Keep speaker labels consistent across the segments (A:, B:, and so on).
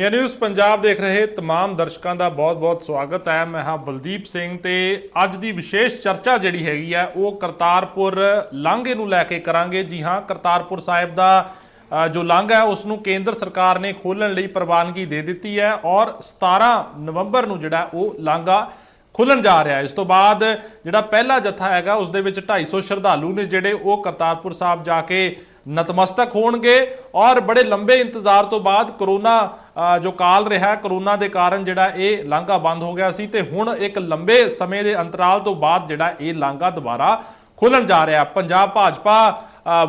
A: India news Punjab देख रहे तमाम दर्शकों का बहुत बहुत स्वागत है। मैं हाँ बलदीप सिंह ते अज की विशेष चर्चा जिहड़ी हैगी है वो करतारपुर लांघे नूं लैके करांगे। जी हाँ, करतारपुर साहिब का जो लांघा है उसनूं केंद्र सरकार ने खोलण लई प्रवानगी दे दी है और 17 नवंबर नूं जिहड़ा वो लांघा खुलन जा रहा है। इस तो बाद जिहड़ा पहला जत्था हैगा उस दे विच 250 श्रद्धालु ने जिहड़े वो करतारपुर साहब जाके नतमस्तक होणगे और बड़े लंबे इंतजार तो बाद कोरोना जो काल रहा कोरोना के कारण जिहड़ा ये लांघा बंद हो गया सी ते हुण एक लंबे समय के अंतराल तो बाद जिहड़ा ये लांघा दोबारा खुलन जा रहा। पंजाब भाजपा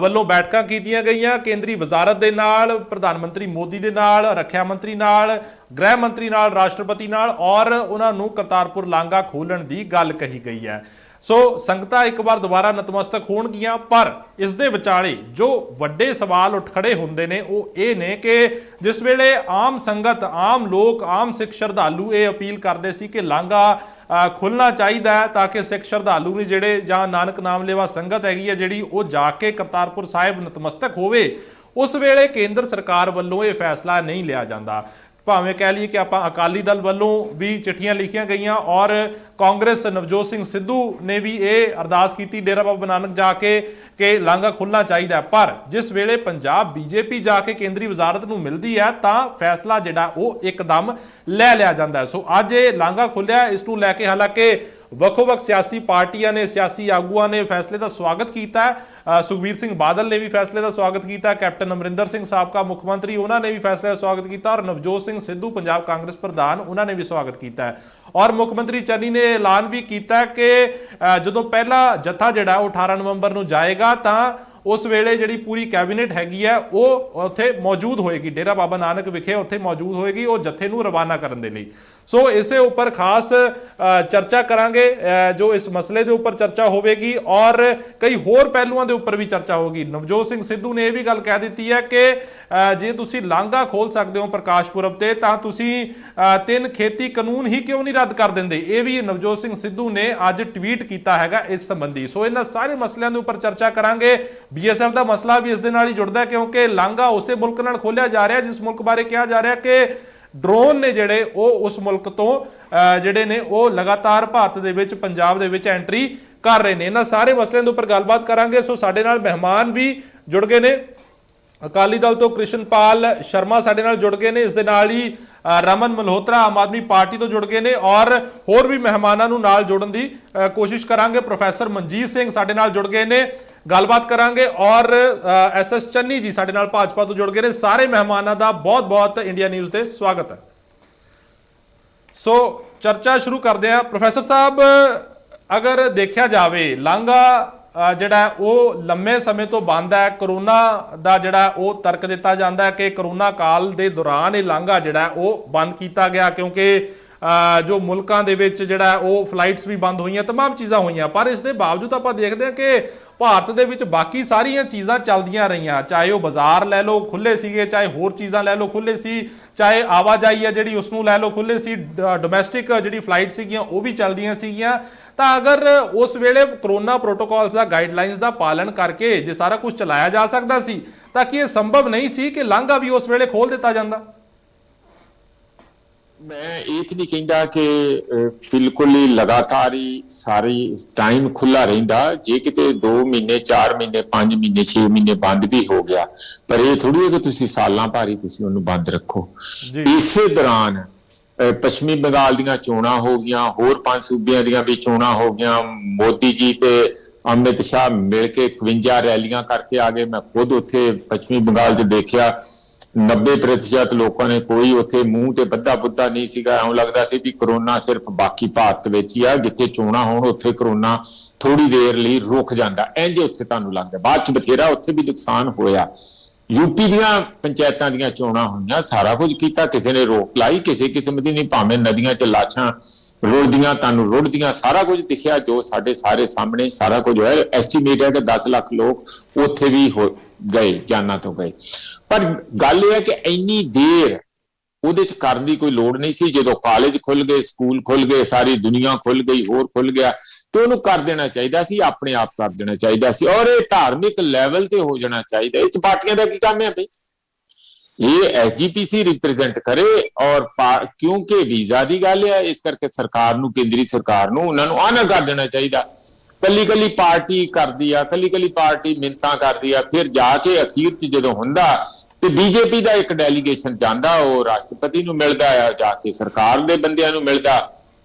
A: ਵੱਲੋਂ बैठकां कीतियां गईयां केंद्रीय वजारत दे नाल, प्रधानमंत्री मोदी दे नाल, रखिया मंत्री नाल, गृह मंत्री नाल, राष्ट्रपति नाल और उन्हां नूं करतारपुर लांघा खोलण दी गल कही गई है। सो संगतां एक बार दोबारा नतमस्तक होणगियां, पर इस दे विचाले जो वड्डे सवाल उठ खड़े हुंदे ने वो ये ने कि जिस वेले आम संगत, आम लोग, आम सिख श्रद्धालु ये अपील करते सी कि लांघा खुलना चाहिए ताकि सिख श्रद्धालु ने जिहड़े जां नानक नाम लेवा संगत हैगी है जिहड़ी वो जाके करतारपुर साहिब नतमस्तक होवे, उस वेले केंद्र सरकार वल्लों ये फैसला नहीं लिया जाता। भावें कह लीए कि आप अकाली दल वल्लों भी चिट्ठियां लिखियां गई और कांग्रेस नवजोत सिंह सिद्धू ने भी ये अरदास की डेरा बाबा नानक जाके कि लांघा खुलना चाहिए, पर जिस वेले पंजाब बीजेपी जाके केंद्रीय वजारत नूं मिलती है तो फैसला जिहड़ा वो एकदम लै लिया जाता है। सो अज ये लांघा खुलिया, इस नूं लैके हालांकि ਵੱਖ-ਵੱਖ सियासी पार्टियां ने, सियासी आगूआं ने फैसले का स्वागत किया है। सुखबीर सिंह बादल ने भी फैसले का स्वागत किया, कैप्टन अमरिंदर सिंह साबका मुख्यमंत्री उन्होंने भी फैसले का स्वागत किया और नवजोत सिंह सिद्धू पंजाब कांग्रेस प्रधान उन्होंने भी स्वागत किया है। और मुख्यमंत्री चन्नी ने ऐलान भी किया कि जो पहला जत्था जिहड़ा 18 नवंबर नूं जाएगा तो उस वेले जिहड़ी पूरी कैबिनेट हैगी है वो उत्थे मौजूद होएगी, डेरा बाबा नानक विखे उत्थे मौजूद होएगी वो जत्थे नूं रवाना करन दे लई। सो इसे उपर खास चर्चा करांगे, जो इस मसले के उपर चर्चा होगी और कई होर पहलुओं के उपर भी चर्चा होगी। नवजोत सिंह सिद्धू ने यह भी गल कह दी है कि जे तुसी लांघा खोल सकते हो प्रकाश पुरब ते तां तुसी 3 खेती कानून ही क्यों नहीं रद्द कर देंदे, ये भी नवजोत सिंह सिद्धू ने अज ट्वीट किया है इस संबंधी। सो इन्हां सारे मसलों के उपर चर्चा करांगे। BSF का मसला भी इस दे नाल ही जुड़दा है क्योंकि लांघा उस मुल्क नाल खोलिया जा रहा जिस मुल्क बारे कहा जा रहा कि ड्रोन ने जिहड़े वो उस मुल्क तो जिहड़े ने वो लगातार भारत दे विच पंजाब दे विच एंट्री कर रहे हैं। इन्हां सारे मसलों के उपर गलबात करांगे। सो साडे नाल मेहमान भी जुड़ गए ने, अकाली दल तो कृष्णपाल शर्मा साडे नाल जुड़ गए ने, इस दे नाल ही रमन मल्होत्रा आम आदमी पार्टी तो जुड़ गए ने और होर भी मेहमानां नूं नाल जोड़न दी कोशिश करांगे। प्रोफैसर मनजीत सिंह साडे नाल जुड़ गए ने, गलबात करांगे और SS चन्नी जी साडे नाल भाजपा तो जुड़ गए ने। सारे मेहमानां दा बहुत बहुत इंडिया न्यूज़ दे स्वागत है। सो चर्चा शुरू करते हैं। प्रोफैसर साहब, अगर देखा जाए लांघा जिहड़ा वो लंबे समय तो बंद है, कोरोना का जिहड़ा वो तर्क दिता जाता है कि कोरोना काल के दौरान ये लांघा जिहड़ा वो बंद किया गया क्योंकि जो मुल्कां दे विच जिहड़ा वो फ्लाइट्स भी बंद हुई, तमाम चीज़ां हुई, पर इस दे बावजूद आप देखते हैं कि भारत दे विच बाकी सारियां चीज़ां चलदियां रहियां, चाहे वो बाजार लै लो खुले सीगे, चाहे होर चीज़ां लै लो खुले सी, चाहे आवाजाही है जिहड़ी उसनूं लै लो खुले सी, डोमैसटिक जिहड़ी फ्लाइट सीगियां वो भी चलदियां सीगियां। तो अगर उस वेले कोरोना प्रोटोकॉल्स का गाइडलाइंस का पालन करके जे सारा कुछ चलाया जा सकता सी तां कि यह संभव नहीं सी कि लांघा भी उस वेले खोल दिता जांदा?
B: मैं ये तो नहीं कहता कि बिल्कुल ही लगातार ही सारी टाइम खुला रहिंदा, जे किते 2 महीने 4 महीने 5 महीने 6 महीने बंद भी हो गया, पर यह थोड़ी है कि तुसी सालां भर ही तुसी उन्हें बंद रखो। इसे दौरान पश्चिमी बंगाल दीयां चोणां हो गईयां, होर 5 सूबियां दीयां भी चोणां हो गईयां, मोदी जी ते अमित शाह मिल के 51 रैलियां करके आ गए। मैं खुद उत्थे पश्चिमी बंगाल च देखिया 90% लोगों ने कोई उत्थे मूँह ते बद्धा बुद्धा नहीं सीगा, इउं लगदा सी भी कोरोना सिर्फ बाकी भारत विच ही आ, जिथे चोणां होण उत्थे कोरोना थोड़ी देर लई रुक जांदा, इंज उत्थे तुहानूं लगदा। बाद च बथेरा उत्थे भी नुकसान होया। यूपी दीयां पंचायतां दीयां चोणां होईयां, सारा कुछ कीता, किसी ने रोक लाई किसी किस्म दी नहीं, भावें नदियां च लाशां रुड़दियां तुहानूं रुड़दियां, सारा कुछ दिखिया जो साडे सारे सामने सारा कुछ होया। एस्टीमेट है कि 10 लाख लोग उत्थे भी हो गए, जाना तो गए, पर गल यह है कि इन्नी देर ਉਹਦੇ ਚ ਕਰਨ ਦੀ ਕੋਈ ਲੋੜ नहीं सी। ਜਦੋਂ ਕਾਲਜ खुल गए, स्कूल खुल गए, सारी दुनिया खुल गई, होर खुल गया, तो ਉਹਨੂੰ कर देना चाहिए सी, अपने आप कर देना चाहिए सी और ये धार्मिक लैवल ते हो जाना चाहिए। ਇਹ ਚ ਪਾਰਟੀਆਂ ਦਾ ਕੀ ਕੰਮ ਹੈ भाई? ਇਹ ਐਸਜੀਪੀਸੀ ਰਿਪਰੈਜ਼ੈਂਟ ਕਰੇ। ਔਰ ਕਿਉਂਕਿ ਵੀਜ਼ਾ ਦੀ ਗੱਲ ਹੈ, ਇਸ ਕਰਕੇ ਸਰਕਾਰ ਨੂੰ, ਕੇਂਦਰੀ ਸਰਕਾਰ ਨੂੰ ਉਹਨਾਂ ਨੂੰ ਆਨਰ ਕਰ ਦੇਣਾ ਚਾਹੀਦਾ। ਕੱਲੀ ਕੱਲੀ ਪਾਰਟੀ ਕਰਦੀ ਆ, ਕੱਲੀ ਕੱਲੀ ਪਾਰਟੀ ਮਿੰਨਤਾਂ ਕਰਦੀ ਆ, ਫਿਰ ਜਾ ਕੇ ਅਖੀਰ 'ਚ ਜਦੋਂ ਹੁੰਦਾ ਤੇ ਬੀਜੇਪੀ ਦਾ ਇੱਕ ਡੈਲੀਗੇਸ਼ਨ ਜਾਂਦਾ, ਉਹ ਰਾਸ਼ਟਰਪਤੀ ਨੂੰ ਮਿਲਦਾ ਆ, ਜਾ ਕੇ ਸਰਕਾਰ ਦੇ ਬੰਦਿਆਂ ਨੂੰ ਮਿਲਦਾ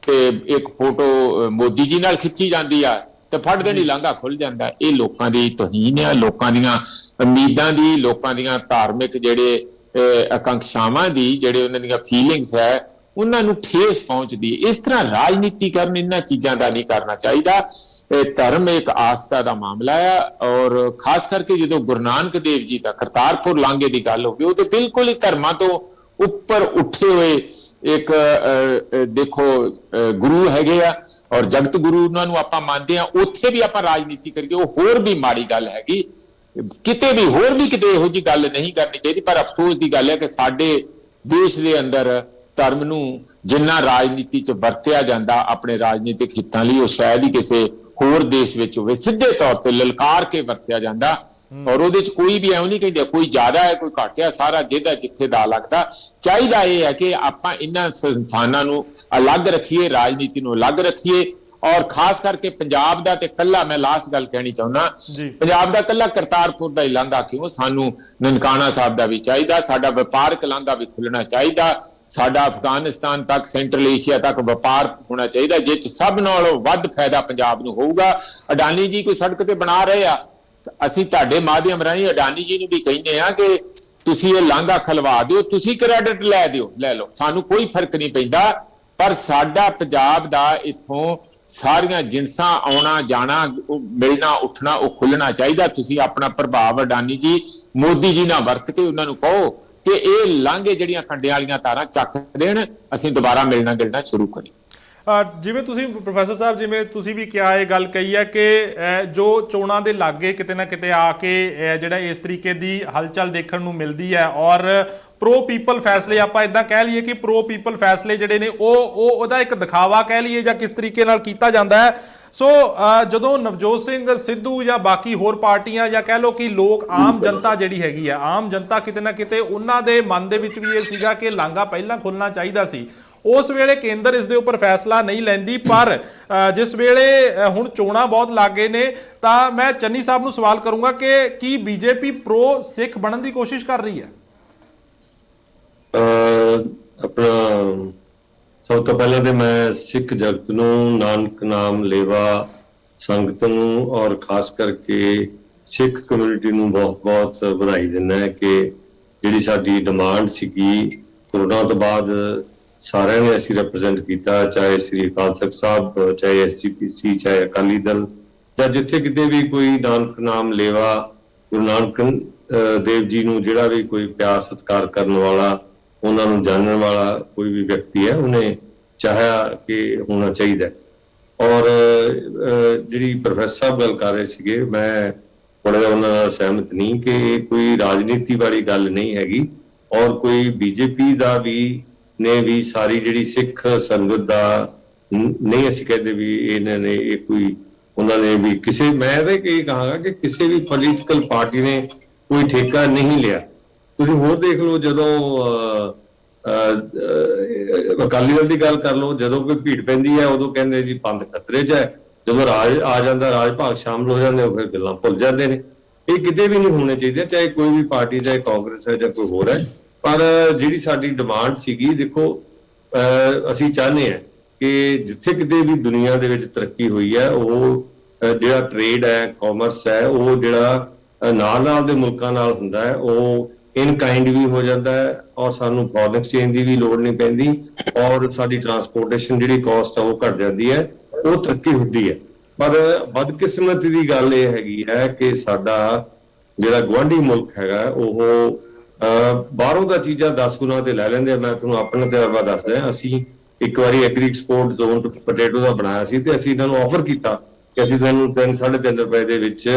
B: ਤੇ ਇੱਕ ਫੋਟੋ ਮੋਦੀ ਜੀ ਨਾਲ ਖਿੱਚੀ ਜਾਂਦੀ ਆ ਤੇ ਫੜ ਦੇਣੀ ਲਾਂਘਾ ਖੁੱਲ ਜਾਂਦਾ। ਇਹ ਲੋਕਾਂ ਦੀ ਤੋਹੀਨ ਆ, ਲੋਕਾਂ ਦੀਆਂ ਉਮੀਦਾਂ ਦੀ, ਲੋਕਾਂ ਦੀਆਂ ਧਾਰਮਿਕ ਜਿਹੜੇ ਆਕਾਂਖਸ਼ਾਵਾਂ ਦੀ, ਜਿਹੜੇ ਉਹਨਾਂ ਦੀਆਂ ਫੀਲਿੰਗਸ ਹੈ, ਉਹਨਾਂ ਨੂੰ ਠੇਸ ਪਹੁੰਚਦੀ। ਇਸ ਤਰ੍ਹਾਂ ਰਾਜਨੀਤੀਕਰਨ ਇਹਨਾਂ ਚੀਜ਼ਾਂ ਦਾ ਨਹੀਂ ਕਰਨਾ ਚਾਹੀਦਾ। ਧਰਮ ਇੱਕ ਆਸਥਾ ਦਾ ਮਾਮਲਾ ਹੈ, ਔਰ ਖਾਸ ਕਰਕੇ ਜਦੋਂ ਗੁਰੂ ਨਾਨਕ ਦੇਵ ਜੀ ਦਾ ਕਰਤਾਰਪੁਰ ਲਾਂਘੇ ਦੀ ਗੱਲ ਹੋਵੇ, ਉਹ ਤੇ ਬਿਲਕੁਲ ਹੀ ਧਰਮਾਂ ਤੋਂ ਉੱਪਰ ਉੱਠੇ ਹੋਏ ਇੱਕ ਦੇਖੋ ਗੁਰੂ ਹੈਗੇ ਆ, ਔਰ ਜਗਤ ਗੁਰੂ ਉਹਨਾਂ ਨੂੰ ਆਪਾਂ ਮੰਨਦੇ ਆ। ਉੱਥੇ ਵੀ ਆਪਾਂ ਰਾਜਨੀਤੀ ਕਰੀਏ, ਉਹ ਹੋਰ ਵੀ ਮਾੜੀ ਗੱਲ ਹੈਗੀ। ਕਿਤੇ ਵੀ ਹੋਰ ਵੀ ਕਿਤੇ ਇਹੋ ਜਿਹੀ ਗੱਲ ਨਹੀਂ ਕਰਨੀ ਚਾਹੀਦੀ। ਪਰ ਅਫਸੋਸ ਦੀ ਗੱਲ ਹੈ ਕਿ ਸਾਡੇ ਦੇਸ਼ ਦੇ ਅੰਦਰ ਧਰਮ ਨੂੰ ਜਿੰਨਾ ਰਾਜਨੀਤੀ 'ਚ ਵਰਤਿਆ ਜਾਂਦਾ ਆਪਣੇ ਰਾਜਨੀਤਿਕ ਹਿੱਤਾਂ ਲਈ, ਉਹ ਸ਼ਾਇਦ ਹੀ ਕਿਸੇ ਹੋਰ ਦੇਸ਼ ਵਿੱਚ ਹੋਵੇ ਸਿੱਧੇ ਤੌਰ ਤੇ ਲਲਕਾਰ ਕੇ ਵਰਤਿਆ ਜਾਂਦਾ। ਔਰ ਉਹਦੇ 'ਚ ਕੋਈ ਵੀ ਐਵੇਂ ਨਹੀਂ ਕਹਿੰਦੇ ਕੋਈ ਜ਼ਿਆਦਾ ਹੈ ਕੋਈ ਘੱਟ ਹੈ, ਸਾਰਾ ਜਿਹਦਾ ਜਿੱਥੇ ਦਾ ਲੱਗਦਾ। ਚਾਹੀਦਾ ਇਹ ਹੈ ਕਿ ਆਪਾਂ ਇਹਨਾਂ ਸੰਸਥਾਨਾਂ ਨੂੰ ਅਲੱਗ ਰੱਖੀਏ, ਰਾਜਨੀਤੀ ਨੂੰ ਅਲੱਗ ਰੱਖੀਏ। ਔਰ ਖਾਸ ਕਰਕੇ ਪੰਜਾਬ ਦਾ ਤੇ ਕੱਲਾ, ਮੈਂ ਲਾਸਟ ਗੱਲ ਕਹਿਣੀ ਚਾਹੁੰਦਾ, ਪੰਜਾਬ ਦਾ ਕੱਲਾ ਕਰਤਾਰਪੁਰ ਦਾ ਹੀ ਲਾਂਘਾ ਕਿਉਂ, ਸਾਨੂੰ ਨਨਕਾਣਾ ਸਾਹਿਬ ਦਾ ਵੀ ਚਾਹੀਦਾ, ਸਾਡਾ ਵਪਾਰਕ ਲਾਂਘਾ ਵੀ ਖੁੱਲਣਾ ਚਾਹੀਦਾ, ਸਾਡਾ ਅਫਗਾਨਿਸਤਾਨ ਤੱਕ, ਸੈਂਟਰਲ ਏਸ਼ੀਆ ਤੱਕ ਵਪਾਰ ਹੋਣਾ ਚਾਹੀਦਾ, ਜਿਸ 'ਚ ਸਭ ਨਾਲੋਂ ਵੱਧ ਫਾਇਦਾ ਪੰਜਾਬ ਨੂੰ ਹੋਊਗਾ। ਅਡਾਨੀ ਜੀ ਕੋਈ ਸੜਕ ਤੇ ਬਣਾ ਰਹੇ ਆ, ਅਸੀਂ ਤੁਹਾਡੇ ਮਾਧਿਅਮ ਰਾਹੀਂ ਅਡਾਨੀ ਜੀ ਨੂੰ ਵੀ ਕਹਿੰਦੇ ਆ ਕਿ ਤੁਸੀਂ ਇਹ ਲਾਂਘਾ ਖਲਵਾ ਦਿਓ, ਤੁਸੀਂ ਕ੍ਰੈਡਿਟ ਲੈ ਦਿਓ, ਲੈ ਲਓ, ਸਾਨੂੰ ਕੋਈ ਫਰਕ ਨਹੀਂ ਪੈਂਦਾ। ਪਰ ਸਾਡਾ ਪੰਜਾਬ ਦਾ ਇੱਥੋਂ ਸਾਰੀਆਂ ਜਿਨਸਾਂ ਆਉਣਾ ਜਾਣਾ, ਮਿਲਣਾ ਉੱਠਣਾ, ਉਹ ਖੁੱਲਣਾ ਚਾਹੀਦਾ। ਤੁਸੀਂ ਆਪਣਾ ਪ੍ਰਭਾਵ ਅਡਾਨੀ ਜੀ, ਮੋਦੀ ਜੀ ਨਾਲ ਵਰਤ ਕੇ ਉਹਨਾਂ ਨੂੰ ਕਹੋ ਕਿ ਇਹ ਲਾਂਘੇ ਜਿਹੜੀਆਂ ਖੰਡਿਆਂ ਵਾਲੀਆਂ ਤਾਰਾਂ ਚੱਕ ਦੇਣ, ਅਸੀਂ ਦੁਬਾਰਾ ਮਿਲਣਾ ਗਿਲਣਾ ਸ਼ੁਰੂ ਕਰੀਏ।
A: ਜਿਵੇਂ ਤੁਸੀਂ ਪ੍ਰੋਫੈਸਰ ਸਾਹਿਬ, ਜਿਵੇਂ ਤੁਸੀਂ ਵੀ ਕਿਹਾ, ਇਹ ਗੱਲ ਕਹੀ ਹੈ ਕਿ ਜੋ ਚੋਣਾਂ ਦੇ ਲਾਗੇ ਕਿਤੇ ਨਾ ਕਿਤੇ ਆ ਕੇ ਜਿਹੜਾ ਇਸ ਤਰੀਕੇ ਦੀ ਹਲਚਲ ਦੇਖਣ ਨੂੰ ਮਿਲਦੀ ਹੈ, ਔਰ ਪ੍ਰੋ ਪੀਪਲ ਫੈਸਲੇ, ਆਪਾਂ ਇਦਾਂ ਕਹਿ ਲਈਏ ਕਿ ਪ੍ਰੋ ਪੀਪਲ ਫੈਸਲੇ ਜਿਹੜੇ ਨੇ ਉਹਦਾ ਇੱਕ ਦਿਖਾਵਾ ਕਹਿ ਲਈਏ ਜਾਂ ਕਿਸ ਤਰੀਕੇ ਨਾਲ ਕੀਤਾ ਜਾਂਦਾ ਹੈ। ਸੋ ਜਦੋਂ ਨਵਜੋਤ ਸਿੰਘ ਸਿੱਧੂ ਜਾਂ ਬਾਕੀ ਹੋਰ ਪਾਰਟੀਆਂ, ਜਾਂ ਕਹਿ ਲਓ ਕਿ ਲੋਕ, ਆਮ ਜਨਤਾ ਜਿਹੜੀ ਹੈਗੀ ਆ, ਆਮ ਜਨਤਾ ਕਿਤੇ ਨਾ ਕਿਤੇ ਉਹਨਾਂ ਦੇ ਮਨ ਦੇ ਵਿੱਚ ਵੀ ਇਹ ਸੀਗਾ ਕਿ ਲਾਂਘਾ ਪਹਿਲਾਂ ਖੁੱਲਣਾ ਚਾਹੀਦਾ ਸੀ, ਉਸ ਵੇਲੇ ਕੇਂਦਰ ਇਸ ਦੇ ਉੱਪਰ ਫੈਸਲਾ ਨਹੀਂ ਲੈਂਦੀ। ਪਰ ਜਿਸ ਵੇਲੇ ਹੁਣ ਚੋਣਾਂ ਬਹੁਤ ਲਾਗੇ ਨੇ, ਤਾਂ ਮੈਂ ਚੰਨੀ ਸਾਹਿਬ ਨੂੰ ਸਵਾਲ ਕਰੂੰਗਾ ਕਿ ਕੀ ਬੀਜੇਪੀ ਪ੍ਰੋ ਸਿੱਖ ਬਣਨ ਦੀ ਕੋਸ਼ਿਸ਼ ਕਰ ਰਹੀ ਹੈ?
C: ਆਪਣਾ ਸਭ ਤੋਂ ਪਹਿਲਾਂ ਤੇ ਮੈਂ ਸਿੱਖ ਜਗਤ ਨੂੰ, ਨਾਨਕ ਨਾਮ ਲੇਵਾ ਸੰਗਤ ਨੂੰ, ਔਰ ਖਾਸ ਕਰਕੇ ਸਿੱਖ ਕਮਿਊਨਿਟੀ ਨੂੰ ਬਹੁਤ-ਬਹੁਤ ਵਧਾਈ ਦਿੰਦਾ ਹੈ ਕਿ ਜਿਹੜੀ ਸਾਡੀ ਡਿਮਾਂਡ ਸੀਗੀ ਕੋਰੋਨਾ ਤੋਂ ਬਾਅਦ ਸਾਰਿਆਂ ਨੇ ਅਸੀਂ ਰਿਪਰੈਜ਼ੈਂਟ ਕੀਤਾ, ਚਾਹੇ ਸ੍ਰੀ ਅਕਾਲ ਤਖਤ ਸਾਹਿਬ, ਚਾਹੇ ਐਸਜੀਪੀਸੀ, ਚਾਹੇ ਅਕਾਲੀ ਦਲ, ਜਾਂ ਜਿੱਥੇ ਕਿਤੇ ਵੀ ਕੋਈ ਨਾਨਕ ਨਾਮ ਲੇਵਾ ਗੁਰੂ ਨਾਨਕ ਦੇਵ ਜੀ ਨੂੰ ਜਿਹੜਾ ਵੀ ਕੋਈ ਪਿਆਰ ਸਤਿਕਾਰ ਕਰਨ ਵਾਲਾ, ਉਹਨਾਂ ਨੂੰ ਜਾਣਨ ਵਾਲਾ ਕੋਈ ਵੀ ਵਿਅਕਤੀ ਹੈ, ਉਹਨੇ ਚਾਹਿਆ ਕਿ ਹੋਣਾ ਚਾਹੀਦਾ। ਔਰ ਜਿਹੜੀ ਪ੍ਰੋਫੈਸਰ ਸਾਹਿਬ ਗੱਲ ਕਰ ਰਹੇ ਸੀਗੇ, ਮੈਂ ਥੋੜਾ ਜਿਹਾ ਉਹਨਾਂ ਨਾਲ ਸਹਿਮਤ ਨਹੀਂ ਕਿ ਕੋਈ ਰਾਜਨੀਤੀ ਵਾਲੀ ਗੱਲ ਨਹੀਂ ਹੈਗੀ। ਔਰ ਕੋਈ ਬੀਜੇਪੀ ਦਾ ਨੇ ਵੀ ਸਾਰੀ ਜਿਹੜੀ ਸਿੱਖ ਸੰਗਤ ਦਾ ਨਹੀਂ, ਅਸੀਂ ਕਹਿੰਦੇ ਵੀ ਇਹਨਾਂ ਨੇ ਇਹ ਕੋਈ, ਉਹਨਾਂ ਨੇ ਵੀ ਕਿਸੇ, ਮੈਂ ਤਾਂ ਇਹ ਕਹਾਂਗਾ ਕਿ ਕਿਸੇ ਵੀ ਪੋਲੀਟੀਕਲ ਪਾਰਟੀ ਨੇ ਕੋਈ ਠੇਕਾ ਨਹੀਂ ਲਿਆ। ਤੁਸੀਂ ਹੋਰ ਦੇਖ ਲਓ, ਜਦੋਂ ਅਕਾਲੀ ਦਲ ਦੀ ਗੱਲ ਕਰ ਲਓ, ਜਦੋਂ ਕੋਈ ਭੀੜ ਪੈਂਦੀ ਹੈ ਉਦੋਂ ਕਹਿੰਦੇ ਜੀ ਪੰਥ ਖਤਰੇ 'ਚ ਹੈ, ਜਦੋਂ ਰਾਜ ਆ ਜਾਂਦਾ, ਰਾਜ ਭਾਗ ਸ਼ਾਮਲ ਹੋ ਜਾਂਦੇ, ਉਹ ਫਿਰ ਗੱਲਾਂ ਭੁੱਲ ਜਾਂਦੇ ਨੇ। ਇਹ ਕਿਤੇ ਵੀ ਨਹੀਂ ਹੋਣੇ ਚਾਹੀਦੇ, ਚਾਹੇ ਕੋਈ ਵੀ ਪਾਰਟੀ, ਚਾਹੇ ਕਾਂਗਰਸ ਹੈ ਜਾਂ ਕੋਈ ਹੋਰ ਹੈ। ਪਰ ਜਿਹੜੀ ਸਾਡੀ ਡਿਮਾਂਡ ਸੀਗੀ, ਦੇਖੋ ਅਸੀਂ ਚਾਹੁੰਦੇ ਹਾਂ ਕਿ ਜਿੱਥੇ ਕਿਤੇ ਵੀ ਦੁਨੀਆ ਦੇ ਵਿੱਚ ਤਰੱਕੀ ਹੋਈ ਹੈ, ਉਹ ਜਿਹੜਾ ਟ੍ਰੇਡ ਹੈ, ਕਾਮਰਸ ਹੈ, ਉਹ ਜਿਹੜਾ ਨਾਲ ਦੇ ਮੁਲਕਾਂ ਨਾਲ ਹੁੰਦਾ ਹੈ, ਉਹ ਇਨ ਕਾਈਂਡ ਵੀ ਹੋ ਜਾਂਦਾ ਹੈ, ਔਰ ਸਾਨੂੰ ਫੋਰਨ ਐਕਸਚੇਂਜ ਦੀ ਵੀ ਲੋੜ ਨਹੀਂ ਪੈਂਦੀ, ਔਰ ਸਾਡੀ ਟਰਾਂਸਪੋਰਟੇਸ਼ਨ ਜਿਹੜੀ ਕਾਸਟ ਆ ਉਹ ਘਟ ਜਾਂਦੀ ਹੈ, ਉਹ ਤਰੱਕੀ ਹੁੰਦੀ ਹੈ। ਪਰ ਬਦਕਿਸਮਤੀ ਦੀ ਗੱਲ ਇਹ ਹੈਗੀ ਹੈ ਕਿ ਸਾਡਾ ਜਿਹੜਾ ਗੁਆਂਢੀ ਮੁਲਕ ਹੈਗਾ, ਉਹ ਬਾਹਰੋਂ ਦਾ ਚੀਜ਼ਾਂ 10 ਗੁਣਾ ਤੇ ਲੈ ਲੈਂਦੇ ਆ। ਮੈਂ ਤੁਹਾਨੂੰ ਆਪਣਾ ਤਜਰਬਾ ਦੱਸਦਾ, ਅਸੀਂ ਇੱਕ ਵਾਰੀ ਐਗਰੀ ਐਕਸਪੋਰਟ ਜ਼ੋਨ ਪੋਟੈਟੋ ਦਾ ਬਣਾਇਆ ਸੀ, ਤੇ ਅਸੀਂ ਇਹਨਾਂ ਨੂੰ ਆਫਰ ਕੀਤਾ ਕਿ ਅਸੀਂ ਤੁਹਾਨੂੰ 3-3.5 ਰੁਪਏ ਦੇ ਵਿੱਚ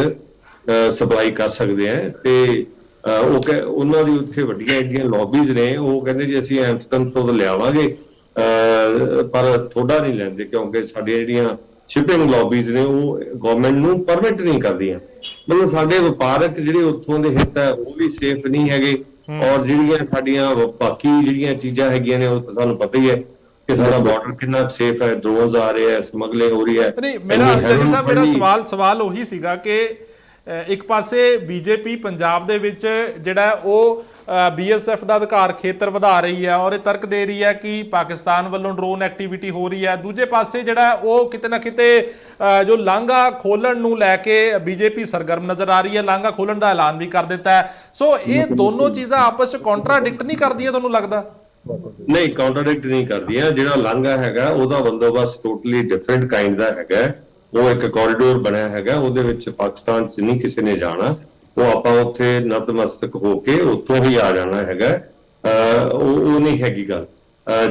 C: ਸਪਲਾਈ ਕਰ ਸਕਦੇ ਹਾਂ। ਤੇ ਉਹਨਾਂ ਦੀ ਉੱਥੇ ਵੱਡੀਆਂ ਐਡੀਆਂ ਲੌਬੀਜ਼ ਨੇ, ਉਹ ਕਹਿੰਦੇ ਜੀ ਅਸੀਂ ਐਮਸਟਰਡਮ ਤੋਂ ਲਿਆਵਾਂਗੇ, ਪਰ ਥੋੜਾ ਨਹੀਂ ਲੈਂਦੇ, ਕਿਉਂਕਿ ਸਾਡੀਆਂ ਜਿਹੜੀਆਂ ਸ਼ਿਪਿੰਗ ਲੌਬੀਜ਼ ਨੇ ਉਹ ਗਵਰਨਮੈਂਟ ਨੂੰ ਪਰਮਿਟ ਨਹੀਂ ਕਰਦੀਆਂ। ਮਤਲਬ ਸਾਡੇ ਵਪਾਰਕ ਜਿਹੜੇ ਉੱਥੋਂ ਦੇ ਹਿੱਤ ਹੈ ਉਹ ਵੀ ਸੇਫ ਨਹੀਂ ਹੈਗੇ, ਔਰ ਜਿਹੜੀਆਂ ਸਾਡੀਆਂ ਬਾਕੀ ਜਿਹੜੀਆਂ ਚੀਜ਼ਾਂ ਹੈਗੀਆਂ ਨੇ ਉਹ ਤਾਂ ਸਾਨੂੰ ਪਤਾ ਹੀ ਹੈ ਕਿ ਸਾਡਾ ਬਾਰਡਰ ਕਿੰਨਾ ਸੇਫ ਹੈ, ਡਰੋਨਸ ਆ ਰਹੇ ਹੈ, ਸਮਗਲਿੰਗ ਹੋ ਰਹੀ ਹੈ।
A: ਨਹੀਂ, ਮੇਰਾ ਚੰਨੀ ਸਾਹਿਬ ਮੇਰਾ ਸਵਾਲ ਉਹੀ ਸੀਗਾ ਕਿ ਇੱਕ ਪਾਸੇ ਬੀਜੇਪੀ ਪੰਜਾਬ ਦੇ ਵਿੱਚ ਜਿਹੜਾ ਉਹ BSF ਦਾ ਅਧਿਕਾਰ ਖੇਤਰ ਵਧਾ ਰਹੀ ਹੈ ਔਰ ਇਹ ਤਰਕ ਦੇ ਰਹੀ ਹੈ ਕਿ ਪਾਕਿਸਤਾਨ ਵੱਲੋਂ ਡਰੋਨ ਐਕਟੀਵਿਟੀ ਹੋ ਰਹੀ ਹੈ, ਦੂਜੇ ਪਾਸੇ ਜਿਹੜਾ ਉਹ ਕਿਤੇ ਨਾ ਕਿਤੇ ਜੋ ਲਾਂਘਾ ਖੋਲਣ ਨੂੰ ਲੈ ਕੇ ਬੀਜੇਪੀ ਸਰਗਰਮ ਨਜ਼ਰ ਆ ਰਹੀ ਹੈ, ਲਾਂਘਾ ਖੋਲਣ ਦਾ ਐਲਾਨ ਵੀ ਕਰ ਦਿੱਤਾ ਹੈ। ਸੋ ਇਹ ਦੋਨੋਂ ਚੀਜ਼ਾਂ ਆਪਸ ਚ ਕੰਟਰਾਡਿਕਟ ਨਹੀਂ ਕਰਦੀਆਂ ਤੁਹਾਨੂੰ ਲੱਗਦਾ?
C: ਨਹੀਂ, ਕਾਉਂਟਰਡਿਕਟ ਨਹੀਂ ਕਰਦੀਆਂ। ਜਿਹੜਾ ਲਾਂਘਾ ਹੈਗਾ ਉਹਦਾ ਬੰਦੋਬਸਤ ਟੋਟਲੀ ਡਿਫਰੈਂਟ ਕਾਈਂਡ ਦਾ ਹੈਗਾ। ਉਹ ਇੱਕ ਕੋਰੀਡੋਰ ਬਣਿਆ ਹੈਗਾ, ਉਹਦੇ ਵਿੱਚ ਪਾਕਿਸਤਾਨ 'ਚ ਨਹੀਂ ਕਿਸੇ ਨੇ ਜਾਣਾ, ਉਹ ਆਪਾਂ ਉੱਥੇ ਨਤਮਸਤਕ ਹੋ ਕੇ ਉੱਥੋਂ ਹੀ ਆ ਜਾਣਾ ਹੈਗਾ। ਉਹ ਨਹੀਂ ਹੈਗੀ ਗੱਲ।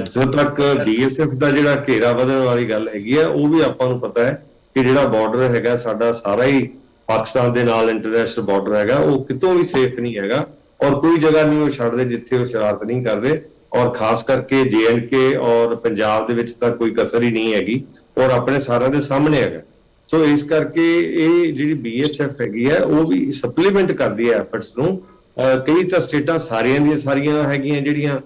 C: ਜਦੋਂ ਤੱਕ BSF ਦਾ ਜਿਹੜਾ ਘੇਰਾ ਵਧਣ ਵਾਲੀ ਗੱਲ ਹੈਗੀ ਹੈ, ਉਹ ਵੀ ਆਪਾਂ ਨੂੰ ਪਤਾ ਹੈ ਕਿ ਜਿਹੜਾ ਬਾਰਡਰ ਹੈਗਾ ਸਾਡਾ ਸਾਰਾ ਹੀ ਪਾਕਿਸਤਾਨ ਦੇ ਨਾਲ ਇੰਟਰਨੈਸ਼ਨਲ ਬਾਰਡਰ ਹੈਗਾ, ਉਹ ਕਿਤੋਂ ਵੀ ਸੇਫ ਨਹੀਂ ਹੈਗਾ ਔਰ ਕੋਈ ਜਗ੍ਹਾ ਨਹੀਂ ਉਹ ਛੱਡਦੇ ਜਿੱਥੇ ਉਹ ਸ਼ਰਾਰਤ ਨਹੀਂ ਕਰਦੇ। ਔਰ ਖਾਸ ਕਰਕੇ JNK ਔਰ ਪੰਜਾਬ ਦੇ ਵਿੱਚ ਤਾਂ ਕੋਈ ਕਸਰ ਹੀ ਨਹੀਂ ਹੈਗੀ ਔਰ ਆਪਣੇ ਸਾਰਿਆਂ ਦੇ ਸਾਹਮਣੇ ਹੈਗਾ। ਸੋ ਇਸ ਕਰਕੇ ਇਹ ਜਿਹੜੀ BSF ਹੈਗੀ ਹੈ ਉਹ ਵੀ ਸਪਲੀਮੈਂਟ ਕਰਦੀ ਹੈ ਐਫਰਟਸ ਨੂੰ। ਕਈ ਤਾਂ ਸਟੇਟਾਂ ਸਾਰੀਆਂ ਦੀਆਂ ਸਾਰੀਆਂ ਹੈਗੀਆਂ ਜਿਹੜੀਆਂ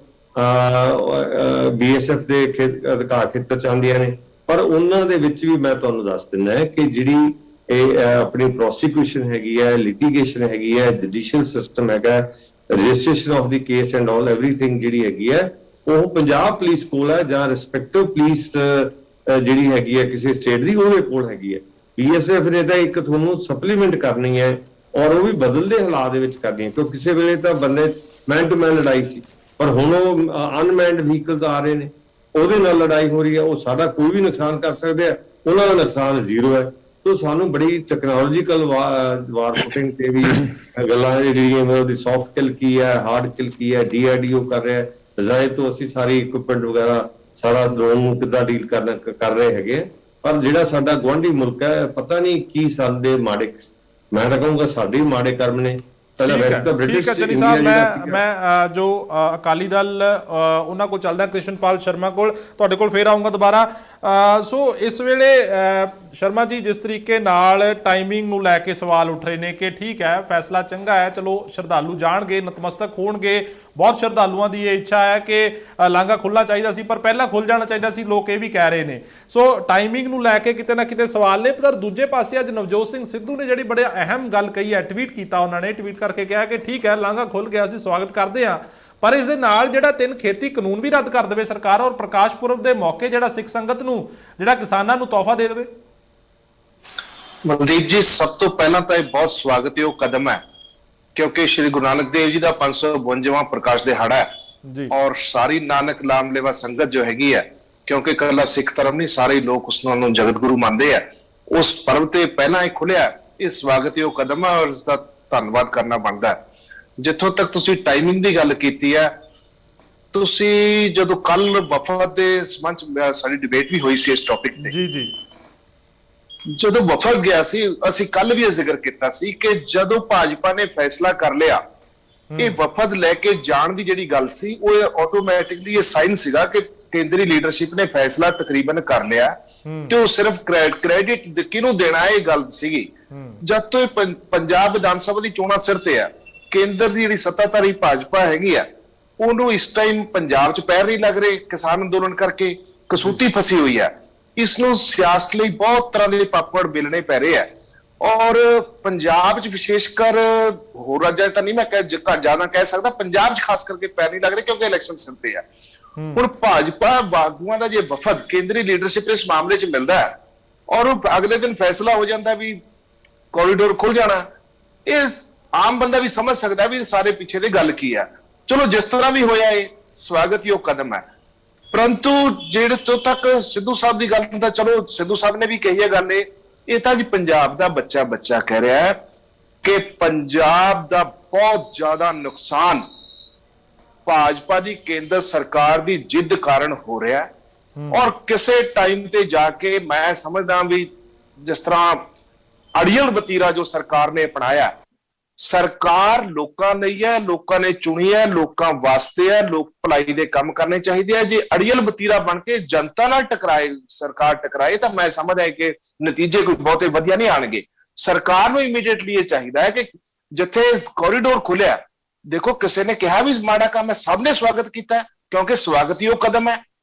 C: BSF ਦੇ ਅਧਿਕਾਰ ਖੇਤਰ ਚ ਆਉਂਦੀਆਂ ਨੇ, ਪਰ ਉਹਨਾਂ ਦੇ ਵਿੱਚ ਵੀ ਮੈਂ ਤੁਹਾਨੂੰ ਦੱਸ ਦਿੰਦਾ ਹੈ ਕਿ ਜਿਹੜੀ ਇਹ ਆਪਣੀ ਪ੍ਰੋਸੀਕਿਊਸ਼ਨ ਹੈਗੀ ਹੈ, ਲਿਟੀਗੇਸ਼ਨ ਹੈਗੀ ਹੈ, ਜੁਡੀਸ਼ੀਅਲ ਸਿਸਟਮ ਹੈਗਾ, registration of the case and all everything ਜਿਹੜੀ ਹੈਗੀ ਹੈ ਉਹ ਪੰਜਾਬ ਪੁਲਿਸ ਕੋਲ ਹੈ ਜਾਂ ਰਿਸਪੈਕਟਿਵ ਪੁਲਿਸ ਜਿਹੜੀ ਹੈਗੀ ਹੈ ਕਿਸੇ ਸਟੇਟ ਦੀ ਉਹਦੇ ਕੋਲ ਹੈਗੀ ਹੈ। BSF ਨੇ ਤਾਂ ਇੱਕ ਤੁਹਾਨੂੰ ਸਪਲੀਮੈਂਟ ਕਰਨੀ ਹੈ ਔਰ ਉਹ ਵੀ ਬਦਲਦੇ ਹਾਲਾਤ ਦੇ ਵਿੱਚ ਕਰਨੀ ਹੈ, ਕਿਉਂਕਿ ਕਿਸੇ ਵੇਲੇ ਤਾਂ ਬੰਦੇ ਮੈਨ ਟੂ ਮੈਨ ਲੜਾਈ ਸੀ, ਪਰ ਹੁਣ ਉਹ ਅਨਮੈਨਡ ਵਹੀਕਲਸ ਆ ਰਹੇ ਨੇ, ਉਹਦੇ ਨਾਲ ਲੜਾਈ ਹੋ ਰਹੀ ਹੈ। ਉਹ ਸਾਡਾ ਕੋਈ ਵੀ ਨੁਕਸਾਨ ਕਰ ਸਕਦੇ ਆ, ਉਹਨਾਂ ਦਾ ਨੁਕਸਾਨ ਜ਼ੀਰੋ ਹੈ। तो ਸਾਨੂੰ ਬੜੀ ਟੈਕਨੋਲੋਜੀਕਲ ਵਾਰਫੁਟਿੰਗ ਤੇ ਵੀ ਗੱਲਾਂ ਜਿਹੜੀਆਂ ਉਹਦੀ ਸੌਫਟ ਕਿਲ ਕੀ ਹੈ, ਹਾਰਡ ਕਿਲ ਕੀ ਹੈ, DRDO ਕਰ ਰਿਹਾ ਹੈ। ਇਜ਼ਰਾਈਲ ਤੋਂ ਅਸੀਂ ਸਾਰੀ ਇਕਵਿਪਮੈਂਟ ਵਗੈਰਾ ਸਾਰਾ ਡਰੋਨ ਨੂੰ ਕਿੱਦਾਂ ਡੀਲ ਕਰ ਰਹੇ ਹੈਗੇ। ਪਰ ਜਿਹੜਾ ਸਾਡਾ ਗੁਆਂਢੀ ਮੁਲਕ ਹੈ, ਪਤਾ ਨਹੀਂ ਕੀ ਸਾਡੇ ਮਾੜੇ, ਮੈਂ ਤਾਂ ਕਹੂੰਗਾ ਸਾਡੇ ਹੀ ਮਾੜੇ ਕਰਮ ਨੇ।
A: ਠੀਕ ਹੈ ਚੰਨੀ ਸਾਹਿਬ, ਮੈਂ ਜੋ ਅਕਾਲੀ ਦਲ ਉਹਨਾਂ ਕੋਲ ਚੱਲਦਾ ਕ੍ਰਿਸ਼ਨਪਾਲ ਸ਼ਰਮਾ ਕੋਲ, ਤੁਹਾਡੇ ਕੋਲ ਫੇਰ ਆਉਂਗਾ ਦੁਬਾਰਾ। ਸੋ ਇਸ ਵੇਲੇ ਸ਼ਰਮਾ ਜੀ, ਜਿਸ ਤਰੀਕੇ ਨਾਲ ਟਾਈਮਿੰਗ ਨੂੰ ਲੈ ਕੇ ਸਵਾਲ ਉੱਠ ਰਹੇ ਨੇ ਕਿ ਠੀਕ ਹੈ ਫੈਸਲਾ ਚੰਗਾ ਹੈ, ਚਲੋ ਸ਼ਰਧਾਲੂ ਜਾਣਗੇ, ਨਤਮਸਤਕ ਹੋਣਗੇ, ਬਹੁਤ ਸ਼ਰਧਾਲੂਆਂ ਦੀ ਇਹ ਇੱਛਾ ਹੈ ਕਿ ਲਾਂਘਾ ਖੁੱਲ੍ਹਣਾ ਚਾਹੀਦਾ ਸੀ ਪਰ ਪਹਿਲਾਂ ਖੁੱਲ੍ਹ ਜਾਣਾ ਚਾਹੀਦਾ ਸੀ, ਲੋਕ ਇਹ ਵੀ ਕਹਿ ਰਹੇ ਨੇ। ਸੋ ਟਾਈਮਿੰਗ ਨੂੰ ਲੈ ਕੇ ਕਿਤੇ ਨਾ ਕਿਤੇ ਸਵਾਲ ਨੇ। ਪਰ ਦੂਜੇ ਪਾਸੇ ਅੱਜ ਨਵਜੋਤ ਸਿੰਘ ਸਿੱਧੂ ਨੇ ਜਿਹੜੀ ਬੜੇ ਅਹਿਮ ਗੱਲ ਕਹੀ ਹੈ, ਟਵੀਟ ਕੀਤਾ ਉਹਨਾਂ ਨੇ, ਟਵੀਟ ਕਰਕੇ ਕਿਹਾ ਕਿ ਠੀਕ ਹੈ ਲਾਂਘਾ ਖੁੱਲ੍ਹ ਗਿਆ, ਅਸੀਂ ਸਵਾਗਤ ਕਰਦੇ ਹਾਂ, ਪਰ ਇਸ ਦੇ ਨਾਲ ਜਿਹੜਾ 3 ਖੇਤੀ ਕਾਨੂੰਨ ਵੀ ਰੱਦ ਕਰ ਦੇਵੇ ਸਰਕਾਰ ਔਰ ਪ੍ਰਕਾਸ਼ ਪੁਰਬ ਦੇ ਮੌਕੇ ਜਿਹੜਾ ਸਿੱਖ ਸੰਗਤ ਨੂੰ, ਜਿਹੜਾ ਕਿਸਾਨਾਂ ਨੂੰ ਤੋਹਫਾ ਦੇ ਦੇਵੇ।
D: ਮਨਦੀਪ ਜੀ, ਸਭ ਤੋਂ ਪਹਿਲਾਂ ਤਾਂ ਇਹ ਬਹੁਤ ਸਵਾਗਤਯੋਗ ਕਦਮ ਹੈ ਕਿਉਂਕਿ ਸ਼੍ਰੀ ਗੁਰੂ ਨਾਨਕ ਦੇਵ ਜੀ ਦਾ 552ਵਾਂ ਪ੍ਰਕਾਸ਼ ਦਿਹਾੜਾ ਹੈ ਔਰ ਸਾਰੀ ਨਾਨਕ ਨਾਮ ਲੈਵਾ ਸੰਗਤ ਜੋ ਹੈਗੀ ਹੈ, ਕਿਉਂਕਿ ਇਕੱਲਾ ਸਿੱਖ ਧਰਮ ਨਹੀਂ, ਸਾਰੇ ਲੋਕ ਉਸ ਨੂੰ ਜਗਤ ਗੁਰੂ ਮੰਨਦੇ ਆ, ਉਸ ਪਰਵ ਤੇ ਪਹਿਲਾਂ ਇਹ ਖੁੱਲਿਆ। ਇਹ ਸਵਾਗਤਯੋਗ ਕਦਮ ਹੈ ਔਰ ਇਸ ਦਾ ਧੰਨਵਾਦ ਕਰਨਾ ਬਣਦਾ ਹੈ। ਜਿੱਥੋਂ ਤੱਕ ਤੁਸੀਂ ਟਾਈਮਿੰਗ ਦੀ ਗੱਲ ਕੀਤੀ ਹੈ, ਤੁਸੀਂ ਜਦੋਂ ਕੱਲ ਵਫਦ ਦੇ ਸੰਬੰਧ ਸਾਡੀ ਡਿਬੇਟ ਵੀ ਹੋਈ ਸੀ ਇਸ ਟੌਪਿਕ ਤੇ, ਜੀ ਜਦੋਂ ਵਫਦ ਗਿਆ ਸੀ, ਅਸੀਂ ਕੱਲ ਵੀ ਇਹ ਜ਼ਿਕਰ ਕੀਤਾ ਸੀ ਕਿ ਜਦੋਂ ਭਾਜਪਾ ਨੇ ਫੈਸਲਾ ਕਰ ਲਿਆ ਇਹ ਵਫਦ ਲੈ ਕੇ ਜਾਣ ਦੀ ਜਿਹੜੀ ਗੱਲ ਸੀ, ਉਹ ਆਟੋਮੈਟਿਕਲੀ ਇਹ ਸਾਈਨ ਸੀਗਾ ਕਿ ਕੇਂਦਰੀ ਲੀਡਰਸ਼ਿਪ ਨੇ ਫੈਸਲਾ ਤਕਰੀਬਨ ਕਰ ਲਿਆ ਤੇ ਉਹ ਸਿਰਫ ਕ੍ਰੈਡਿਟ ਕਿਹਨੂੰ ਦੇਣਾ ਇਹ ਗੱਲ ਸੀਗੀ। ਜਦ ਤੋਂ ਪੰਜਾਬ ਵਿਧਾਨ ਸਭਾ ਦੀ ਚੋਣਾਂ ਸਿਰ ਤੇ ਆ, ਕੇਂਦਰ ਦੀ ਜਿਹੜੀ ਸੱਤਾਧਾਰੀ ਭਾਜਪਾ ਹੈਗੀ ਆ, ਉਹਨੂੰ ਇਸ ਟਾਈਮ ਪੰਜਾਬ 'ਚ ਪੈਰ ਨਹੀਂ ਲੱਗ ਰਹੇ, ਕਿਸਾਨ ਅੰਦੋਲਨ ਕਰਕੇ ਕਸੂਤੀ ਫਸੀ ਹੋਈ ਹੈ। ਇਸ ਨੂੰ ਸਿਆਸਤ ਲਈ ਬਹੁਤ ਤਰ੍ਹਾਂ ਦੇ ਪਾਪੜ ਬੇਲਣੇ ਪੈ ਰਹੇ ਆ ਔਰ ਪੰਜਾਬ 'ਚ ਵਿਸ਼ੇਸ਼ ਕਰ ਹੋਰ ਰਾਜਾਂ ਤਾਂ ਨਹੀਂ ਮੈਂ ਜ਼ਿਆਦਾ ਕਹਿ ਸਕਦਾ, ਪੰਜਾਬ 'ਚ ਖਾਸ ਕਰਕੇ ਪੈਰ ਨਹੀਂ ਲੱਗ ਰਹੇ ਕਿਉਂਕਿ ਇਲੈਕਸ਼ਨ ਸਿਰ ਤੇ ਆ। ਹੁਣ ਭਾਜਪਾ ਆਗੂਆਂ ਦਾ ਜੇ ਵਫਦ ਕੇਂਦਰੀ ਲੀਡਰਸ਼ਿਪ ਇਸ ਮਾਮਲੇ 'ਚ ਮਿਲਦਾ ਹੈ ਔਰ ਉਹ ਅਗਲੇ ਦਿਨ ਫੈਸਲਾ ਹੋ ਜਾਂਦਾ ਵੀ ਕੋਰੀਡੋਰ ਖੁੱਲ ਜਾਣਾ, ਇਹ ਆਮ ਬੰਦਾ ਵੀ ਸਮਝ ਸਕਦਾ ਵੀ ਸਾਰੇ ਪਿੱਛੇ ਦੀ ਗੱਲ ਕੀ ਆ। ਚਲੋ ਜਿਸ ਤਰ੍ਹਾਂ ਵੀ ਹੋਇਆ ਇਹ ਸਵਾਗਤਯੋਗ ਕਦਮ ਹੈ, ਪਰੰਤੂ ਜਿਹੜੇ ਤੋਂ ਤੱਕ ਸਿੱਧੂ ਸਾਹਿਬ ਦੀ ਗੱਲ ਹੁੰਦਾ, ਚਲੋ ਸਿੱਧੂ ਸਾਹਿਬ ਨੇ ਵੀ ਕਹੀ ਹੈ ਗੱਲ, ਇਹ ਤਾਂ ਜੀ ਪੰਜਾਬ ਦਾ ਬੱਚਾ ਕਹਿ ਰਿਹਾ ਹੈ ਕਿ ਪੰਜਾਬ ਦਾ ਬਹੁਤ ਜ਼ਿਆਦਾ ਨੁਕਸਾਨ ਭਾਜਪਾ ਦੀ ਕੇਂਦਰ ਸਰਕਾਰ ਦੀ ਜਿੱਦ ਕਾਰਨ ਹੋ ਰਿਹਾ ਔਰ ਕਿਸੇ ਟਾਈਮ ਤੇ ਜਾ ਕੇ ਮੈਂ ਸਮਝਦਾ ਵੀ ਜਿਸ ਤਰ੍ਹਾਂ ਅੜੀਅਲ ਵਤੀਰਾ ਜੋ ਸਰਕਾਰ ਨੇ ਅਪਣਾਇਆ, ਸਰਕਾਰ ਲੋਕਾਂ ਲਈ ਹੈ, ਲੋਕਾਂ ਨੇ ਚੁਣੀ ਹੈ, ਲੋਕਾਂ ਵਾਸਤੇ ਹੈ, ਲੋਕ ਭਲਾਈ ਦੇ ਕੰਮ ਕਰਨੇ ਚਾਹੀਦੇ ਆ। ਜੇ ਅੜੀਅਲ ਵਤੀਰਾ ਬਣ ਕੇ ਜਨਤਾ ਨਾਲ ਟਕਰਾਏ, ਸਰਕਾਰ ਟਕਰਾਏ, ਤਾਂ ਮੈਂ ਸਮਝਦਾ ਕਿ ਨਤੀਜੇ ਕੋਈ ਬਹੁਤੇ ਵਧੀਆ ਨਹੀਂ ਆਣਗੇ। ਸਰਕਾਰ ਨੂੰ ਇਮੀਡੀਏਟਲੀ ਇਹ ਚਾਹੀਦਾ ਹੈ ਕਿ ਜਿੱਥੇ ਕੋਰੀਡੋਰ ਖੁੱਲਿਆ ਦੇਖੋ ਕਿਸੇ ਨੇ ਕਿਹਾ ਵੀ ਮਾੜਾ ਕੰਮ ਹੈ, ਸਭ ਨੇ ਸਵਾਗਤ ਕੀਤਾ ਹੈ, ਕਿਉਂਕਿ ਸਵਾਗਤਯੋਗ ਕਦਮ ਹੈ।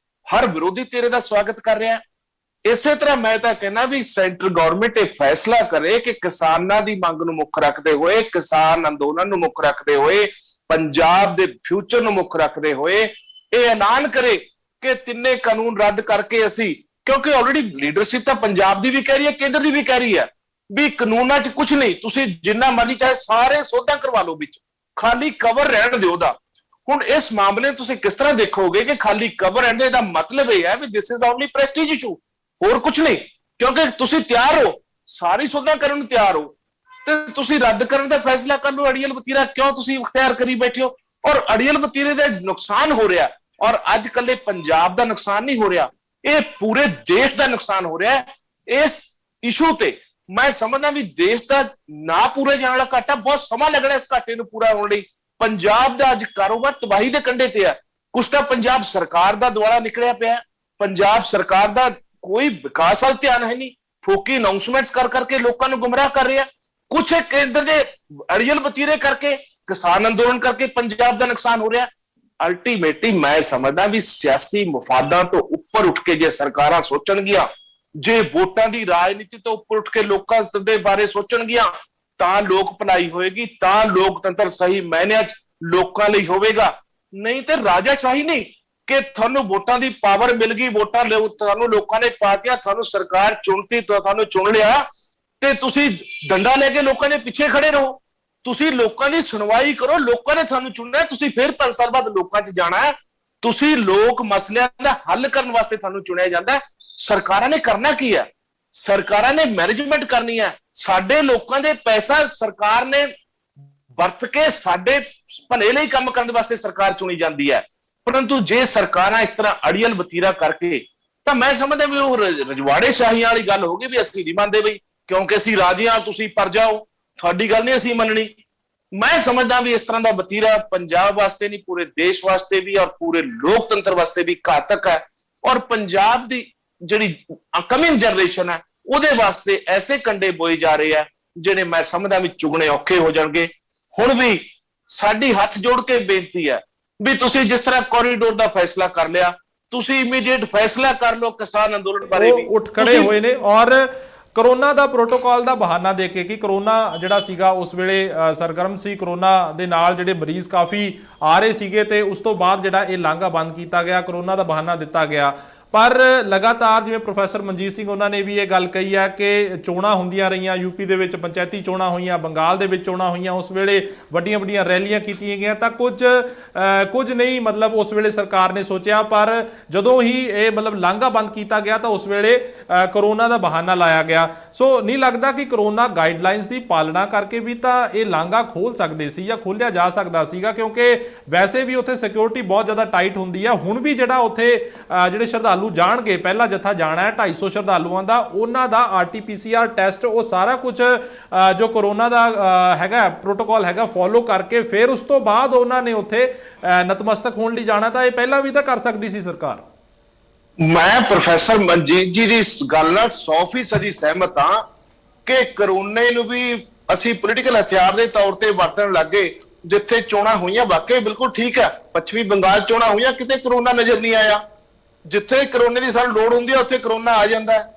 D: ਹਰ ਵਿਰੋਧੀ ਧਿਰ ਦਾ ਸਵਾਗਤ ਕਰ ਰਿਹਾ ਹੈ। ਇਸੇ ਤਰ੍ਹਾਂ ਮੈਂ ਤਾਂ ਕਹਿੰਦਾ ਵੀ ਸੈਂਟਰ ਗਵਰਨਮੈਂਟ ਇਹ ਫੈਸਲਾ ਕਰੇ ਕਿ ਕਿਸਾਨਾਂ ਦੀ ਮੰਗ ਨੂੰ ਮੁੱਖ ਰੱਖਦੇ ਹੋਏ, ਕਿਸਾਨ ਅੰਦੋਲਨ ਨੂੰ ਮੁੱਖ ਰੱਖਦੇ ਹੋਏ, ਪੰਜਾਬ ਦੇ ਫਿਊਚਰ ਨੂੰ ਮੁੱਖ ਰੱਖਦੇ ਹੋਏ ਇਹ ਐਲਾਨ ਕਰੇ ਕਿ ਤਿੰਨੇ ਕਾਨੂੰਨ ਰੱਦ ਕਰਕੇ ਅਸੀਂ, ਕਿਉਂਕਿ ਆਲਰੇਡੀ ਲੀਡਰਸ਼ਿਪ ਤਾਂ ਪੰਜਾਬ ਦੀ ਵੀ ਕਹਿ ਰਹੀ ਹੈ, ਕੇਂਦਰ ਦੀ ਵੀ ਕਹਿ ਰਹੀ ਹੈ ਵੀ ਕਾਨੂੰਨਾਂ 'ਚ ਕੁਝ ਨਹੀਂ, ਤੁਸੀਂ ਜਿੰਨਾ ਮਰਜ਼ੀ ਚਾਹੇ ਸਾਰੇ ਸੋਧਾਂ ਕਰਵਾ ਲਓ, ਵਿੱਚ ਖਾਲੀ ਕਵਰ ਰਹਿਣ ਦਿਓ ਉਹਦਾ। ਹੁਣ ਇਸ ਮਾਮਲੇ ਨੂੰ ਤੁਸੀਂ ਕਿਸ ਤਰ੍ਹਾਂ ਦੇਖੋਗੇ ਕਿ ਖਾਲੀ ਕਵਰ ਰਹਿਣ ਦਾ ਮਤਲਬ ਇਹ ਹੈ ਵੀ this is only prestige issue, ਹੋਰ ਕੁਝ ਨਹੀਂ। ਕਿਉਂਕਿ ਤੁਸੀਂ ਤਿਆਰ ਹੋ, ਸਾਰੀ ਸੋਧਾਂ ਕਰਨ ਨੂੰ ਤਿਆਰ ਹੋ, ਤੇ ਤੁਸੀਂ ਰੱਦ ਕਰਨ ਦਾ ਫੈਸਲਾ ਕਰ ਲਓ। ਅੜੀਅਲ ਵਤੀਰਾ ਕਿਉਂ ਤੁਸੀਂ ਇਖਤਿਆਰ ਕਰੀ ਬੈਠੇ ਹੋ? ਔਰ ਅੜੀਅਲ ਵਤੀਰੇ ਦਾ ਨੁਕਸਾਨ ਹੋ ਰਿਹਾ, ਔਰ ਅੱਜ ਕੱਲੇ ਪੰਜਾਬ ਦਾ ਨੁਕਸਾਨ ਨਹੀਂ ਹੋ ਰਿਹਾ, ਇਹ ਪੂਰੇ ਦੇਸ਼ ਦਾ ਨੁਕਸਾਨ ਹੋ ਰਿਹਾ ਹੈ। ਇਸ ਇਸ਼ੂ ਤੇ ਮੈਂ ਸਮਝਦਾ ਵੀ ਦੇਸ਼ ਦਾ ਨਾ ਪੂਰੇ ਜਾਣ ਵਾਲਾ ਘਾਟਾ, ਬਹੁਤ ਸਮਾਂ ਲੱਗਣਾ ਇਸ ਘਾਟੇ ਨੂੰ ਪੂਰਾ ਹੋਣ ਲਈ। ਪੰਜਾਬ ਦਾ ਅੱਜ ਕਾਰੋਬਾਰ ਤਬਾਹੀ ਦੇ ਕੰਢੇ ਤੇ ਹੈ। ਕੁਛ ਤਾਂ ਪੰਜਾਬ ਸਰਕਾਰ ਦਾ ਦੁਆਲਾ ਨਿਕਲਿਆ ਪਿਆ, ਪੰਜਾਬ ਸਰਕਾਰ ਦਾ ਕੋਈ ਵਿਕਾਸ ਵੱਲ ਧਿਆਨ ਹੈ ਨਹੀਂ, ਫੋਕੀ ਅਨਾਉਂਸਮੈਂਟਸ ਕਰ ਕਰਕੇ ਲੋਕਾਂ ਨੂੰ ਗੁੰਮਰਾਹ ਕਰ ਰਿਹਾ। ਕੁਛ ਕੇਂਦਰ ਦੇ ਅੜੀਅਲ ਵਤੀਰੇ ਕਰਕੇ, ਕਿਸਾਨ ਅੰਦੋਲਨ ਕਰਕੇ ਪੰਜਾਬ ਦਾ ਨੁਕਸਾਨ ਹੋ ਰਿਹਾ। ਅਲਟੀਮੇਟਲੀ ਮੈਂ ਸਮਝਦਾ ਵੀ ਸਿਆਸੀ ਮਫਾਦਾਂ ਤੋਂ ਉੱਪਰ ਉੱਠ ਕੇ ਜੇ ਸਰਕਾਰਾਂ ਸੋਚਣਗੀਆਂ, ਜੇ ਵੋਟਾਂ ਦੀ ਰਾਜਨੀਤੀ ਤੋਂ ਉੱਪਰ ਉੱਠ ਕੇ ਲੋਕਾਂ ਦੇ ਬਾਰੇ ਸੋਚਣਗੀਆਂ, ਤਾਂ ਲੋਕ ਭਲਾਈ ਹੋਏਗੀ, ਤਾਂ ਲੋਕਤੰਤਰ ਸਹੀ ਮਾਇਨਿਆਂ 'ਚ ਲੋਕਾਂ ਲਈ ਹੋਵੇਗਾ। ਨਹੀਂ ਤੇ ਰਾਜਾਸ਼ਾਹੀ ਨਹੀਂ ਕਿ ਤੁਹਾਨੂੰ ਵੋਟਾਂ ਦੀ ਪਾਵਰ ਮਿਲ ਗਈ, ਵੋਟਾਂ ਤੁਹਾਨੂੰ ਲੋਕਾਂ ਨੇ ਪਾਤੀਆਂ, ਤੁਹਾਨੂੰ ਸਰਕਾਰ ਚੁਣਤੀ, ਤੁਹਾਨੂੰ ਚੁਣ ਲਿਆ ਤੇ ਤੁਸੀਂ ਡੰਡਾ ਲੈ ਕੇ ਲੋਕਾਂ ਦੇ ਪਿੱਛੇ ਖੜੇ ਰਹੋ। ਤੁਸੀਂ ਲੋਕਾਂ ਦੀ ਸੁਣਵਾਈ ਕਰੋ, ਲੋਕਾਂ ਨੇ ਤੁਹਾਨੂੰ ਚੁਣਨਾ, ਤੁਸੀਂ ਫਿਰ 5 ਸਾਲ ਬਾਅਦ ਲੋਕਾਂ 'ਚ ਜਾਣਾ ਹੈ। ਤੁਸੀਂ ਲੋਕ ਮਸਲਿਆਂ ਦਾ ਹੱਲ ਕਰਨ ਵਾਸਤੇ ਤੁਹਾਨੂੰ ਚੁਣਿਆ ਜਾਂਦਾ। ਸਰਕਾਰਾਂ ਨੇ ਕਰਨਾ ਕੀ ਹੈ? ਸਰਕਾਰਾਂ ਨੇ ਮੈਨੇਜਮੈਂਟ ਕਰਨੀ ਹੈ। ਸਾਡੇ ਲੋਕਾਂ ਦੇ ਪੈਸਾ ਸਰਕਾਰ ਨੇ ਵਰਤ ਕੇ ਸਾਡੇ ਭਲੇ ਲਈ ਕੰਮ ਕਰਨ ਵਾਸਤੇ ਸਰਕਾਰ ਚੁਣੀ ਜਾਂਦੀ ਹੈ। ਪਰੰਤੂ ਜੇ ਸਰਕਾਰਾਂ ਇਸ ਤਰ੍ਹਾਂ ਅੜੀਅਲ ਵਤੀਰਾ ਕਰਕੇ, ਤਾਂ ਮੈਂ ਸਮਝਦਾ ਵੀ ਉਹ ਰਜਵਾੜੇ ਸ਼ਾਹੀਆਂ ਵਾਲੀ ਗੱਲ ਹੋ ਗਈ ਵੀ ਅਸੀਂ ਨਹੀਂ ਮੰਨਦੇ ਬਈ, ਕਿਉਂਕਿ ਅਸੀਂ ਰਾਜੇ ਹਾਂ, ਤੁਸੀਂ ਪਰਜਾ ਹੋ, ਤੁਹਾਡੀ ਗੱਲ ਨਹੀਂ ਅਸੀਂ ਮੰਨਣੀ। ਮੈਂ ਸਮਝਦਾ ਵੀ ਇਸ ਤਰ੍ਹਾਂ ਦਾ ਵਤੀਰਾ ਪੰਜਾਬ ਵਾਸਤੇ ਨਹੀਂ, ਪੂਰੇ ਦੇਸ਼ ਵਾਸਤੇ ਵੀ ਔਰ ਪੂਰੇ ਲੋਕਤੰਤਰ ਵਾਸਤੇ ਵੀ ਘਾਤਕ ਹੈ। ਔਰ ਪੰਜਾਬ ਦੀ ਜਿਹੜੀ ਕਮਿੰਗ ਜਨਰੇਸ਼ਨ ਹੈ ਉਹਦੇ ਵਾਸਤੇ ਐਸੇ ਕੰਡੇ ਬੋਏ ਜਾ ਰਹੇ ਆ ਜਿਹੜੇ ਮੈਂ ਸਮਝਦਾ ਵੀ ਚੁਗਣੇ ਔਖੇ ਹੋ ਜਾਣਗੇ। ਹੁਣ ਵੀ ਸਾਡੀ ਹੱਥ ਜੋੜ ਕੇ ਬੇਨਤੀ ਹੈ ਵੀ ਤੁਸੀਂ ਜਿਸ ਤਰ੍ਹਾਂ ਕੋਰੀਡੋਰ ਦਾ ਫੈਸਲਾ ਕਰ ਲਿਆ, ਤੁਸੀਂ ਇਮੀਡੀਏਟ ਫੈਸਲਾ ਕਰ ਲਓ ਕਿਸਾਨ ਅੰਦੋਲਨ ਬਾਰੇ ਵੀ।
A: ਉੱਠ ਖੜੇ ਹੋਏ ਨੇ ਔਰ ਕਰੋਨਾ ਦਾ ਪ੍ਰੋਟੋਕਾਲ ਦਾ ਬਹਾਨਾ ਦੇ ਕੇ ਕਿ ਕਰੋਨਾ ਜਿਹੜਾ ਸੀਗਾ ਉਸ ਵੇਲੇ ਸਰਗਰਮ ਸੀ, ਕਰੋਨਾ ਦੇ ਨਾਲ ਜਿਹੜੇ ਮਰੀਜ਼ ਕਾਫੀ ਆ ਰਹੇ ਸੀਗੇ ਤੇ ਉਸ ਤੋਂ ਬਾਅਦ ਜਿਹੜਾ ਇਹ ਲਾਂਘਾ ਬੰਦ ਕੀਤਾ ਗਿਆ, ਕਰੋਨਾ ਦਾ ਬਹਾਨਾ ਦਿੱਤਾ ਗਿਆ। ਪਰ ਲਗਾਤਾਰ ਜਿਵੇਂ ਪ੍ਰੋਫੈਸਰ ਮਨਜੀਤ ਸਿੰਘ ਉਹਨਾਂ ਨੇ ਵੀ ਇਹ ਗੱਲ ਕਹੀ ਹੈ ਕਿ ਚੋਣਾਂ ਹੁੰਦੀਆਂ ਰਹੀਆਂ, ਯੂਪੀ ਦੇ ਵਿੱਚ ਪੰਚਾਇਤੀ ਚੋਣਾਂ ਹੋਈਆਂ, ਬੰਗਾਲ ਦੇ ਵਿੱਚ ਚੋਣਾਂ ਹੋਈਆਂ, ਉਸ ਵੇਲੇ ਵੱਡੀਆਂ ਵੱਡੀਆਂ ਰੈਲੀਆਂ ਕੀਤੀਆਂ ਗਈਆਂ, ਤਾਂ ਕੁਝ ਨਹੀਂ ਮਤਲਬ ਉਸ ਵੇਲੇ ਸਰਕਾਰ ਨੇ ਸੋਚਿਆ। ਪਰ ਜਦੋਂ ਹੀ ਇਹ ਮਤਲਬ ਲਾਂਘਾ ਬੰਦ ਕੀਤਾ ਗਿਆ ਤਾਂ ਉਸ ਵੇਲੇ ਕਰੋਨਾ ਦਾ ਬਹਾਨਾ ਲਾਇਆ ਗਿਆ। ਸੋ ਨਹੀਂ ਲੱਗਦਾ ਕਿ ਕਰੋਨਾ ਗਾਈਡਲਾਈਨਸ ਦੀ ਪਾਲਣਾ ਕਰਕੇ ਵੀ ਤਾਂ ਇਹ ਲਾਂਘਾ ਖੋਲ ਸਕਦੇ ਸੀ ਜਾਂ ਖੋਲਿਆ ਜਾ ਸਕਦਾ ਸੀਗਾ, ਕਿਉਂਕਿ ਵੈਸੇ ਵੀ ਉੱਥੇ ਸਿਕਿਉਰਿਟੀ ਬਹੁਤ ਜ਼ਿਆਦਾ ਟਾਈਟ ਹੁੰਦੀ ਹੈ। ਹੁਣ ਵੀ ਜਿਹੜਾ ਉੱਥੇ ਜਿਹੜੇ ਸ਼ਰਧਾਲੂ ਜਾਣਗੇ, ਪਹਿਲਾ ਜਥਾ ਜਾਣਾ ਹੈ 250 ਸ਼ਰਧਾਲੂਆਂ ਦਾ, ਉਹਨਾਂ ਦਾ RT-PCR ਟੈਸਟ, ਉਹ ਸਾਰਾ ਕੁਝ ਜੋ ਕਰੋਨਾ ਦਾ ਹੈਗਾ ਪ੍ਰੋਟੋਕਾਲ ਹੈਗਾ ਫੋਲੋ ਕਰਕੇ ਫਿਰ ਉਸ ਤੋਂ ਬਾਅਦ ਉਹਨਾਂ ਨੇ ਉੱਥੇ ਨਤਮਸਤਕ ਹੋਣ ਲਈ ਜਾਣਾ। ਤਾਂ ਇਹ ਪਹਿਲਾਂ ਵੀ ਤਾਂ ਕਰ ਸਕਦੀ ਸੀ ਸਰਕਾਰ।
D: ਮੈਂ ਪ੍ਰੋਫੈਸਰ ਮਨਜੀਤ ਜੀ ਦੀ ਇਸ ਗੱਲ ਨਾਲ 100% ਸਹਿਮਤ ਹਾਂ ਕਿ ਕਰੋਨੇ ਨੂੰ ਵੀ ਅਸੀਂ ਪੋਲੀਟੀਕਲ ਹਥਿਆਰ ਦੇ ਤੌਰ ਤੇ ਵਰਤਣ ਲੱਗੇ। ਜਿੱਥੇ ਚੋਣਾਂ ਹੋਈਆਂ ਵਾਕਈ ਬਿਲਕੁਲ ਠੀਕ ਹੈ, ਪੱਛਮੀ ਬੰਗਾਲ ਚੋਣਾਂ ਹੋਈਆਂ, ਕਿਤੇ ਕਰੋਨਾ ਨਜ਼ਰ ਨਹੀਂ ਆਇਆ। ਜਿੱਥੇ ਕਰੋਨੇ ਦੀ ਸਾਨੂੰ ਲੋੜ ਹੁੰਦੀ ਹੈ ਉੱਥੇ ਕਰੋਨਾ ਆ ਜਾਂਦਾ ਹੈ।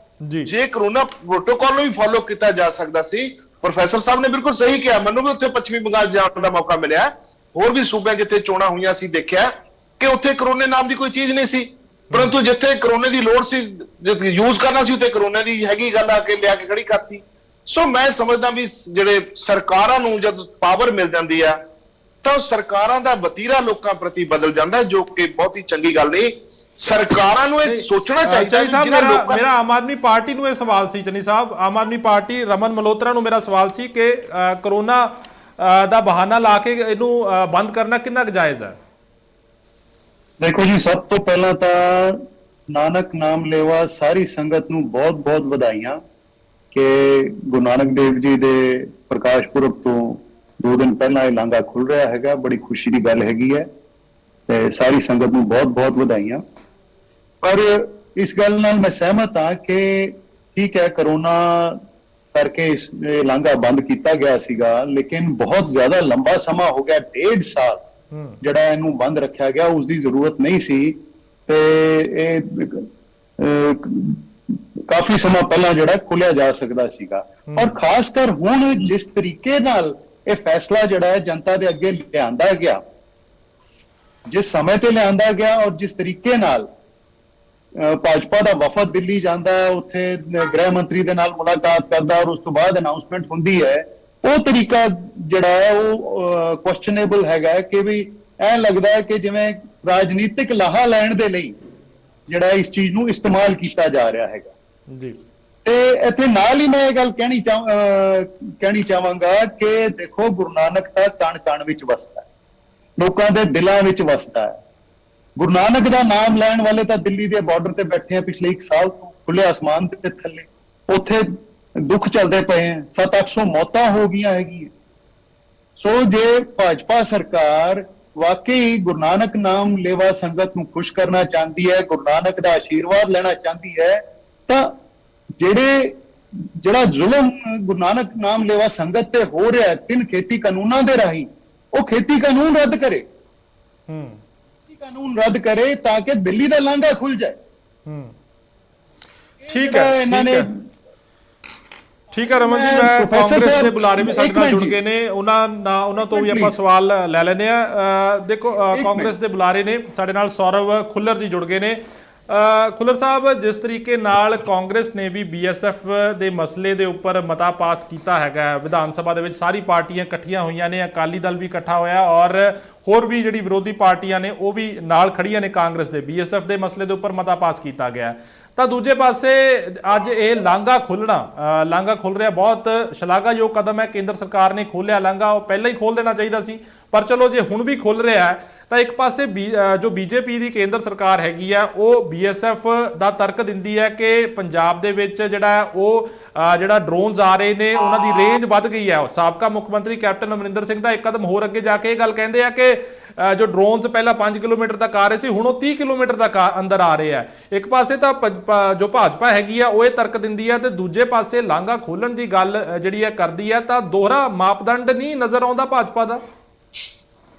D: ਜੇ ਕਰੋਨਾ ਪ੍ਰੋਟੋਕਾਲ ਨੂੰ ਵੀ ਫੋਲੋ ਕੀਤਾ ਜਾ ਸਕਦਾ ਸੀ, ਪ੍ਰੋਫੈਸਰ ਸਾਹਿਬ ਨੇ ਬਿਲਕੁਲ ਸਹੀ ਕਿਹਾ, ਮੈਨੂੰ ਵੀ ਉੱਥੇ ਪੱਛਮੀ ਬੰਗਾਲ ਜਾਣ ਦਾ ਮੌਕਾ ਮਿਲਿਆ, ਹੋਰ ਵੀ ਸੂਬਿਆਂ ਜਿੱਥੇ ਚੋਣਾਂ ਹੋਈਆਂ ਸੀ ਦੇਖਿਆ ਕਿ ਉੱਥੇ ਕਰੋਨੇ ਨਾਮ ਦੀ ਕੋਈ ਚੀਜ਼ ਨਹੀਂ ਸੀ। ਪਰੰਤੂ ਜਿੱਥੇ ਕਰੋਨੇ ਦੀ ਲੋੜ ਸੀ, ਯੂਜ਼ ਕਰਨਾ ਸੀ, ਉੱਥੇ ਕਰੋਨੇ ਦੀ ਹੈਗੀ ਗੱਲ ਆ ਕੇ ਲਿਆ ਕੇ ਖੜੀ ਕਰਤੀ। ਸੋ ਮੈਂ ਸਮਝਦਾ ਵੀ ਜਿਹੜੇ ਸਰਕਾਰਾਂ ਨੂੰ ਜਦ ਪਾਵਰ ਮਿਲ ਜਾਂਦੀ ਆ ਤਾਂ ਸਰਕਾਰਾਂ ਦਾ ਵਤੀਰਾ ਲੋਕਾਂ ਪ੍ਰਤੀ ਬਦਲ ਜਾਂਦਾ, ਜੋ ਕਿ ਬਹੁਤ ਹੀ ਚੰਗੀ ਗੱਲ ਨਹੀਂ। ਸਰਕਾਰਾਂ ਨੂੰ ਇਹ ਸੋਚਣਾ ਚਾਹੀਦਾ ਹੈ।
A: ਮੇਰਾ ਆਮ ਆਦਮੀ ਪਾਰਟੀ ਨੂੰ ਇਹ ਸਵਾਲ ਸੀ, ਚੰਨੀ ਸਾਹਿਬ, ਆਮ ਆਦਮੀ ਪਾਰਟੀ ਰਮਨ ਮਲਹੋਤਰਾ ਨੂੰ ਮੇਰਾ ਸਵਾਲ ਸੀ ਕਿ ਕਰੋਨਾ ਦਾ ਬਹਾਨਾ ਲਾ ਕੇ ਇਹਨੂੰ ਬੰਦ ਕਰਨਾ ਕਿੰਨਾ ਕੁ ਜਾਇਜ਼ ਹੈ?
E: ਦੇਖੋ ਜੀ, ਸਭ ਤੋਂ ਪਹਿਲਾਂ ਤਾਂ ਨਾਨਕ ਨਾਮ ਲੇਵਾ ਸਾਰੀ ਸੰਗਤ ਨੂੰ ਬਹੁਤ ਬਹੁਤ ਵਧਾਈਆਂ ਕਿ ਗੁਰੂ ਨਾਨਕ ਦੇਵ ਜੀ ਦੇ ਪ੍ਰਕਾਸ਼ ਪੁਰਬ ਤੋਂ 2 ਦਿਨ ਪਹਿਲਾਂ ਇਹ ਲਾਂਘਾ ਖੁੱਲ ਰਿਹਾ ਹੈਗਾ। ਬੜੀ ਖੁਸ਼ੀ ਦੀ ਗੱਲ ਹੈਗੀ ਹੈ ਤੇ ਸਾਰੀ ਸੰਗਤ ਨੂੰ ਬਹੁਤ ਬਹੁਤ ਵਧਾਈਆਂ। ਪਰ ਇਸ ਗੱਲ ਨਾਲ ਮੈਂ ਸਹਿਮਤ ਹਾਂ ਕਿ ਠੀਕ ਹੈ, ਕਰੋਨਾ ਕਰਕੇ ਇਹ ਲਾਂਘਾ ਬੰਦ ਕੀਤਾ ਗਿਆ ਸੀਗਾ, ਲੇਕਿਨ ਬਹੁਤ ਜ਼ਿਆਦਾ ਲੰਬਾ ਸਮਾਂ ਹੋ ਗਿਆ, 1.5 ਸਾਲ ਜਿਹੜਾ ਇਹਨੂੰ ਬੰਦ ਰੱਖਿਆ ਗਿਆ, ਉਸ ਦੀ ਜ਼ਰੂਰਤ ਨਹੀਂ ਸੀ। ਤੇ ਇਹ ਕਾਫੀ ਸਮਾਂ ਪਹਿਲਾਂ ਜਿਹੜਾ ਖੁੱਲਿਆ ਜਾ ਸਕਦਾ ਸੀਗਾ। ਔਰ ਖਾਸ ਕਰ ਹੁਣ ਜਿਸ ਤਰੀਕੇ ਨਾਲ ਇਹ ਫੈਸਲਾ ਜਿਹੜਾ ਹੈ ਜਨਤਾ ਦੇ ਅੱਗੇ ਲਿਆਂਦਾ ਗਿਆ, ਜਿਸ ਸਮੇਂ ਤੇ ਲਿਆਂਦਾ ਗਿਆ ਔਰ ਜਿਸ ਤਰੀਕੇ ਨਾਲ ਭਾਜਪਾ ਦਾ ਵਫਦ ਦਿੱਲੀ ਜਾਂਦਾ ਹੈ, ਉੱਥੇ ਗ੍ਰਹਿ ਮੰਤਰੀ ਦੇ ਨਾਲ ਮੁਲਾਕਾਤ ਕਰਦਾ ਔਰ ਉਸ ਤੋਂ ਬਾਅਦ ਅਨਾਉਂਸਮੈਂਟ ਹੁੰਦੀ ਹੈ, ਉਹ ਤਰੀਕਾ ਜਿਹੜਾ ਹੈ ਉਹ ਕੁਐਸਚਨੇਬਲ ਹੈਗਾ ਕਿ ਵੀ ਐਂ ਲੱਗਦਾ ਹੈ ਕਿ ਜਿਵੇਂ ਰਾਜਨੀਤਿਕ ਲਾਹਾ ਲੈਣ ਦੇ ਲਈ ਜਿਹੜਾ ਇਸ ਚੀਜ਼ ਨੂੰ ਇਸਤੇਮਾਲ ਕੀਤਾ ਜਾ ਰਿਹਾ ਹੈਗਾ
A: ਜੀ।
E: ਤੇ ਇੱਥੇ ਨਾਲ ਹੀ ਮੈਂ ਇਹ ਗੱਲ ਕਹਿਣੀ ਚਾਹਾਂਗਾ ਕਿ ਦੇਖੋ, ਗੁਰੂ ਨਾਨਕ ਤਾਂ ਕਣ ਕਣ ਵਿੱਚ ਵਸਦਾ ਹੈ, ਲੋਕਾਂ ਦੇ ਦਿਲਾਂ ਵਿੱਚ ਵਸਦਾ ਹੈ। ਗੁਰੂ ਨਾਨਕ ਦਾ ਨਾਮ ਲੈਣ ਵਾਲੇ ਤਾਂ ਦਿੱਲੀ ਦੇ ਬਾਰਡਰ ਤੇ ਬੈਠੇ ਆ ਪਿਛਲੇ 1 ਸਾਲ ਤੋਂ, ਖੁੱਲੇ ਆਸਮਾਨ ਦੇ ਥੱਲੇ, ਉੱਥੇ ਦੁੱਖ ਚੱਲਦੇ ਪਏ ਆ, 700-800 ਮੌਤਾਂ ਹੋ ਗਈਆਂ ਹੈਗੀਆਂ। ਸੋ ਜੇ ਭਾਜਪਾ ਸਰਕਾਰ ਵਾਕਈ ਗੁਰੂ ਨਾਨਕ ਨਾਮ ਲੇਵਾ ਸੰਗਤ ਨੂੰ ਖੁਸ਼ ਕਰਨਾ ਚਾਹੁੰਦੀ ਹੈ, ਗੁਰੂ ਨਾਨਕ ਦਾ ਆਸ਼ੀਰਵਾਦ ਲੈਣਾ ਚਾਹੁੰਦੀ ਹੈ, ਤਾਂ ਜਿਹੜਾ ਜ਼ੁਲਮ ਗੁਰੂ ਨਾਨਕ ਨਾਮ ਲੇਵਾ ਸੰਗਤ ਤੇ ਹੋ ਰਿਹਾ ਹੈ 3 ਖੇਤੀ ਕਾਨੂੰਨਾਂ ਦੇ ਰਾਹੀਂ, ਉਹ ਖੇਤੀ ਕਾਨੂੰਨ ਰੱਦ ਕਰੇ। ਕਾਨੂੰਨ ਰੱਦ ਕਰੇ ਤਾਂ ਕਿ ਦਿੱਲੀ ਦਾ ਲਾਂਘਾ ਖੁੱਲ ਜਾਏ।
A: ਠੀਕ ਹੈ, ਇਹਨਾਂ ਨੇ ਠੀਕ ਹੈ ਰਮਨ ਜੀ, ਮੈਂ ਕਾਂਗਰਸ ਦੇ ਬੁਲਾਰੇ ਵੀ ਸਾਡੇ ਨਾਲ ਜੁੜ ਗਏ ਨੇ, ਉਹਨਾਂ ਤੋਂ ਵੀ ਆਪਾਂ ਸਵਾਲ ਲੈ ਲੈਂਦੇ ਆ। ਦੇਖੋ, ਕਾਂਗਰਸ ਦੇ ਬੁਲਾਰੇ ਨੇ ਸਾਡੇ ਨਾਲ ਸੌਰਵ ਖੁੱਲਰ ਜੀ ਜੁੜ ਗਏ ਨੇ। ਖੁੱਲਰ ਸਾਹਿਬ, ਜਿਸ ਤਰੀਕੇ ਨਾਲ ਕਾਂਗਰਸ ਨੇ ਵੀ BSF ਦੇ ਮਸਲੇ ਦੇ ਉੱਪਰ ਮਤਾ ਪਾਸ ਕੀਤਾ ਹੈਗਾ, ਵਿਧਾਨ ਸਭਾ ਦੇ ਵਿੱਚ ਸਾਰੀ ਪਾਰਟੀਆਂ ਇਕੱਠੀਆਂ ਹੋਈਆਂ ਨੇ, ਅਕਾਲੀ ਦਲ ਵੀ ਇਕੱਠਾ ਹੋਇਆ ਔਰ ਹੋਰ ਵੀ ਜਿਹੜੀ ਵਿਰੋਧੀ ਪਾਰਟੀਆਂ ਨੇ ਉਹ ਵੀ ਨਾਲ ਖੜੀਆਂ ਨੇ ਕਾਂਗਰਸ ਦੇ, BSF ਦੇ ਮਸਲੇ ਦੇ ਉੱਪਰ ਮਤਾ ਪਾਸ ਕੀਤਾ ਗਿਆ। ਤਾਂ ਦੂਜੇ ਪਾਸੇ ਅੱਜ ਇਹ ਲਾਂਘਾ ਖੁੱਲ ਰਿਹਾ, ਬਹੁਤ ਸ਼ਲਾਘਾਯੋਗ ਕਦਮ ਹੈ। ਕੇਂਦਰ ਸਰਕਾਰ ਨੇ ਖੋਲ੍ਹਿਆ ਲਾਂਘਾ, ਉਹ ਪਹਿਲਾਂ ਹੀ ਖੋਲ੍ਹ ਦੇਣਾ ਚਾਹੀਦਾ ਸੀ, ਪਰ ਚਲੋ ਜੇ ਹੁਣ ਵੀ ਖੁੱਲ ਰਿਹਾ ਹੈ ਤਾਂ ਇੱਕ ਪਾਸੇ ਜੋ BJP ਦੀ ਕੇਂਦਰ ਸਰਕਾਰ ਹੈਗੀ ਆ, ਉਹ BSF ਦਾ ਤਰਕ ਦਿੰਦੀ ਹੈ ਕਿ ਪੰਜਾਬ ਦੇ ਵਿੱਚ ਜਿਹੜਾ ਡਰੋਨਸ ਆ ਰਹੇ ਨੇ ਉਹਨਾਂ ਦੀ ਰੇਂਜ ਵੱਧ ਗਈ ਹੈ। ਸਾਬਕਾ ਮੁੱਖ ਮੰਤਰੀ ਕੈਪਟਨ ਅਮਰਿੰਦਰ ਸਿੰਘ ਦਾ ਇੱਕ ਕਦਮ ਹੋਰ ਅੱਗੇ ਜਾ ਕੇ ਇਹ ਗੱਲ ਕਹਿੰਦੇ ਆ ਕਿ ਜੋ ਡਰੋਨਸ ਪਹਿਲਾਂ 5 ਕਿਲੋਮੀਟਰ ਤੱਕ ਆ ਰਹੇ ਸੀ, ਹੁਣ ਉਹ 30 ਕਿਲੋਮੀਟਰ ਤੱਕ ਅੰਦਰ ਆ ਰਹੇ ਆ। ਇੱਕ ਪਾਸੇ ਤਾਂ ਜੋ ਭਾਜਪਾ ਹੈਗੀ ਆ ਉਹ ਇਹ ਤਰਕ ਦਿੰਦੀ ਹੈ ਤੇ ਦੂਜੇ ਪਾਸੇ ਲਾਂਘਾ ਖੋਲਣ ਦੀ ਗੱਲ ਜਿਹੜੀ ਹੈ ਕਰਦੀ ਹੈ, ਤਾਂ ਦੋਹਰਾ ਮਾਪਦੰਡ ਨਹੀਂ ਨਜ਼ਰ ਆਉਂਦਾ ਭਾਜਪਾ ਦਾ?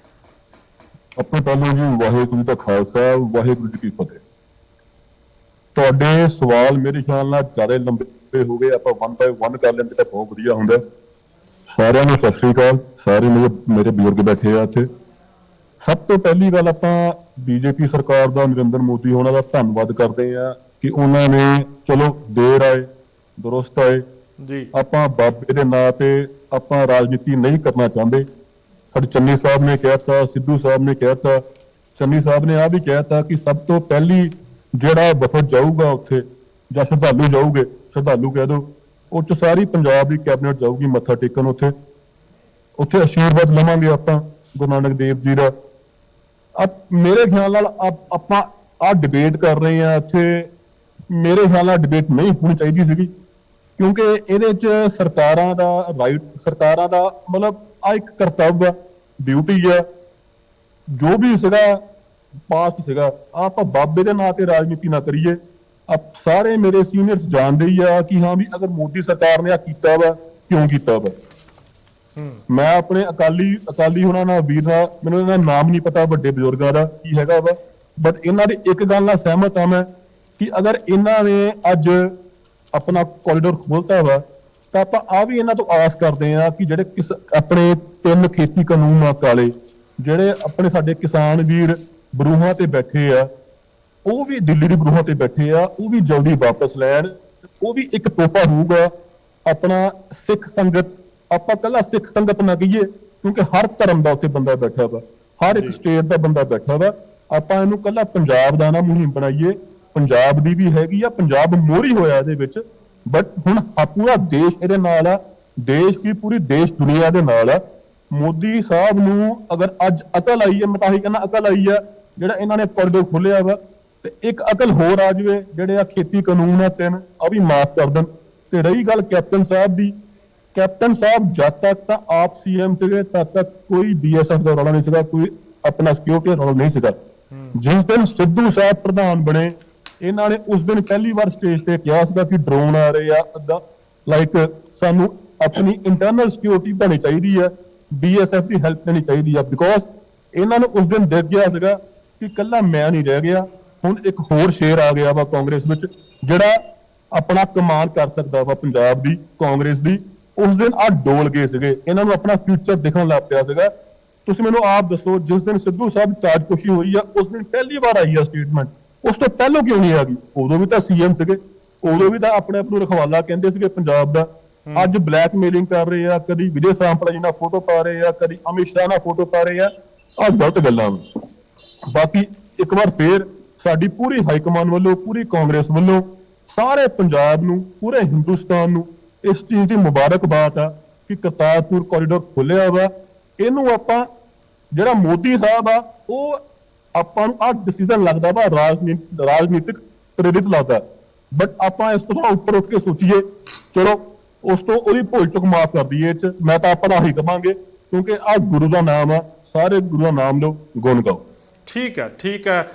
F: ਆਪਣੇ ਪਹਿਲਾਂ ਜੀ ਵਾਹਿਗੁਰੂ ਦਾ ਖਾਲਸਾ, ਵਾਹਿਗੁਰੂ ਜੀ ਕੀ ਫਤਿਹ। ਤੁਹਾਡੇ ਸਵਾਲ ਮੇਰੇ ਖਿਆਲ ਨਾਲ ਜ਼ਿਆਦਾ ਲੰਬੇ ਹੋ ਗਏ, ਆਪਾਂ 1 ਬਾਏ 1 ਕਰ ਲੈਂਦੇ ਤਾਂ ਬਹੁਤ ਵਧੀਆ ਹੁੰਦਾ। ਸਾਰਿਆਂ ਨੂੰ ਸਤਿ ਸ੍ਰੀ ਅਕਾਲ, ਸਾਰੇ ਮੇਰੇ ਬਜ਼ੁਰਗ ਬੈਠੇ ਆ ਇੱਥੇ। ਸਭ ਤੋਂ ਪਹਿਲੀ ਗੱਲ, ਆਪਾਂ BJP ਸਰਕਾਰ ਦਾ, ਨਰਿੰਦਰ ਮੋਦੀ ਹੋਣਾ ਦਾ ਧੰਨਵਾਦ ਕਰਦੇ ਆ ਕਿ ਉਹਨਾਂ ਨੇ ਚਲੋ ਦੇਰ ਆਏ ਦੁਰਸਤ ਆਏ ਜੀ। ਆਪਾਂ ਬਾਬੇ ਦੇ ਨਾਂ ਤੇ ਆਪਾਂ ਰਾਜਨੀਤੀ ਨਹੀਂ ਕਰਨਾ ਚਾਹੁੰਦੇ। ਸਾਡੇ ਚੰਨੀ ਸਾਹਿਬ ਨੇ ਕਹਿਤਾ, ਸਿੱਧੂ ਸਾਹਿਬ ਨੇ ਕਹਿਤਾ, ਚੰਨੀ ਸਾਹਿਬ ਨੇ ਆ ਵੀ ਕਹਿਤਾ ਕਿ ਸਭ ਤੋਂ ਪਹਿਲੀ ਜਿਹੜਾ ਵਫਦ ਜਾਊਗਾ ਉੱਥੇ, ਜਾਂ ਸ਼ਰਧਾਲੂ ਜਾਊਗੇ, ਸ਼ਰਧਾਲੂ ਕਹਿ ਦੋ, ਉਹ ਚ ਸਾਰੀ ਪੰਜਾਬ ਦੀ ਕੈਬਨਿਟ ਜਾਊਗੀ ਮੱਥਾ ਟੇਕਣ। ਉੱਥੇ ਆਸ਼ੀਰਵਾਦ ਲਵਾਂਗੇ ਆਪਾਂ ਗੁਰੂ ਨਾਨਕ ਦੇਵ ਜੀ ਦਾ। ਮੇਰੇ ਖਿਆਲ ਨਾਲ ਆਪਾਂ ਆ ਡਿਬੇਟ ਕਰ ਰਹੇ ਆ ਇੱਥੇ, ਮੇਰੇ ਖਿਆਲ ਨਾਲ ਡਿਬੇਟ ਨਹੀਂ ਹੋਣੀ ਚਾਹੀਦੀ ਸੀਗੀ, ਕਿਉਂਕਿ ਇਹਦੇ ਚ ਸਰਕਾਰਾਂ ਦਾ ਰਾਈਟ, ਸਰਕਾਰਾਂ ਦਾ ਮਤਲਬ ਆ ਇੱਕ ਕਰਤੱਵ ਆ, ਡਿਊਟੀ ਆ, ਜੋ ਵੀ ਸੀਗਾ ਪਾਸ ਸੀਗਾ। ਆਪਾਂ ਬਾਬੇ ਦੇ ਨਾਂ ਤੇ ਰਾਜਨੀਤੀ ਨਾ ਕਰੀਏ। ਸਾਰੇ ਮੇਰੇ ਸੀਨੀਅਰਸ ਜਾਣਦੇ ਹੀ ਆ ਕਿ ਹਾਂ ਵੀ ਅਗਰ ਮੋਦੀ ਸਰਕਾਰ ਨੇ ਆ ਕੀਤਾ ਵਾ, ਕਿਉਂ ਕੀਤਾ ਵਾ। ਮੈਂ ਆਪਣੇ ਅਕਾਲੀ ਹੋਣਾ ਨਾਲ ਵੀਰ ਨਾਲ, ਮੈਨੂੰ ਇਹਨਾਂ ਦਾ ਨਾਮ ਨਹੀਂ ਪਤਾ ਵੱਡੇ ਬਜ਼ੁਰਗਾਂ ਦਾ ਕੀ ਹੈਗਾ ਵਾ, ਬਟ ਇਹਨਾਂ ਦੀ ਇੱਕ ਗੱਲ ਨਾਲ ਸਹਿਮਤ ਹਾਂ ਮੈਂ ਕਿ ਅਗਰ ਇਹਨਾਂ ਨੇ ਅੱਜ ਆਪਣਾ ਕੋਰੀਡੋਰ ਖੋਲਤਾ ਵਾ ਤਾਂ ਆਪਾਂ ਆ ਵੀ ਇਹਨਾਂ ਤੋਂ ਆਸ ਕਰਦੇ ਆ ਕਿ ਜਿਹੜੇ ਆਪਣੇ 3 ਖੇਤੀ ਕਾਨੂੰਨ ਆ ਕਾਲੇ, ਜਿਹੜੇ ਆਪਣੇ ਸਾਡੇ ਕਿਸਾਨ ਵੀਰ ਬਰੂਹਾਂ ਤੇ ਬੈਠੇ ਆ, ਉਹ ਵੀ ਦਿੱਲੀ ਦੀ ਬਰੂਹਾਂ ਤੇ ਬੈਠੇ ਆ, ਉਹ ਵੀ ਜਲਦੀ ਵਾਪਸ ਲੈਣ। ਉਹ ਵੀ ਇੱਕ ਤੋਹਫਾ ਹੋਊਗਾ ਆਪਣਾ ਸਿੱਖ ਸੰਗਤ, ਆਪਾਂ ਕੱਲਾ ਸਿੱਖ ਸੰਗਤ ਨਾ ਕਹੀਏ ਕਿਉਂਕਿ ਹਰ ਧਰਮ ਦਾ ਉੱਥੇ ਬੰਦਾ ਬੈਠਾ ਵਾ, ਹਰ ਇੱਕ ਸਟੇਟ ਦਾ ਬੰਦਾ ਬੈਠਾ ਵਾ। ਆਪਾਂ ਇਹਨੂੰ ਕੱਲਾ ਪੰਜਾਬ ਦਾ ਨਾ ਮੁਹਿੰਮ ਬਣਾਈਏ, ਪੰਜਾਬ ਦੀ ਵੀ ਹੈਗੀ ਆ, ਪੰਜਾਬ ਮੋਹਰੀ ਹੋਇਆ ਇਹਦੇ ਵਿੱਚ, ਬਟ ਹੁਣ ਪੂਰਾ ਦੇਸ਼ ਇਹਦੇ ਨਾਲ ਆ, ਦੇਸ਼ ਕੀ ਪੂਰੀ ਦੇਸ਼ ਦੁਨੀਆ ਦੇ ਨਾਲ ਆ। ਮੋਦੀ ਸਾਹਿਬ ਨੂੰ ਅਗਰ ਅੱਜ ਅਕਲ ਆਈ ਹੈ, ਮੈਂ ਤਾਂ ਹੀ ਕਹਿੰਦਾ ਅਕਲ ਆਈ ਆ, ਜਿਹੜਾ ਇਹਨਾਂ ਨੇ ਕੋਰੀਡੋਰ ਖੋਲਿਆ ਵਾ, ਤੇ ਇੱਕ ਅਕਲ ਹੋਰ ਆ ਜਾਵੇ, ਜਿਹੜੇ ਆ ਖੇਤੀ ਕਾਨੂੰਨ ਆ 3 ਆ ਵੀ ਮਾਫ ਕਰ ਦੇਣ। ਤੇ ਰਹੀ ਗੱਲ ਕੈਪਟਨ ਸਾਹਿਬ ਦੀ, ਕੈਪਟਨ ਸਾਹਿਬ ਜਦ ਤੱਕ ਤਾਂ ਆਪ CM ਸੀਗੇ ਤਦ ਤੱਕ ਕੋਈ BSF ਦਾ ਰੌਲਾ ਨਹੀਂ ਸੀਗਾ, ਕੋਈ ਆਪਣਾ ਸਿਕਿਉਰਿਟੀ ਰੌਲਾ ਨਹੀਂ ਸੀਗਾ। ਜਿਸ ਦਿਨ ਸਿੱਧੂ ਸਾਹਿਬ ਪ੍ਰਧਾਨ ਬਣੇ, ਇਹਨਾਂ ਨੇ ਉਸ ਦਿਨ ਪਹਿਲੀ ਵਾਰ ਸਟੇਜ ਤੇ ਕਿਹਾ ਸੀਗਾ ਕਿ ਡਰੋਨ ਆ ਰਹੇ ਆ, ਲਾਈਕ ਸਾਨੂੰ ਆਪਣੀ ਇੰਟਰਨਲ ਸਿਕਿਉਰਿਟੀ ਬਣਾਉਣੀ ਚਾਹੀਦੀ ਹੈ, BSF ਦੀ ਹੈਲਪ ਲੈਣੀ ਚਾਹੀਦੀ ਆ, ਬਿਕੋਜ਼ ਇਹਨਾਂ ਨੂੰ ਉਸ ਦਿਨ ਦਿਖ ਗਿਆ ਸੀਗਾ ਕਿ ਕੱਲਾ ਮੈਂ ਨਹੀਂ ਰਹਿ ਗਿਆ, ਹੁਣ ਇੱਕ ਹੋਰ ਸ਼ੇਰ ਆ ਗਿਆ ਵਾ ਕਾਂਗਰਸ ਵਿੱਚ ਜਿਹੜਾ ਆਪਣਾ ਕਮਾਂਡ ਕਰ ਸਕਦਾ ਵਾ ਪੰਜਾਬ ਦੀ ਕਾਂਗਰਸ ਦੀ। ਉਸ ਦਿਨ ਆ ਡੋਲ ਗਏ ਸੀਗੇ, ਇਹਨਾਂ ਨੂੰ ਆਪਣਾ ਫਿਊਚਰ ਦਿਖਣ ਲੱਗ ਪਿਆ ਸੀਗਾ। ਤੁਸੀਂ ਮੈਨੂੰ ਆਪ ਦੱਸੋ, ਜਿਸ ਦਿਨ ਸਿੱਧੂ ਸਾਹਿਬ ਚਾਰਜਕੁਸ਼ੀ ਹੋਈ ਆ ਉਸ ਦਿਨ ਪਹਿਲੀ ਵਾਰ ਆਈ ਆ ਸਟੇਟਮੈਂਟ, ਉਸ ਤੋਂ ਪਹਿਲਾਂ ਕਿਉਂ ਨਹੀਂ ਆ ਗਈ? ਉਦੋਂ ਵੀ ਤਾਂ CM ਸੀਗੇ, ਉਦੋਂ ਵੀ ਤਾਂ ਆਪਣੇ ਆਪ ਨੂੰ ਰਖਵਾਲਾ ਕਹਿੰਦੇ ਸੀਗੇ ਪੰਜਾਬ ਦਾ। ਅੱਜ ਬਲੈਕਮੇਲਿੰਗ ਕਰ ਰਹੇ ਆ, ਕਦੀ ਵਿਜੇ ਸਾਂਪਲਾ ਜੀ ਨਾਲ ਫੋਟੋ ਪਾ ਰਹੇ ਆ, ਕਦੀ ਅਮਿਤ ਸ਼ਾਹ ਨਾਲ ਫੋਟੋ ਪਾ ਰਹੇ ਆ। ਆਹ ਗਲਤ ਗੱਲਾਂ। ਬਾਕੀ ਇੱਕ ਵਾਰ ਫੇਰ ਸਾਡੀ ਪੂਰੀ ਹਾਈਕਮਾਨ ਵੱਲੋਂ, ਪੂਰੀ ਕਾਂਗਰਸ ਵੱਲੋਂ ਸਾਰੇ ਪੰਜਾਬ ਨੂੰ, ਪੂਰੇ ਹਿੰਦੁਸਤਾਨ ਨੂੰ ਇਸ ਚੀਜ਼ ਦੀ ਮੁਬਾਰਕਬਾਦ ਆ ਕਿ ਕਰਤਾਰਪੁਰ ਕੋਰੀਡੋਰ ਖੁੱਲਿਆ ਵਾ। ਇਹਨੂੰ ਆਪਾਂ ਜਿਹੜਾ ਮੋਦੀ ਸਾਹਿਬ ਆ ਉਹ ਆਪਾਂ ਨੂੰ ਆਹ ਡਿਸੀਜਨ ਲੱਗਦਾ ਵਾ ਰਾਜਨੀਤਿਕ ਪ੍ਰੇਰਿਤ ਲੱਗਦਾ, ਬਟ ਆਪਾਂ ਇਸ ਤੋਂ ਉੱਪਰ ਉੱਠ ਕੇ ਸੋਚੀਏ, ਚਲੋ ਉਸ ਤੋਂ ਉਹਦੀ ਭੁੱਲ ਚੁੱਕ ਮਾਫ ਕਰ ਦਈਏ। ਮੈਂ ਤਾਂ ਆਪਾਂ ਆਹੀ ਕਵਾਂਗੇ, ਕਿਉਂਕਿ ਆਹ ਗੁਰੂ ਦਾ ਨਾਮ ਆ, ਸਾਰੇ ਗੁਰੂ ਦਾ ਨਾਮ ਲਓ, ਗੁਣ ਗਾਓ।
A: ਠੀਕ ਹੈ, ਠੀਕ ਹੈ।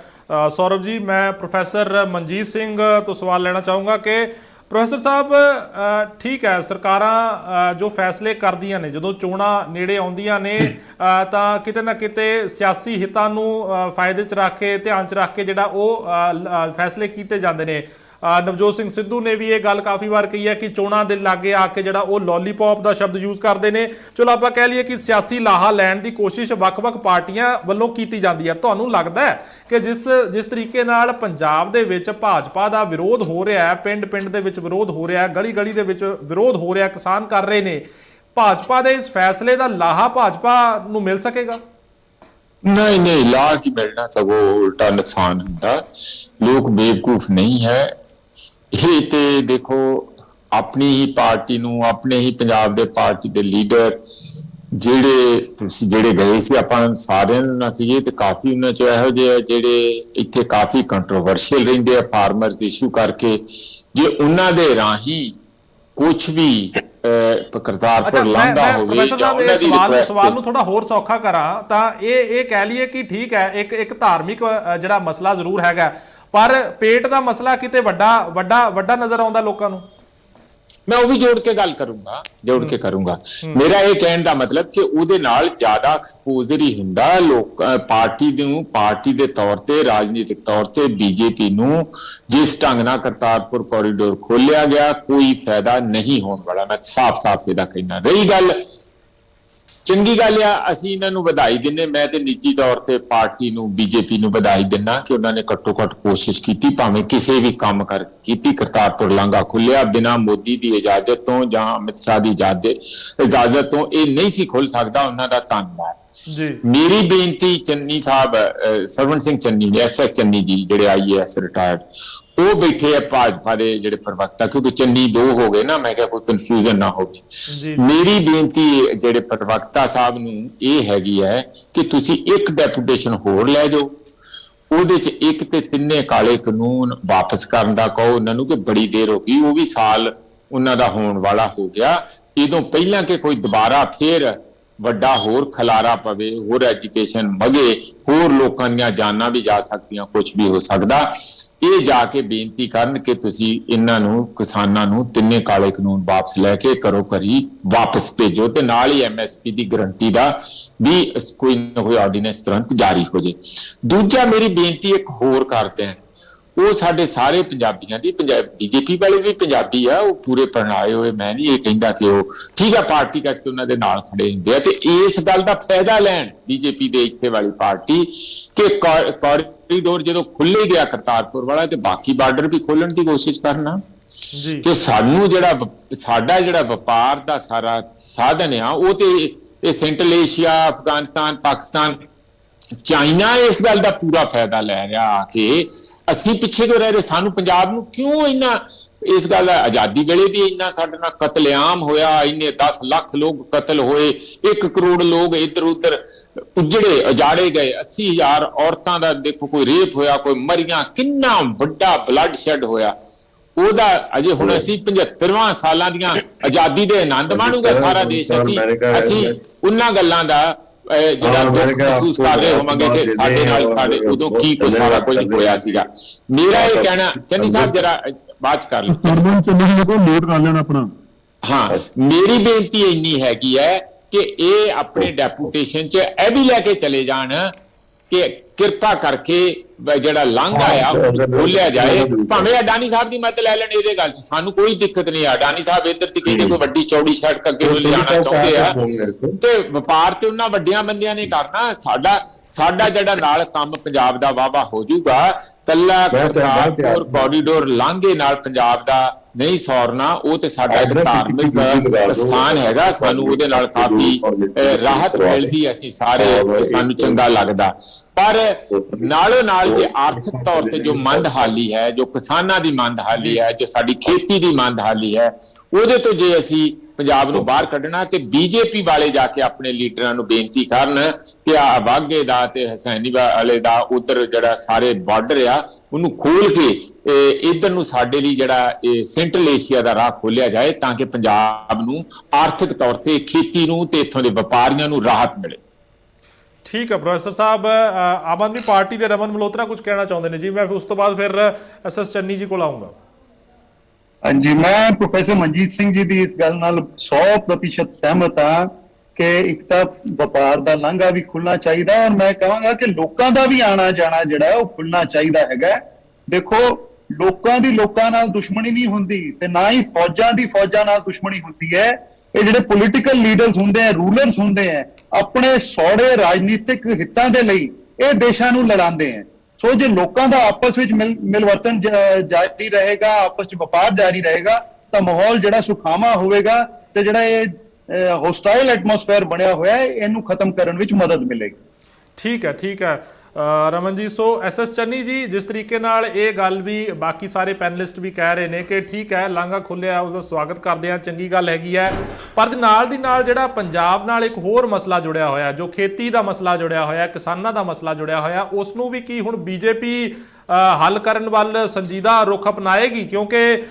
A: ਸੌਰਵ ਜੀ, ਮੈਂ ਪ੍ਰੋਫੈਸਰ ਮਨਜੀਤ ਸਿੰਘ ਤੋਂ ਸਵਾਲ ਲੈਣਾ ਚਾਹੂੰਗਾ ਕਿ ਪ੍ਰੋਫੈਸਰ ਸਾਹਿਬ, ਠੀਕ ਹੈ, ਸਰਕਾਰਾਂ ਜੋ ਫੈਸਲੇ ਕਰਦੀਆਂ ਨੇ ਜਦੋਂ ਚੋਣਾਂ ਨੇੜੇ ਆਉਂਦੀਆਂ ਨੇ ਤਾਂ ਕਿਤੇ ਨਾ ਕਿਤੇ ਸਿਆਸੀ ਹਿੱਤਾਂ ਨੂੰ ਫਾਇਦੇ 'ਚ ਰੱਖ ਕੇ, ਧਿਆਨ 'ਚ ਰੱਖ ਕੇ ਜਿਹੜਾ ਉਹ ਫੈਸਲੇ ਕੀਤੇ ਜਾਂਦੇ ਨੇ। ਨਵਜੋਤ ਸਿੰਘ ਸਿੱਧੂ ਨੇ ਵੀ ਇਹ ਗੱਲ ਕਾਫੀ ਵਾਰ ਕਹੀ ਹੈ ਕਿ ਚੋਣਾਂ ਦੇ ਲਾਗੇ ਆ ਕੇ ਜਿਹੜਾ ਉਹ ਲੋਲੀਪੌਪ ਦਾ ਸ਼ਬਦ ਯੂਜ਼ ਕਰਦੇ ਨੇ। ਚਲੋ ਆਪਾਂ ਕਹਿ ਲਈਏ ਕਿ ਸਿਆਸੀ ਲਾਹਾ ਲੈਣ ਦੀ ਕੋਸ਼ਿਸ਼ ਵੱਖ-ਵੱਖ ਪਾਰਟੀਆਂ ਵੱਲੋਂ ਕੀਤੀ ਜਾਂਦੀ ਹੈ। ਤੁਹਾਨੂੰ ਲੱਗਦਾ ਹੈ ਕਿ ਜਿਸ ਤਰੀਕੇ ਨਾਲ ਪੰਜਾਬ ਦੇ ਵਿੱਚ ਭਾਜਪਾ ਦਾ ਵਿਰੋਧ ਹੋ ਰਿਹਾ ਹੈ, ਪਿੰਡ-ਪਿੰਡ ਦੇ ਵਿੱਚ ਵਿਰੋਧ ਹੋ ਰਿਹਾ ਹੈ, ਗਲੀ-ਗਲੀ ਦੇ ਵਿੱਚ ਵਿਰੋਧ ਹੋ ਰਿਹਾ, ਕਿਸਾਨ ਕਰ ਰਹੇ ਨੇ, ਭਾਜਪਾ ਦੇ ਇਸ ਫੈਸਲੇ ਦਾ ਲਾਹਾ ਭਾਜਪਾ ਨੂੰ ਮਿਲ ਸਕੇਗਾ?
B: नहीं, लाह की मिलना सगों उल्टा नुकसान होता। लोग बेवकूफ नहीं है। ये ते देखो अपनी ही पार्टी नूं, अपने ही पंजाब दे पार्टी दे लीडर ਜਿਹੜੇ ਗਏ ਸੀ, ਆਪਾਂ ਸਾਰਿਆਂ ਨੂੰ ਨਾ ਕਹੀਏ ਤੇ ਕਾਫੀ ਉਹਨਾਂ ਚੋਂ ਇਹੋ ਜਿਹੇ ਜਿਹੜੇ ਇੱਥੇ ਕਾਫੀ ਕੰਟਰੋਵਰਸ਼ੀਅਲ ਰਹਿੰਦੇ ਆ ਫਾਰਮਰਸ ਇਸ਼ੂ ਕਰਕੇ, ਜੇ ਉਹਨਾਂ ਦੇ ਰਾਹੀਂ ਕੁਝ ਵੀ ਕਰਤਾਰਪੁਰ ਲਾਂਘਾ ਹੋਵੇ ਜਾਂ ਉਹਨਾਂ ਦੀ
A: ਸਵਾਲ ਨੂੰ ਥੋੜਾ ਹੋਰ ਸੌਖਾ ਕਰਾਂ ਤਾਂ ਇਹ ਕਹਿ ਲਈਏ ਕਿ ਠੀਕ ਹੈ, ਇੱਕ ਧਾਰਮਿਕ ਜਿਹੜਾ ਮਸਲਾ ਜ਼ਰੂਰ ਹੈਗਾ, ਪਰ ਪੇਟ ਦਾ ਮਸਲਾ ਕਿਤੇ ਵੱਡਾ ਨਜ਼ਰ ਆਉਂਦਾ ਲੋਕਾਂ ਨੂੰ।
B: ਮੈਂ ਉਹ ਵੀ ਜੋੜ ਕੇ ਗੱਲ ਕਰੂੰਗਾ। ਮੇਰਾ ਇਹ ਕਹਿਣ ਦਾ ਮਤਲਬ ਕਿ ਉਹਦੇ ਨਾਲ ਜ਼ਿਆਦਾ ਐਕਸਪੋਜ਼ਰ ਹੀ ਹੁੰਦਾ ਲੋਕ ਪਾਰਟੀ ਦੇ ਤੌਰ ਤੇ, ਰਾਜਨੀਤਿਕ ਤੌਰ ਤੇ BJP ਨੂੰ ਜਿਸ ਢੰਗ ਨਾਲ ਕਰਤਾਰਪੁਰ ਕੋਰੀਡੋਰ ਖੋਲਿਆ ਗਿਆ ਕੋਈ ਫਾਇਦਾ ਨਹੀਂ ਹੋਣ ਵਾਲਾ। ਮੈਂ ਸਾਫ਼ ਇਹਦਾ ਕਹਿਣਾ। ਰਹੀ ਗੱਲ, ਚੰਗੀ ਗੱਲ ਆ, ਅਸੀਂ ਇਹਨਾਂ ਨੂੰ ਵਧਾਈ ਦਿੰਦੇ। ਮੈਂ ਤੇ ਨਿੱਜੀ ਤੌਰ ਤੇ ਪਾਰਟੀ ਨੂੰ, BJP ਨੂੰ ਵਧਾਈ ਦਿੰਦਾ ਕਿ ਉਹਨਾਂ ਨੇ ਘੱਟੋ ਘੱਟ ਕੋਸ਼ਿਸ਼ ਕੀਤੀ, ਭਾਵੇਂ ਕਿਸੇ ਵੀ ਕੰਮ ਕਰਕੇ ਕੀਤੀ। ਕਰਤਾਰਪੁਰ ਲਾਂਘਾ ਖੁੱਲਿਆ ਬਿਨਾਂ ਮੋਦੀ ਦੀ ਇਜਾਜ਼ਤ ਤੋਂ ਜਾਂ ਅਮਿਤ ਸ਼ਾਹ ਦੀ ਇਜਾਜ਼ਤ ਤੋਂ ਇਹ ਨਹੀਂ ਸੀ ਖੁੱਲ ਸਕਦਾ। ਉਹਨਾਂ ਦਾ ਧੰਨਵਾਦ ਜੀ। ਮੇਰੀ ਬੇਨਤੀ ਚੰਨੀ ਸਾਹਿਬ, ਸਰਵਣ ਸਿੰਘ ਚੰਨੀ, SS ਚੰਨੀ ਜੀ ਜਿਹੜੇ IAS ਰਿਟਾਇਰਡ, ਉਹ ਬੈਠੇ ਆ ਭਾਜਪਾ ਦੇ ਜਿਹੜੇ ਪ੍ਰਵਕਤਾ, ਕਿਉਂਕਿ ਚੰਨੀ 2 ਹੋ ਗਏ ਨਾ, ਮੈਂ ਕਿਹਾ ਕੋਈ ਕਨਫਿਊਜ਼ਨ ਨਾ ਹੋਵੇ। ਮੇਰੀ ਬੇਨਤੀ ਜਿਹੜੇ ਪ੍ਰਵਕਤਾ ਸਾਹਿਬ ਨੂੰ ਇਹ ਹੈਗੀ ਹੈ ਕਿ ਤੁਸੀਂ ਇੱਕ ਡੈਪੂਟੇਸ਼ਨ ਹੋਰ ਲੈ ਜਾਓ, ਉਹਦੇ ਚ ਇੱਕ ਤੇ 3 ਕਾਲੇ ਕਾਨੂੰਨ ਵਾਪਸ ਕਰਨ ਦਾ ਕਹੋ ਉਹਨਾਂ ਨੂੰ, ਕਿ ਬੜੀ ਦੇਰ ਹੋ ਗਈ, ਉਹ ਵੀ ਸਾਲ ਉਹਨਾਂ ਦਾ ਹੋਣ ਵਾਲਾ ਹੋ ਗਿਆ। ਇਦੋਂ ਪਹਿਲਾਂ ਕਿ ਕੋਈ ਦੁਬਾਰਾ ਫੇਰ ਵੱਡਾ ਹੋਰ ਖਲਾਰਾ ਪਵੇ, ਹੋਰ ਐਜੀਟੇਸ਼ਨ ਵਗੇ, ਹੋਰ ਲੋਕਾਂ ਦੀਆਂ ਜਾਨਾਂ ਵੀ ਜਾ ਸਕਦੀਆਂ, ਕੁਝ ਵੀ ਹੋ ਸਕਦਾ। ਇਹ ਜਾ ਕੇ ਬੇਨਤੀ ਕਰਨ ਕਿ ਤੁਸੀਂ ਇਹਨਾਂ ਨੂੰ, ਕਿਸਾਨਾਂ ਨੂੰ 3 ਕਾਲੇ ਕਾਨੂੰਨ ਵਾਪਸ ਲੈ ਕੇ ਘਰੋ ਘਰੀ ਵਾਪਸ ਭੇਜੋ, ਤੇ ਨਾਲ ਹੀ MSP ਦੀ ਗਰੰਟੀ ਦਾ ਵੀ ਕੋਈ ਨਾ ਕੋਈ ਆਰਡੀਨੈਂਸ ਤੁਰੰਤ ਜਾਰੀ ਹੋ ਜੇ। ਦੂਜਾ ਮੇਰੀ ਬੇਨਤੀ ਇੱਕ ਹੋਰ ਕਰਦੇ ਹਨ, ਉਹ ਸਾਡੇ ਸਾਰੇ ਪੰਜਾਬੀਆਂ ਦੀ, BJP ਵਾਲੇ ਵੀ ਪੰਜਾਬੀ ਆ, ਉਹ ਪੂਰੇ ਪੜ੍ਹਾਏ ਹੋਏ। ਮੈਂ ਨਹੀਂ ਇਹ ਕਹਿੰਦਾ ਕਿ ਉਹ ਠੀਕ ਆ ਪਾਰਟੀ ਕਰਕੇ ਉਹਨਾਂ ਦੇ ਨਾਲ ਖੜੇ ਹੁੰਦੇ ਆ, ਤੇ ਇਸ ਗੱਲ ਦਾ ਫਾਇਦਾ ਲੈਣ BJP ਦੇ ਇੱਥੇ ਵਾਲੀ ਪਾਰਟੀ ਕਿ ਕੋਰੀਡੋਰ ਜਦੋਂ ਖੁੱਲੇ ਗਿਆ ਕਰਤਾਰਪੁਰ ਵਾਲਾ, ਤੇ ਬਾਕੀ ਬਾਰਡਰ ਵੀ ਖੋਲਣ ਦੀ ਕੋਸ਼ਿਸ਼ ਕਰਨਾ ਕਿ ਸਾਨੂੰ ਸਾਡਾ ਜਿਹੜਾ ਵਪਾਰ ਦਾ ਸਾਰਾ ਸਾਧਨ ਆ ਉਹ ਤੇ ਇਹ central Asia, Afghanistan, Pakistan, China ਇਸ ਗੱਲ ਦਾ ਪੂਰਾ ਫਾਇਦਾ ਲੈ ਰਿਹਾ ਆ ਕਿ ਅਸੀਂ ਪਿੱਛੇ ਕਿਉਂ ਰਹਿ ਰਹੇ। ਸਾਨੂੰ ਪੰਜਾਬ ਨੂੰ ਕਿਉਂ ਇੰਨਾ, ਇਸ ਗੱਲ ਦਾ ਆਜ਼ਾਦੀ ਵੇਲੇ ਵੀ ਇੰਨਾ ਸਾਡੇ ਨਾਲ ਕਤਲੇਆਮ ਹੋਇਆ, ਇੰਨੇ 10 ਲੱਖ ਲੋਕ ਕਤਲ ਹੋਏ, 1 ਕਰੋੜ ਲੋਕ ਇੱਧਰ ਉੱਧਰ ਉਜੜੇ ਉਜਾੜੇ ਗਏ, 80,000 ਔਰਤਾਂ ਦਾ ਦੇਖੋ ਕੋਈ ਰੇਪ ਹੋਇਆ, ਕੋਈ ਮਰੀਆਂ, ਕਿੰਨਾ ਵੱਡਾ ਬਲੱਡ ਸ਼ੈਡ ਹੋਇਆ। ਉਹਦਾ ਅਜੇ ਹੁਣ ਅਸੀਂ 75ਵਾਂ ਸਾਲਾਂ ਦੀਆਂ ਆਜ਼ਾਦੀ ਦੇ ਆਨੰਦ ਮਾਣੂਗਾ ਸਾਰਾ ਦੇਸ਼। ਅਸੀਂ ਉਹਨਾਂ ਗੱਲਾਂ ਦਾ ਜਿਹੜਾ ਮਹਿਸੂਸ ਕਰ ਰਹੇ ਹੋਵਾਂਗੇ ਕਿ ਸਾਡੇ ਨਾਲ ਉਦੋਂ ਕੀ ਕੁਝ ਸਾਰਾ ਕੁਝ ਹੋਇਆ ਸੀਗਾ। ਮੇਰਾ ਇਹ ਕਹਿਣਾ, ਚੰਨੀ ਸਾਹਿਬ ਜਰਾ ਬਾਤ ਕਰ ਲਓ।
F: ਨੋਟ ਕਰ ਲੈਣਾ ਆਪਣਾ
B: ਹਾਂ, ਮੇਰੀ ਬੇਨਤੀ ਇੰਨੀ ਹੈਗੀ ਹੈ ਕਿ ਇਹ ਆਪਣੇ ਡੈਪੂਟੇਸ਼ਨ 'ਚ ਇਹ ਵੀ ਲੈ ਕੇ ਚਲੇ ਜਾਣ ਕਿ ਕਿਰਪਾ ਕਰਕੇ ਜਿਹੜਾ ਲਾਂਘਾ ਆ ਖੋਲਿਆ ਜਾਏ, ਭਾਵੇਂ ਅਡਾਨੀ ਸਾਹਿਬ ਦੀ ਮਦਦ ਲੈ ਲੈਣ ਇਹਦੇ ਗੱਲ 'ਚ, ਸਾਨੂੰ ਕੋਈ ਦਿੱਕਤ ਨਹੀਂ। ਅਡਾਨੀ ਸਾਹਿਬ ਇੱਧਰ ਦੀ ਕਹਿੰਦੇ ਕੋਈ ਵੱਡੀ ਚੌੜੀ ਸੜਕ ਅੱਗੇ ਨੂੰ ਲਿਆਉਣਾ ਚਾਹੁੰਦੇ ਆ ਤੇ ਵਪਾਰ ਤੇ ਉਹਨਾਂ ਵੱਡਿਆਂ ਬੰਦਿਆਂ ਨੇ ਕਰਨਾ। ਸਾਡਾ ਜਿਹੜਾ ਨਾਲ ਕੰਮ ਪੰਜਾਬ ਦਾ ਵਾਹਵਾ ਹੋ ਜਾਊਗਾ। ਕੱਲਾ ਕਰਤਾਰਪੁਰ ਕੋਰੀਡੋਰ ਲਾਂਘੇ ਨਾਲ ਪੰਜਾਬ ਦਾ ਨਹੀਂ ਸੌਰਨਾ, ਉਹ ਤੇ ਸਾਡਾ ਇੱਕ ਧਾਰਮਿਕ ਸਥਾਨ ਹੈਗਾ, ਸਾਨੂੰ ਉਹਦੇ ਨਾਲ ਕਾਫੀ ਰਾਹਤ ਮਿਲਦੀ, ਅਸੀਂ ਸਾਰੇ ਸਾਨੂੰ ਚੰਗਾ ਲੱਗਦਾ। ਪਰ ਨਾਲੋਂ ਨਾਲ ਜੇ ਆਰਥਿਕ ਤੌਰ ਤੇ ਜੋ ਮੰਦਹਾਲੀ ਹੈ, ਜੋ ਕਿਸਾਨਾਂ ਦੀ ਮੰਦਹਾਲੀ ਹੈ, ਜੋ ਸਾਡੀ ਖੇਤੀ ਦੀ ਮੰਦਹਾਲੀ ਹੈ, ਉਹਦੇ ਤੋਂ ਜੇ ਅਸੀਂ ਪੰਜਾਬ ਨੂੰ ਬਾਹਰ ਕੱਢਣਾ ਤੇ ਬੀਜੇਪੀ ਵਾਲੇ ਜਾ ਕੇ ਆਪਣੇ ਲੀਡਰਾਂ ਨੂੰ ਬੇਨਤੀ ਕਰਨ ਕਿ ਆ ਵਾਘੇ ਦਾ ਤੇ ਹਸੈਨੀ ਵਾਲੇ ਦਾ ਉਧਰ ਜਿਹੜਾ ਸਾਰੇ ਬਾਰਡਰ ਆ ਉਹਨੂੰ ਖੋਲ ਕੇ ਇੱਧਰ ਨੂੰ ਸਾਡੇ ਲਈ ਜਿਹੜਾ ਸੈਂਟਰਲ ਏਸ਼ੀਆ ਦਾ ਰਾਹ ਖੋਲਿਆ ਜਾਏ, ਤਾਂ ਕਿ ਪੰਜਾਬ ਨੂੰ ਆਰਥਿਕ ਤੌਰ ਤੇ, ਖੇਤੀ ਨੂੰ ਤੇ ਇੱਥੋਂ ਦੇ ਵਪਾਰੀਆਂ ਨੂੰ ਰਾਹਤ ਮਿਲੇ।
A: ਠੀਕ ਹੈ ਪ੍ਰੋਫੈਸਰ ਸਾਹਿਬ, ਆਮ ਆਦਮੀ ਪਾਰਟੀ ਦੇ ਰਮਨ ਮਲਹੋਤਰਾ ਕੁਝ ਕਹਿਣਾ ਚਾਹੁੰਦੇ ਨੇ ਜੀ, ਮੈਂ ਉਸ ਤੋਂ ਬਾਅਦ ਫਿਰ SS ਚੰਨੀ ਜੀ ਕੋਲ ਆਉਂਗਾ।
E: ਹਾਂਜੀ, ਮੈਂ ਪ੍ਰੋਫੈਸਰ ਮਨਜੀਤ ਸਿੰਘ ਜੀ ਦੀ ਇਸ ਗੱਲ ਨਾਲ 100% ਸਹਿਮਤ ਹਾਂ ਕਿ ਇੱਕ ਤਾਂ ਵਪਾਰ ਦਾ ਲਾਂਘਾ ਵੀ ਖੁੱਲਣਾ ਚਾਹੀਦਾ, ਔਰ ਮੈਂ ਕਹਾਂਗਾ ਕਿ ਲੋਕਾਂ ਦਾ ਵੀ ਆਣਾ ਜਾਣਾ ਜਿਹੜਾ ਉਹ ਖੁੱਲਣਾ ਚਾਹੀਦਾ ਹੈਗਾ। ਦੇਖੋ, ਲੋਕਾਂ ਦੀ ਲੋਕਾਂ ਨਾਲ ਦੁਸ਼ਮਣੀ ਨਹੀਂ ਹੁੰਦੀ ਤੇ ਨਾ ਹੀ ਫੌਜਾਂ ਦੀ ਫੌਜਾਂ ਨਾਲ ਦੁਸ਼ਮਣੀ ਹੁੰਦੀ ਹੈ। ਇਹ ਜਿਹੜੇ ਪੋਲੀਟੀਕਲ ਲੀਡਰਸ ਹੁੰਦੇ ਆ, ਰੂਲਰਸ ਹੁੰਦੇ ਆ, ਆਪਣੇ ਸੌੜੇ ਰਾਜਨੀਤਿਕ ਹਿੱਤਾਂ ਦੇ ਲਈ ਇਹ ਦੇਸ਼ਾਂ ਨੂੰ ਲੜਾਉਂਦੇ ਆ। ਸੋ ਜੇ ਲੋਕਾਂ ਦਾ ਆਪਸ ਵਿੱਚ ਮਿਲਵਰਤਨ ਜਾਰੀ ਰਹੇਗਾ, ਆਪਸ ਵਿੱਚ ਵਪਾਰ ਜਾਰੀ ਰਹੇਗਾ, ਤਾਂ ਮਾਹੌਲ ਜਿਹੜਾ ਸੁਖਾਵਾਂ ਹੋਵੇਗਾ ਤੇ ਜਿਹੜਾ ਇਹ ਹੋਸਟਾਈਲ ਐਟਮੋਸਫੇਅਰ ਬਣਿਆ ਹੋਇਆ ਹੈ ਇਹਨੂੰ ਖਤਮ ਕਰਨ ਵਿੱਚ ਮਦਦ ਮਿਲੇਗੀ।
A: ਠੀਕ ਹੈ, ਠੀਕ ਹੈ ਰਮਨ ਜੀ। ਸੋ SS ਚੰਨੀ ਜੀ, ਜਿਸ ਤਰੀਕੇ ਨਾਲ ਇਹ ਗੱਲ ਵੀ ਬਾਕੀ ਸਾਰੇ ਪੈਨਲਿਸਟ ਵੀ ਕਹਿ ਰਹੇ ਨੇ ਕਿ ਠੀਕ ਹੈ ਲਾਂਘਾ ਖੁੱਲਿਆ, ਉਸਦਾ ਸਵਾਗਤ ਕਰਦੇ ਆ, ਚੰਗੀ ਗੱਲ ਹੈਗੀ ਹੈ, ਪਰ ਨਾਲ ਦੀ ਨਾਲ ਜਿਹੜਾ ਪੰਜਾਬ ਨਾਲ ਇੱਕ ਹੋਰ ਮਸਲਾ ਜੁੜਿਆ ਹੋਇਆ, ਜੋ ਖੇਤੀ ਦਾ ਮਸਲਾ ਜੁੜਿਆ ਹੋਇਆ, ਕਿਸਾਨਾਂ ਦਾ ਮਸਲਾ ਜੁੜਿਆ ਹੋਇਆ, ਉਸ ਨੂੰ ਵੀ ਕੀ ਹੁਣ ਬੀਜੇਪੀ ਹੱਲ ਕਰਨ ਵੱਲ ਸੰਜੀਦਾ ਰੁਖ ਅਪਣਾਏਗੀ? ਕਿਉਂਕਿ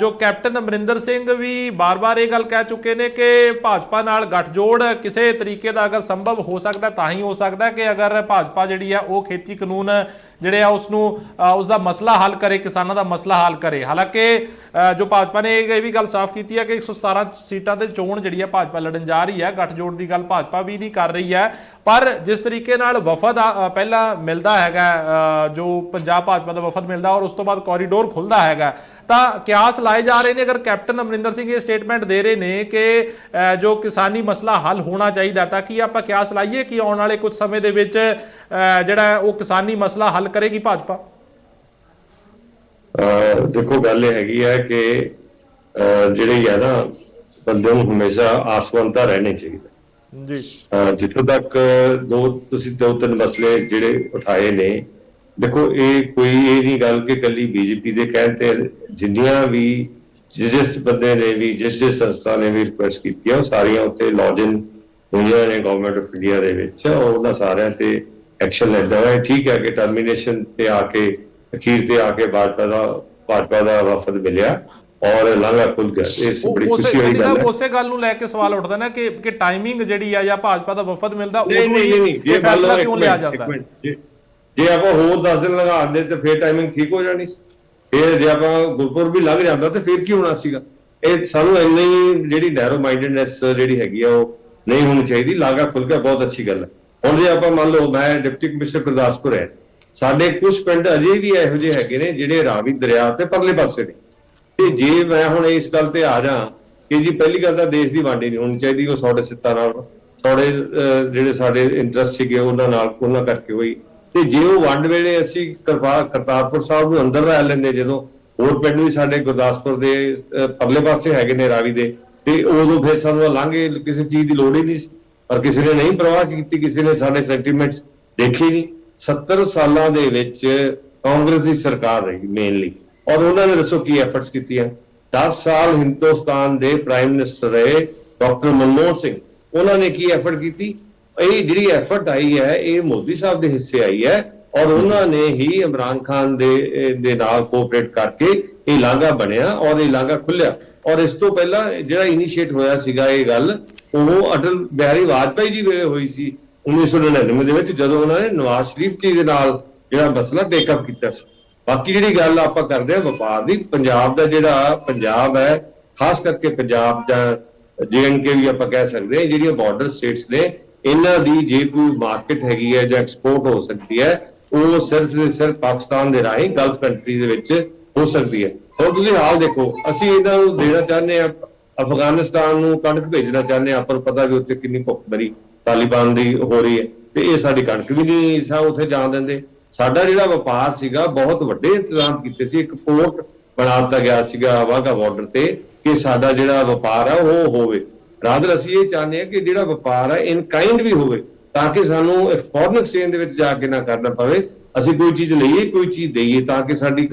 A: ਜੋ ਕੈਪਟਨ ਅਮਰਿੰਦਰ ਸਿੰਘ ਵੀ ਬਾਰ-ਬਾਰ ਇਹ ਗੱਲ ਕਹਿ ਚੁੱਕੇ ਨੇ ਕਿ ਭਾਜਪਾ ਨਾਲ ਗੱਠਜੋੜ ਕਿਸੇ ਤਰੀਕੇ ਦਾ ਅਗਰ ਸੰਭਵ ਹੋ ਸਕਦਾ ਤਾਂ ਹੀ ਹੋ ਸਕਦਾ ਕਿ ਅਗਰ ਭਾਜਪਾ ਜਿਹੜੀ ਆ ਉਹ ਖੇਤੀ ਕਾਨੂੰਨ ਜਿਹੜੇ ਆ ਉਸਦਾ ਮਸਲਾ ਹੱਲ ਕਰੇ, ਕਿਸਾਨਾਂ ਦਾ ਮਸਲਾ ਹੱਲ ਕਰੇ। ਹਾਲਾਂਕਿ ਜੋ ਭਾਜਪਾ ਨੇ ਇਹ ਵੀ ਗੱਲ ਸਾਫ਼ ਕੀਤੀ ਹੈ ਕਿ 117 ਸੀਟਾਂ ਤੇ ਚੋਣ ਜਿਹੜੀ ਹੈ ਭਾਜਪਾ ਲੜਨ ਜਾ ਰਹੀ ਹੈ, ਗੱਠਜੋੜ ਦੀ ਗੱਲ ਭਾਜਪਾ ਵੀ ਨਹੀਂ ਕਰ ਰਹੀ ਹੈ। ਪਰ ਜਿਸ ਤਰੀਕੇ ਨਾਲ ਵਫਦ ਪਹਿਲਾਂ ਮਿਲਦਾ ਹੈਗਾ, ਜੋ ਪੰਜਾਬ ਭਾਜਪਾ ਦਾ ਵਫਦ ਮਿਲਦਾ ਔਰ ਉਸ ਤੋਂ ਬਾਅਦ ਕੋਰੀਡੋਰ ਖੁੱਲਦਾ ਹੈਗਾ, ਤਾਂ ਕਿਆਸ ਲਾਏ ਜਾ ਰਹੇ ਨੇ। ਅਗਰ ਕੈਪਟਨ ਅਮਰਿੰਦਰ ਸਿੰਘ ਇਹ ਸਟੇਟਮੈਂਟ ਦੇ ਰਹੇ ਨੇ ਕਿ ਜੋ ਕਿਸਾਨੀ ਮਸਲਾ ਹੱਲ ਹੋਣਾ ਚਾਹੀਦਾ, ਤਾਂ ਕੀ ਆਪਾਂ ਕਿਆਸ ਲਾਈਏ ਕਿ ਆਉਣ ਵਾਲੇ ਕੁਝ ਸਮੇਂ ਦੇ ਵਿੱਚ ਜਿਹੜਾ ਉਹ ਕਿਸਾਨੀ ਮਸਲਾ ਹੱਲ ਕਰੇਗੀ ਭਾਜਪਾ?
C: ਦੇਖੋ, ਗੱਲ ਇਹ ਹੈਗੀ ਹੈ ਕਿ ਜਿਹੜੀ ਹੈ ਨਾ, ਬੰਦੇ ਨੂੰ ਹਮੇਸ਼ਾ ਆਸਵੰਤਾ ਰਹਿਣੇ ਚਾਹੀਦਾ
A: ਜੀ।
C: ਜਿੱਥੋਂ ਤੱਕ ਤੁਸੀਂ ਦੋ ਤਿੰਨ ਮਸਲੇ ਜਿਹੜੇ ਉਠਾਏ ਨੇ, ਦੇਖੋ ਇਹ ਕੋਈ ਇਹ ਨਹੀਂ ਗੱਲ ਕਿ ਕੱਲੀ ਬੀਜੇਪੀ ਦੇ ਕਹਿਣ ਤੇ, ਜਿੰਨੀਆਂ ਵੀ ਜਿਸ ਬੰਦੇ ਨੇ ਵੀ ਜਿਸ ਸੰਸਥਾ ਨੇ ਵੀ ਰਿਕੁਐਸਟ ਕੀਤੀ ਹੈ ਉਹ ਸਾਰੀਆਂ ਉੱਤੇ ਲੌਜਨ ਹੋਈਆਂ ਨੇ ਗਵਰਨਮੈਂਟ ਆਫ ਇੰਡੀਆ ਦੇ ਵਿੱਚ, ਔਰ ਉਹਨਾਂ ਸਾਰਿਆਂ ਤੇ ਐਕਸ਼ਨ ਲੈਂਦਾ ਹੈ। ਠੀਕ ਹੈ ਕਿ ਟਰਮੀਨੇਸ਼ਨ ਤੇ ਆ ਕੇ ਅਖੀਰ ਤੇ ਆ ਕੇ ਭਾਜਪਾ ਦਾ ਵਫਦ ਮਿਲਿਆ ਔਰ ਲਾਂਘਾ ਖੁੱਲ ਗਿਆ, ਇਸ ਬੜੀ ਖੁਸ਼ੀ ਹੋਈ ਗੱਲ ਹੈ।
A: ਉਸੇ ਗੱਲ ਨੂੰ ਲੈ ਕੇ ਸਵਾਲ ਉੱਠਦਾ ਨਾ ਕਿ ਟਾਈਮਿੰਗ ਜਿਹੜੀ ਆ ਜਾਂ ਭਾਜਪਾ ਦਾ ਵਫਦ ਮਿਲਦਾ
C: ਨਹੀਂ, ਜੇ ਫੈਸਲਾ ਕਿਉਂ ਲਿਆ ਜਾਂਦਾ? ਜੇ ਆਪਾਂ ਹੋਰ 10 ਦਿਨ ਲਗਾ ਦਿੰਦੇ ਤੇ ਫਿਰ ਟਾਈਮਿੰਗ ਠੀਕ ਹੋ ਜਾਣੀ ਸੀ। ਫਿਰ ਜੇ ਆਪਾਂ ਗੁਰਪੁਰਬ ਵੀ ਲੱਗ ਜਾਂਦਾ ਤੇ ਫਿਰ ਕੀ ਹੋਣਾ ਸੀਗਾ? ਇਹ ਸਾਨੂੰ ਇੰਨੀ ਜਿਹੜੀ ਨੈਰੋ ਮਾਈਂਡਡਨੈਸ ਜਿਹੜੀ ਹੈਗੀ ਆ ਉਹ ਨਹੀਂ ਹੋਣੀ ਚਾਹੀਦੀ। ਲਾਂਘਾ ਖੁੱਲ ਗਿਆ, ਬਹੁਤ ਅੱਛੀ ਗੱਲ ਹੈ। ਹੁਣ ਜੇ ਆਪਾਂ ਮੰਨ ਲਓ, ਮੈਂ ਡਿਪਟੀ ਕਮਿਸ਼ਨਰ ਗੁਰਦਾਸਪੁਰ ਹੈ, ਸਾਡੇ ਕੁਝ ਪਿੰਡ ਅਜੇ ਵੀ ਇਹੋ ਜਿਹੇ ਹੈਗੇ ਨੇ ਜਿਹੜੇ ਰਾਵੀ ਦਰਿਆ ਤੇ ਪਰਲੇ ਪਾਸੇ ਨੇ, ਤੇ ਜੇ ਮੈਂ ਹੁਣ ਇਸ ਗੱਲ ਤੇ ਆ ਜਾ ਕਿ ਜੀ ਪਹਿਲੀ ਗੱਲ ਤਾਂ ਦੇਸ਼ ਦੀ ਵੰਡ ਨਹੀਂ ਹੋਣੀ ਚਾਹੀਦੀ, ਉਹ ਸਾਡੇ ਸਿੱਤਾਂ ਨਾਲ, ਸਾਡੇ ਜਿਹੜੇ ਸਾਡੇ ਇੰਟਰਸਟ ਸੀਗੇ ਉਹਨਾਂ ਕਰਕੇ ਹੋਈ। ਤੇ ਜੇ ਉਹ ਵੰਡ ਵੇਲੇ ਅਸੀਂ ਕਰਤਾਰਪੁਰ ਸਾਹਿਬ ਨੂੰ ਅੰਦਰ ਲੈ ਲੈਂਦੇ, ਜਦੋਂ ਹੋਰ ਪਿੰਡ ਵੀ ਸਾਡੇ ਗੁਰਦਾਸਪੁਰ ਦੇ ਪਰਲੇ ਪਾਸੇ ਹੈਗੇ ਨੇ ਰਾਵੀ ਦੇ, ਤੇ ਉਦੋਂ ਫਿਰ ਸਾਨੂੰ ਲਾਂਘੇ ਕਿਸੇ ਚੀਜ਼ ਦੀ ਲੋੜ ਹੀ ਨਹੀਂ ਸੀ। ਪਰ ਕਿਸੇ ਨੇ ਨਹੀਂ ਪਰਵਾਹ ਕੀਤੀ, ਕਿਸੇ ਨੇ ਸਾਡੇ ਸੈਂਟੀਮੈਂਟਸ ਦੇਖੇ ਨਹੀਂ। 70 ਸਾਲਾਂ ਦੇ ਵਿੱਚ ਕਾਂਗਰਸ ਦੀ ਸਰਕਾਰ ਰਹੀ ਮੇਨਲੀ, ਔਰ ਉਹਨਾਂ ਨੇ ਦੱਸੋ ਕੀ ਐਫਰਟਸ ਕੀਤੀਆਂ। 10 ਸਾਲ ਹਿੰਦੁਸਤਾਨ ਦੇ ਪ੍ਰਾਈਮ ਮਿਨਿਸਟਰ ਰਹੇ ਡਾਕਟਰ ਮਨਮੋਹਨ ਸਿੰਘ, ਉਹਨਾਂ ਨੇ ਕੀ ਐਫਰਟ ਕੀਤੀ? ਇਹ ਜਿਹੜੀ ਐਫਰਟ ਆਈ ਹੈ ਇਹ ਮੋਦੀ ਸਾਹਿਬ ਦੇ ਹਿੱਸੇ ਆਈ ਹੈ, ਔਰ ਉਹਨਾਂ ਨੇ ਹੀ ਇਮਰਾਨ ਖਾਨ ਦੇ ਨਾਲ ਕੋਆਪਰੇਟ ਕਰਕੇ ਇਹ ਲਾਂਘਾ ਬਣਿਆ ਔਰ ਇਹ ਲਾਂਘਾ ਖੁੱਲਿਆ। ਔਰ ਇਸ ਤੋਂ ਪਹਿਲਾਂ ਜਿਹੜਾ ਇਨੀਸ਼ੀਏਟ ਹੋਇਆ ਸੀਗਾ ਇਹ ਗੱਲ, ਉਹ ਅਟਲ ਬਿਹਾਰੀ ਵਾਜਪਾਈ ਜੀ ਵੇਲੇ ਹੋਈ ਸੀ 1999 ਦੇ ਵਿੱਚ, ਜਦੋਂ ਉਹਨਾਂ ਨੇ ਨਵਾਜ਼ ਸ਼ਰੀਫ ਜੀ ਦੇ ਨਾਲ ਜਿਹੜਾ ਮਸਲਾ ਟੇਕਅਪ ਕੀਤਾ ਸੀ। ਬਾਕੀ ਜਿਹੜੀ ਗੱਲ ਆਪਾਂ ਕਰਦੇ ਹਾਂ ਵਪਾਰ ਦੀ, ਪੰਜਾਬ ਦਾ ਜਿਹੜਾ ਪੰਜਾਬ ਹੈ ਖਾਸ ਕਰਕੇ ਪੰਜਾਬ ਜਾਂ JNK ਵੀ ਆਪਾਂ ਕਹਿ ਸਕਦੇ ਹਾਂ, ਜਿਹੜੀਆਂ ਬਾਰਡਰ ਸਟੇਟਸ ਨੇ, ਇਹਨਾਂ ਦੀ ਜੇ ਕੋਈ ਮਾਰਕੀਟ ਹੈਗੀ ਹੈ ਜਾਂ ਐਕਸਪੋਰਟ ਹੋ ਸਕਦੀ ਹੈ, ਉਹ ਸਿਰਫ ਤੇ ਸਿਰਫ ਪਾਕਿਸਤਾਨ ਦੇ ਰਾਹੀਂ ਗਲਫ ਕੰਟਰੀ ਦੇ ਵਿੱਚ ਹੋ ਸਕਦੀ ਹੈ। ਹੁਣ ਤੁਸੀਂ ਹਾਲ ਦੇਖੋ, ਅਸੀਂ ਇਹਨਾਂ ਨੂੰ ਦੇਣਾ ਚਾਹੁੰਦੇ ਹਾਂ, ਅਫਗਾਨਿਸਤਾਨ ਨੂੰ ਕਣਕ ਭੇਜਣਾ ਚਾਹੁੰਦੇ ਹਾਂ, ਆਪਾਂ ਨੂੰ ਪਤਾ ਵੀ ਉੱਥੇ ਕਿੰਨੀ ਭੁੱਖਮਰੀ ਤਾਲਿਬਾਨ ਦੀ ਹੋ ਰਹੀ ਹੈ, ਤੇ ਇਹ ਸਾਡੀ ਕਣਕ ਵੀ ਨਹੀਂ ਉੱਥੇ ਜਾਣ ਦਿੰਦੇ। ਸਾਡਾ ਜਿਹੜਾ ਵਪਾਰ ਸੀਗਾ, ਬਹੁਤ ਵੱਡੇ ਇੰਤਜ਼ਾਮ ਕੀਤੇ ਸੀ, ਇੱਕ ਪੋਰਟ ਬਣਾ ਦਿੱਤਾ ਗਿਆ ਸੀਗਾ ਵਾਹਗਾ ਬਾਰਡਰ ਤੇ, ਕਿ ਸਾਡਾ ਜਿਹੜਾ ਵਪਾਰ ਹੈ ਉਹ ਹੋਵੇ। ਰਾਦਰ ਅਸੀਂ ਇਹ ਚਾਹੁੰਦੇ ਹਾਂ ਕਿ ਜਿਹੜਾ ਵਪਾਰ ਹੈ ਇਨ ਕਾਈਂਡ ਵੀ ਹੋਵੇ, ਤਾਂ ਕਿ ਸਾਨੂੰ ਫੋਰਨ ਐਕਸਚੇਂਜ ਦੇ ਵਿੱਚ ਜਾ ਕੇ ਨਾ ਕਰਨਾ ਪਵੇ। ਅਸੀਂ ਕੋਈ ਚੀਜ਼ ਲਈਏ, ਕੋਈ ਚੀਜ਼ ਦੇਈਏ, ਤਾਂ ਕਿ ਸਾਡੀ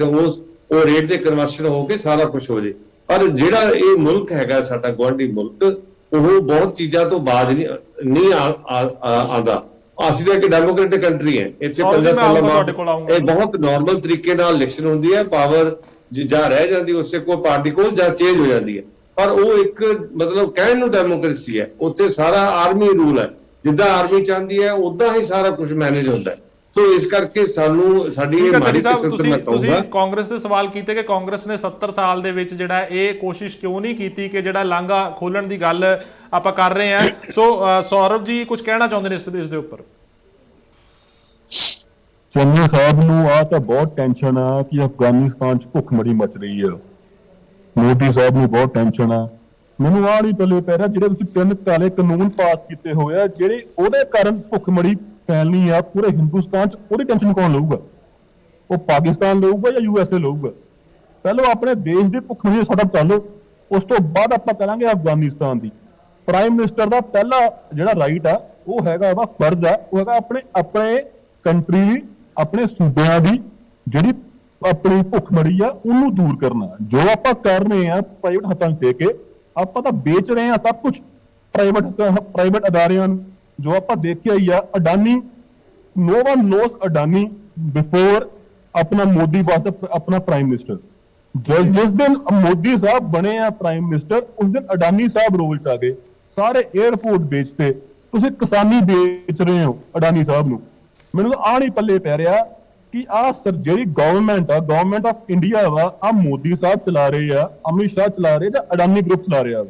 C: ਉਹ ਰੇਟ ਤੇ ਕਨਵਰਸ਼ਨ ਹੋ ਕੇ ਸਾਰਾ ਕੁਝ ਹੋ ਜੇ। ਪਰ ਜਿਹੜਾ ਇਹ ਮੁਲਕ ਹੈਗਾ ਸਾਡਾ ਗੁਆਂਢੀ ਮੁਲਕ, ਉਹ ਬਹੁਤ ਚੀਜ਼ਾਂ ਤੋਂ ਬਾਅਦ ਨਹੀਂ ਆਉਂਦਾ। ਅਸੀਂ ਤਾਂ ਇੱਕ ਡੈਮੋਕ੍ਰੈਟਿਕ ਕੰਟਰੀ ਹੈ, ਇੱਥੇ 15 ਸਾਲਾਂ ਬਾਅਦ ਇਹ ਬਹੁਤ ਨਾਰਮਲ ਤਰੀਕੇ ਨਾਲ ਇਲੈਕਸ਼ਨ ਹੁੰਦੀ ਹੈ, ਪਾਵਰ ਜਾਂ ਰਹਿ ਜਾਂਦੀ ਉਸੇ ਕੋਲ ਪਾਰਟੀ ਕੋਲ ਜਾਂ ਚੇਂਜ ਹੋ ਜਾਂਦੀ ਹੈ। ਪਰ ਉਹ ਇੱਕ ਮਤਲਬ ਕਹਿਣ ਨੂੰ ਡੈਮੋਕ੍ਰੇਸੀ ਹੈ, ਉੱਥੇ ਸਾਰਾ ਆਰਮੀ ਰੂਲ ਹੈ, ਜਿੱਦਾਂ ਆਰਮੀ ਚਾਹੁੰਦੀ ਹੈ ਉਦਾਂ ਹੀ ਸਾਰਾ ਕੁਝ ਮੈਨੇਜ ਹੁੰਦਾ ਹੈ। ਸੋ ਇਸ ਕਰਕੇ ਸਾਨੂੰ ਸਾਡੀ ਇਹ ਮਾੜੀ ਕਿਸਮਤ ਮੈਂ ਕਹੂੰਗਾ।
A: ਤੁਸੀਂ ਕਾਂਗਰਸ ਦੇ ਸਵਾਲ ਕੀਤੇ ਕਿ ਕਾਂਗਰਸ ਨੇ 70 ਸਾਲ ਦੇ ਵਿੱਚ ਜਿਹੜਾ ਇਹ ਕੋਸ਼ਿਸ਼ ਕਿਉਂ ਨਹੀਂ ਕੀਤੀ ਕਿ ਜਿਹੜਾ ਲਾਂਘਾ ਖੋਲਣ ਦੀ ਗੱਲ ਆਪਾਂ ਕਰ ਰਹੇ ਹਾਂ। ਸੋ ਸੌਰਵ ਜੀ ਕੁਝ ਕਹਿਣਾ ਚਾਹੁੰਦੇ ਨੇ ਇਸ ਦੇ ਉੱਪਰ।
F: ਚੰਨੀ ਸਾਹਿਬ ਨੂੰ ਆ ਤਾਂ ਬਹੁਤ ਟੈਨਸ਼ਨ ਆ ਕਿ ਅਫਗਾਨਿਸਤਾਨ 'ਚ ਭੁੱਖਮਰੀ ਮਚ ਰਹੀ ਆ। ਮੋਦੀ ਸਾਹਿਬ ਨੂੰ ਬਹੁਤ ਟੈਨਸ਼ਨ ਆ। ਮੈਨੂੰ ਆਹ ਨਹੀਂ ਪੱਲੇ ਪੈ ਰਿਹਾ, ਜਿਹੜੇ ਤੁਸੀਂ 3 ਕਾਲੇ ਕਾਨੂੰਨ ਪਾਸ ਕੀਤੇ ਹੋਏ ਆ, ਜਿਹੜੇ ਉਹਦੇ ਕਾਰਨ ਭੁੱਖਮਰੀ ਫੈਲਣੀ ਆ ਪੂਰੇ ਹਿੰਦੁਸਤਾਨ 'ਚ, ਉਹਦੀ ਟੈਨਸ਼ਨ ਕੌਣ ਲਊਗਾ? ਉਹ ਪਾਕਿਸਤਾਨ ਲਊਗਾ ਜਾਂ USA ਲਊਗਾ? ਪਹਿਲਾਂ ਆਪਣੇ ਦੇਸ਼ ਦੀ ਭੁੱਖਮਰੀ ਸਾਡਾ ਚੱਲੋ, ਉਸ ਤੋਂ ਬਾਅਦ ਆਪਾਂ ਕਰਾਂਗੇ ਅਫਗਾਨਿਸਤਾਨ ਦੀ। ਪ੍ਰਾਈਮ ਮਿਨਿਸਟਰ ਦਾ ਪਹਿਲਾ ਜਿਹੜਾ ਰਾਈਟ ਆ, ਉਹ ਹੈਗਾ ਵਾ ਫਰਜ਼ ਆ, ਉਹ ਹੈਗਾ ਆਪਣੇ ਕੰਟਰੀ ਦੀ, ਆਪਣੇ ਸੂਬਿਆਂ ਦੀ ਜਿਹੜੀ ਆਪਣੀ ਭੁੱਖਮਰੀ ਆ ਉਹਨੂੰ ਦੂਰ ਕਰਨਾ। ਜੋ ਆਪਾਂ ਕਰ ਰਹੇ ਆ ਪ੍ਰਾਈਵੇਟ ਹੱਥਾਂ 'ਚ ਦੇ ਕੇ, ਆਪਾਂ ਤਾਂ ਵੇਚ ਰਹੇ ਆ ਸਭ ਕੁਝ ਪ੍ਰਾਈਵੇਟ ਅਦਾਰਿਆਂ ਨੂੰ। ਜੋ ਆਪਾਂ ਦੇਖਿਆ ਹੀ ਆ, Adani, no one knows Adani before ਆਪਣਾ ਮੋਦੀ ਵਾਸ ਆਪਣਾ ਪ੍ਰਾਈਮ ਮਿਨਿਸਟਰ। ਜਿਸ ਦਿਨ ਮੋਦੀ ਸਾਹਿਬ ਬਣੇ ਆ ਪ੍ਰਾਈਮ ਮਿਨਿਸਟਰ, ਉਸ ਦਿਨ ਅਡਾਨੀ ਸਾਹਿਬ ਰੋਲ 'ਚ ਆ ਗਏ, ਸਾਰੇ 에ਅਰਪੋਰਟ ਵੇਚਤੇ। ਤੁਸੀਂ ਕਿਸਾਨੀ ਵੇਚ ਰਹੇ ਹੋ ਅਡਾਨੀ ਸਾਹਿਬ ਨੂੰ। ਮੈਨੂੰ ਤਾਂ ਆਹ ਨਹੀਂ ਪੱਲੇ ਪੈ ਰਿਹਾ ਕਿ ਜਿਹੜੀ ਗਵਰਨਮੈਂਟ ਆ, ਗਵਰਨਮੈਂਟ ਆਫ ਇੰਡੀਆ ਵਾ, ਮੋਦੀ ਸਾਹਿਬ ਚਲਾ ਰਹੇ ਆ, ਅਮਿਤ ਸ਼ਾਹ ਚਲਾ ਰਹੇ ਜਾਂ ਅਡਾਨੀ ਗਰੁੱਪ ਚਲਾ ਰਿਹਾ ਵਾ।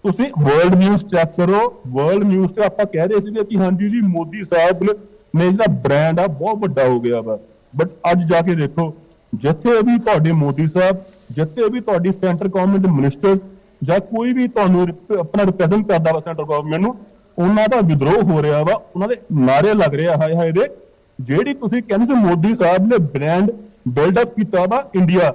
F: ਤੁਸੀਂ ਵਰਲਡ ਨਿਊਜ਼ ਚੈੱਕ ਕਰੋ, ਵਰਲਡ ਨਿਊਜ਼ ਤੇ ਆਪਾਂ ਕਹਿ ਰਹੇ ਸੀਗੇ ਕਿ ਹਾਂਜੀ ਜੀ ਮੋਦੀ ਸਾਹਿਬ ਨੇ ਜਿਹੜਾ ਬ੍ਰਾਂਡ ਆ ਬਹੁਤ ਵੱਡਾ ਹੋ ਗਿਆ ਵਾ, ਬਟ ਅੱਜ ਜਾ ਕੇ ਦੇਖੋ, ਜਿੱਥੇ ਵੀ ਤੁਹਾਡੇ ਮੋਦੀ ਸਾਹਿਬ, ਜਿੱਥੇ ਵੀ ਤੁਹਾਡੀ ਸੈਂਟਰ ਗਵਰਨਮੈਂਟ ਮਿਨਿਸਟਰ ਜਾਂ ਕੋਈ ਵੀ ਤੁਹਾਨੂੰ ਆਪਣਾ ਰਿਪਰੈਜ਼ੈਂਟ ਕਰਦਾ ਵਾ ਸੈਂਟਰ ਗਵਰਨਮੈਂਟ ਨੂੰ, ਉਹਨਾਂ ਦਾ ਵਿਦਰੋਹ ਹੋ ਰਿਹਾ ਵਾ, ਉਹਨਾਂ ਦੇ ਨਾਰੇ ਲੱਗ ਰਹੇ ਆ ਹਾਏ ਹਾਏ ਦੇ। ਜਿਹੜੀ ਤੁਸੀਂ ਕਹਿੰਦੇ ਸੀ ਮੋਦੀ ਸਾਹਿਬ ਨੇ ਬ੍ਰਾਂਡ ਬਿਲਡਅਪ ਕੀਤਾ ਵਾ ਇੰਡੀਆ,